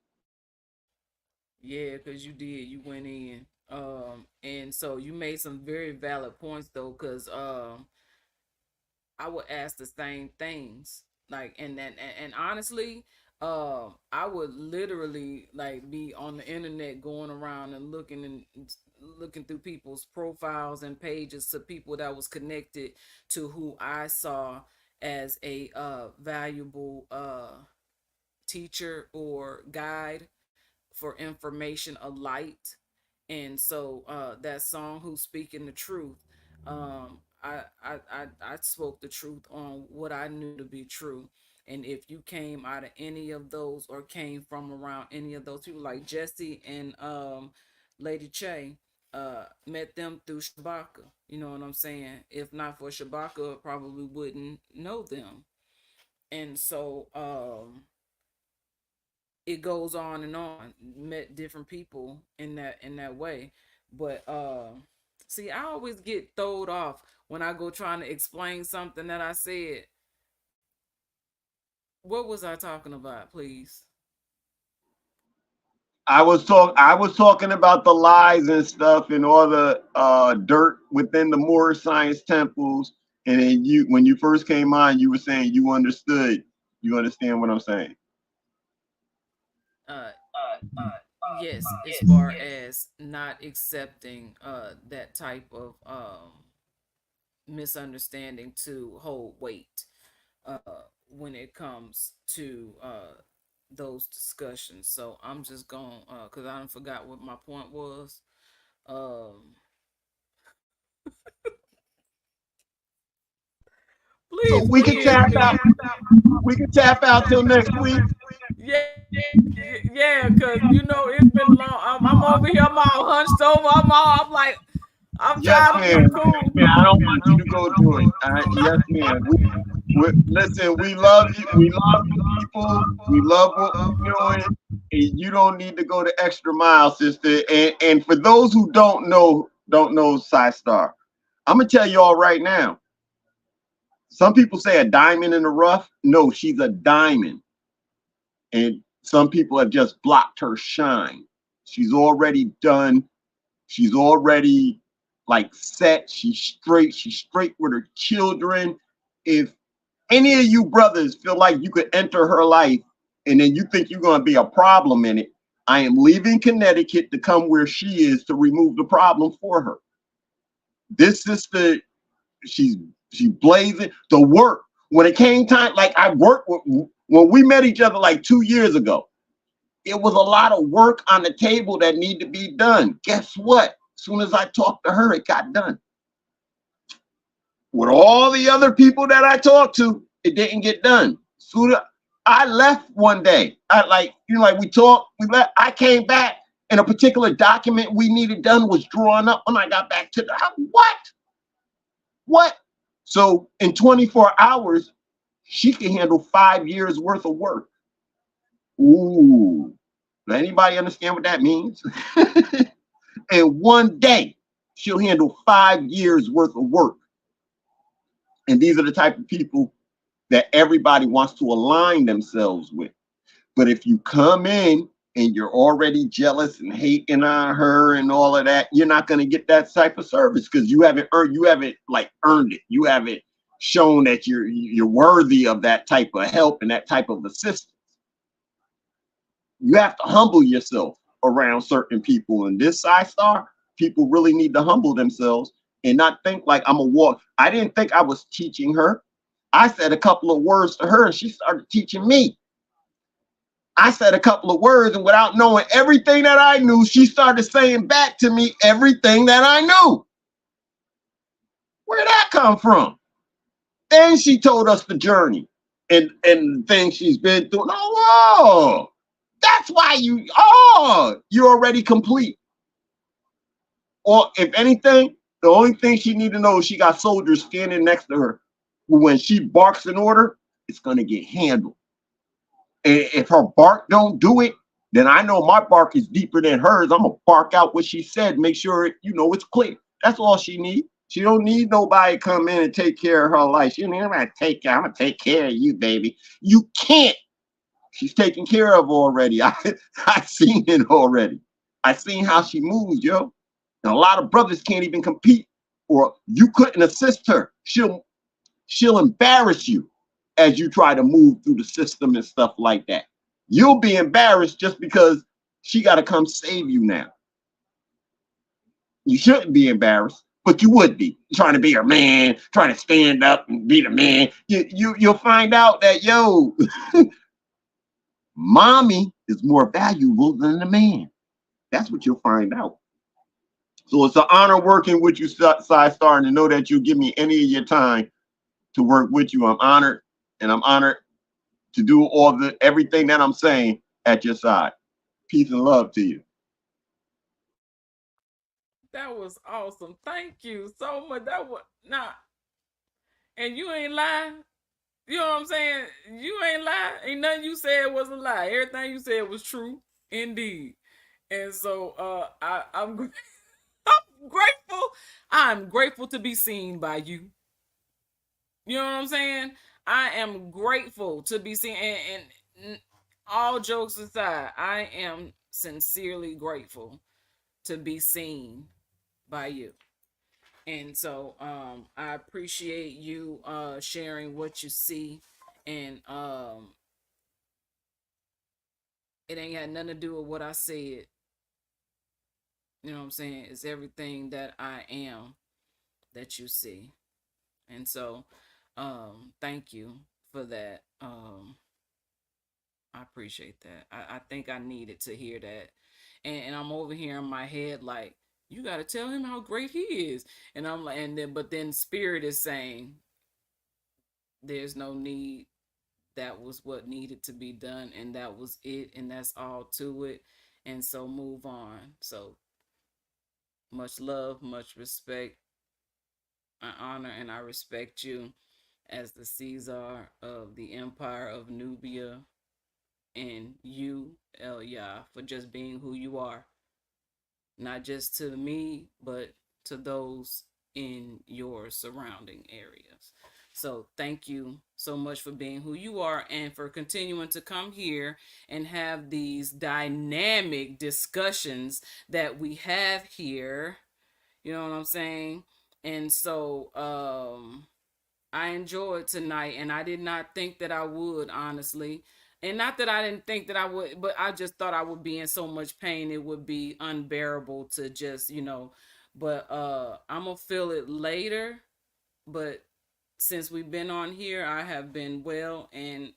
Yeah, because you did. You went in. And so you made some very valid points, though, because I would ask the same things. Like, and honestly, I would literally like be on the internet going around and looking through people's profiles and pages to people that was connected to who I saw as a valuable teacher or guide for information, a light. And so that song, Who's Speaking the Truth, I spoke the truth on what I knew to be true. And if you came out of any of those or came from around any of those people, like Jesse and Lady Che, met them through Shabaka. You know what I'm saying? If not for Shabaka, probably wouldn't know them. And so it goes on and on. Met different people in that way. But see, I always get thrown off when I go trying to explain something that I said. What was I talking about, please? I was talking about the lies and stuff and all the dirt within the Moorish science temples. And then when you first came on, you were saying you understood. You understand what I'm saying? Yes, as far as not accepting that type of misunderstanding to hold weight when it comes to those discussions. So I'm just going because I forgot what my point was. Please, so we can tap out. We can tap out till next week. Yeah, because you know it's been long. I'm over here. I'm all hunched over. I'm like, I'm trying to be cool. Man, I don't want you to go do it. Yes, man. Listen, we love you. We love you people. We love what we're doing. And you don't need to go the extra mile, sister. And for those who don't know Sci Star, I'm gonna tell y'all right now. Some people say a diamond in the rough. No, she's a diamond. And some people have just blocked her shine. She's already done. She's already like set. She's straight. She's straight with her children. If any of you brothers feel like you could enter her life and then you think you're going to be a problem in it, I am leaving Connecticut to come where she is to remove the problem for her. This sister, she's blazing the work. When it came time, like I worked with, when we met each other like 2 years ago, it was a lot of work on the table that needed to be done. Guess what? As soon as I talked to her, it got done. With all the other people that I talked to, it didn't get done. Soon as I left one day, we talked, we left. I came back and a particular document we needed done was drawn up when I got back to the house. What? So in 24 hours, she can handle 5 years worth of work. Ooh, does anybody understand what that means? In one day, she'll handle 5 years worth of work. And these are the type of people that everybody wants to align themselves with. But if you come in and you're already jealous and hating on her and all of that, you're not going to get that type of service because you haven't earned it. You haven't shown that you're worthy of that type of help and that type of assistance. You have to humble yourself around certain people. And this Psy-Star, people really need to humble themselves and not think like I'm a walk. I didn't think I was teaching her. I said a couple of words to her and she started teaching me. I said a couple of words and without knowing everything that I knew, she started saying back to me everything that I knew. Where'd that come from? Then she told us the journey and things she's been through. Oh, that's why you're already complete. Or if anything, the only thing she need to know is she got soldiers standing next to her. When she barks an order, it's going to get handled. And if her bark don't do it, then I know my bark is deeper than hers. I'm going to bark out what she said, make sure, it's clear. That's all she needs. She don't need nobody to come in and take care of her life. She don't need nobody to take care. I'm going to take care of you, baby. You can't. She's taken care of already. I've seen it already. I've seen how she moves, yo. And a lot of brothers can't even compete, or you couldn't assist her. She'll embarrass you as you try to move through the system and stuff like that. You'll be embarrassed just because she got to come save you now. You shouldn't be embarrassed, but you would be trying to be a man, trying to stand up and be the man. You'll find out that, mommy is more valuable than the man. That's what you'll find out. So it's an honor working with you, Psy-Star, and to know that you give me any of your time to work with you. I'm honored, and I'm honored to do everything that I'm saying at your side. Peace and love to you. That was awesome. Thank you so much. And you ain't lying. You know what I'm saying? You ain't lying. Ain't nothing you said was a lie. Everything you said was true, indeed. And so I'm grateful. I'm grateful to be seen by you. You know what I'm saying? I am grateful to be seen. And all jokes aside, I am sincerely grateful to be seen by you. And so I appreciate you sharing what you see. And it ain't got nothing to do with what I said. You know what I'm saying? It's everything that I am that you see. And so thank you for that. I appreciate that. I think I needed to hear that. And I'm over here in my head like, you got to tell him how great he is. And I'm like, but then Spirit is saying, there's no need. That was what needed to be done. And that was it. And that's all to it. And so move on. So much love, much respect. I honor and I respect you as the Caesar of the Empire of Nubia. And you, Elia, for just being who you are. Not just to me, but to those in your surrounding areas. So thank you so much for being who you are and for continuing to come here and have these dynamic discussions that we have here. You know what I'm saying? And so I enjoyed tonight, and I did not think that I would, honestly. And not that I didn't think that I would, but I just thought I would be in so much pain it would be unbearable to just, but I'm gonna feel it later. But since we've been on here, I have been well, and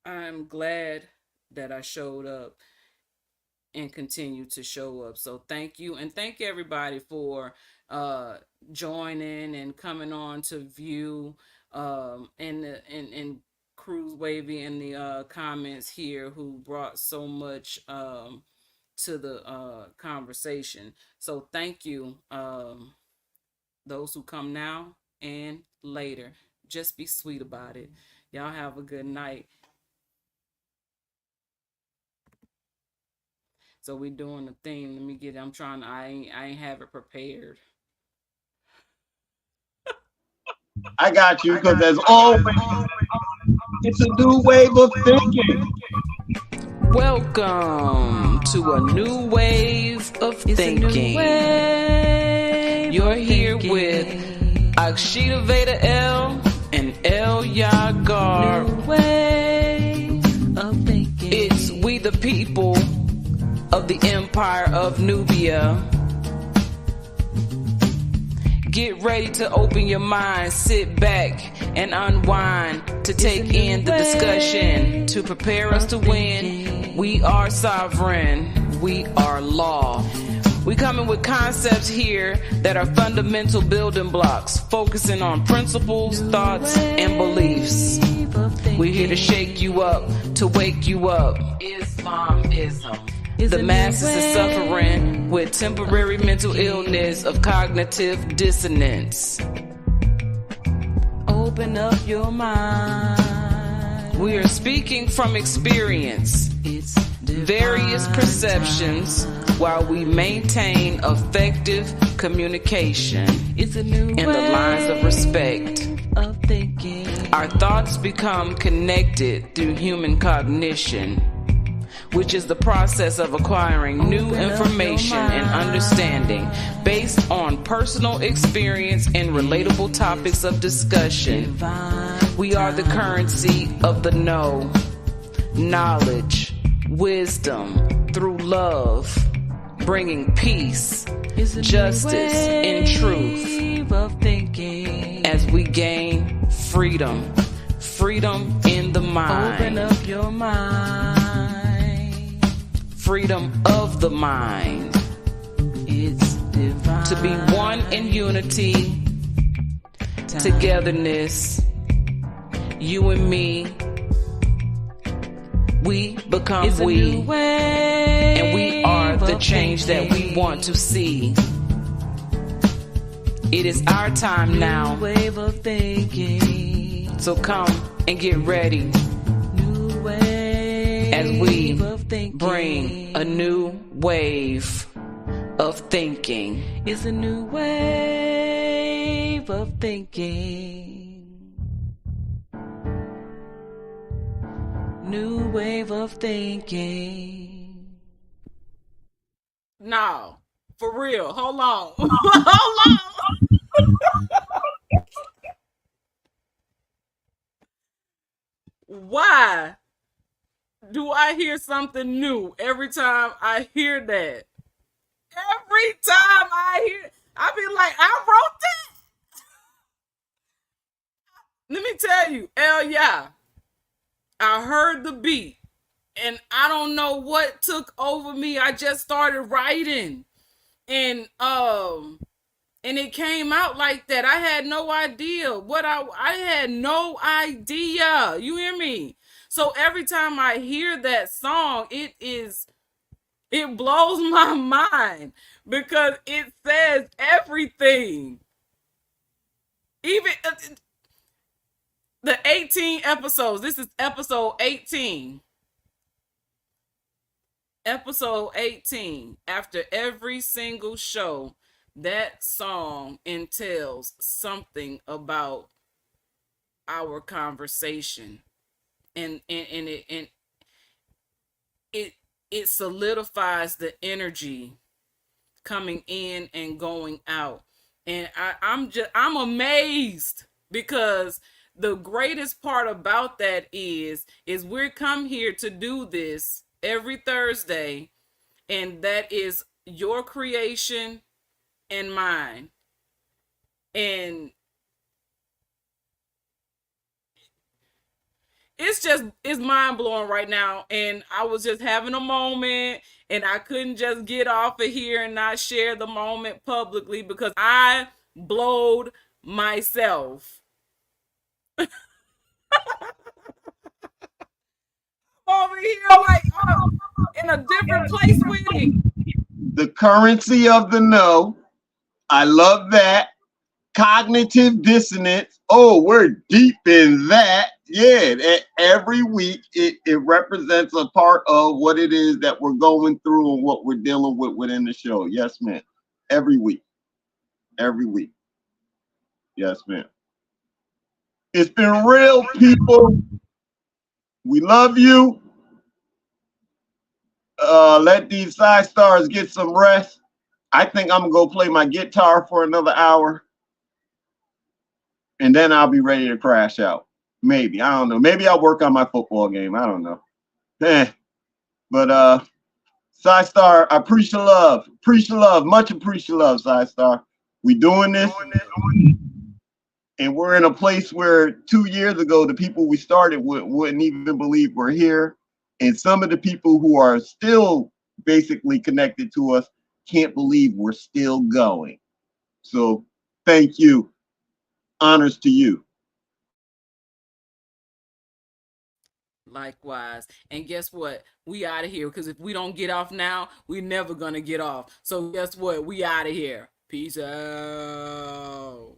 I'm glad that I showed up and continue to show up. So thank you, and thank everybody for joining and coming on to view, and Cruise Wavy in the comments here, who brought so much to the conversation. So thank you, those who come now and later. Just be sweet about it. Y'all have a good night. So we doing the thing. Let me get it. I ain't have it prepared. I got you, because there's always, it's a new wave of thinking. Welcome to a new wave of thinking. You're here with Akshita Veda L and El Yagar. It's we the people of the Empire of Nubia. Get ready to open your mind, sit back and unwind to take in the discussion, to prepare us to win. We are sovereign. We are law. We coming with concepts here that are fundamental building blocks, focusing on principles, thoughts, and beliefs. We're here to shake you up, to wake you up. Islamism. The masses is suffering with temporary mental illness of cognitive dissonance. Open up your mind. We are speaking from experience. It's various perceptions while we maintain effective communication in the lines of respect. Our thoughts become connected through human cognition, which is the process of acquiring new information and understanding based on personal experience and relatable topics of discussion. We are the currency of the know, knowledge, wisdom through love, bringing peace, justice, and truth as we gain freedom. Freedom in the mind. Open up your mind. Freedom of the mind. It's divine. To be one in unity, togetherness, you and me. We become we, and we are the change that we want to see. It is our time now. Wave of thinking. So come and get ready as we bring a new wave of thinking. It's a new wave of thinking. New wave of thinking. No, for real. Hold on. Hold on. Why do I hear something new every time I hear that? Every time I hear, I be like, I wrote that. Let me tell you, I heard the beat, and I don't know what took over me. I just started writing, and it came out like that. I had no idea what I had no idea. You hear me? So every time I hear that song, it blows my mind because it says everything. Even the 18 episodes. This is episode 18. Episode 18. After every single show, that song entails something about our conversation, and it solidifies the energy coming in and going out. And I'm amazed, because the greatest part about that is we're come here to do this every Thursday, and that is your creation and mine. And it's mind blowing right now. And I was just having a moment, and I couldn't just get off of here and not share the moment publicly, because I blowed myself. Over here, like, oh, in a different place with it. The currency of the no. I love that. Cognitive dissonance. Oh, we're deep in that. Yeah, every week it represents a part of what it is that we're going through and what we're dealing with within the show. Yes, ma'am. Every week. Every week. Yes, ma'am. It's been real, people. We love you. Let these side stars get some rest. I think I'm gonna go play my guitar for another hour, and then I'll be ready to crash out. Maybe, I don't know. Maybe I'll work on my football game. I don't know. But Side Star, I appreciate the love. Appreciate the love. Much appreciate the love, Side Star. We doing this. And we're in a place where 2 years ago, the people we started with wouldn't even believe we're here. And some of the people who are still basically connected to us can't believe we're still going. So thank you. Honors to you. Likewise. And guess what? We out of here, because if we don't get off now, we're never going to get off. So guess what? We out of here. Peace out.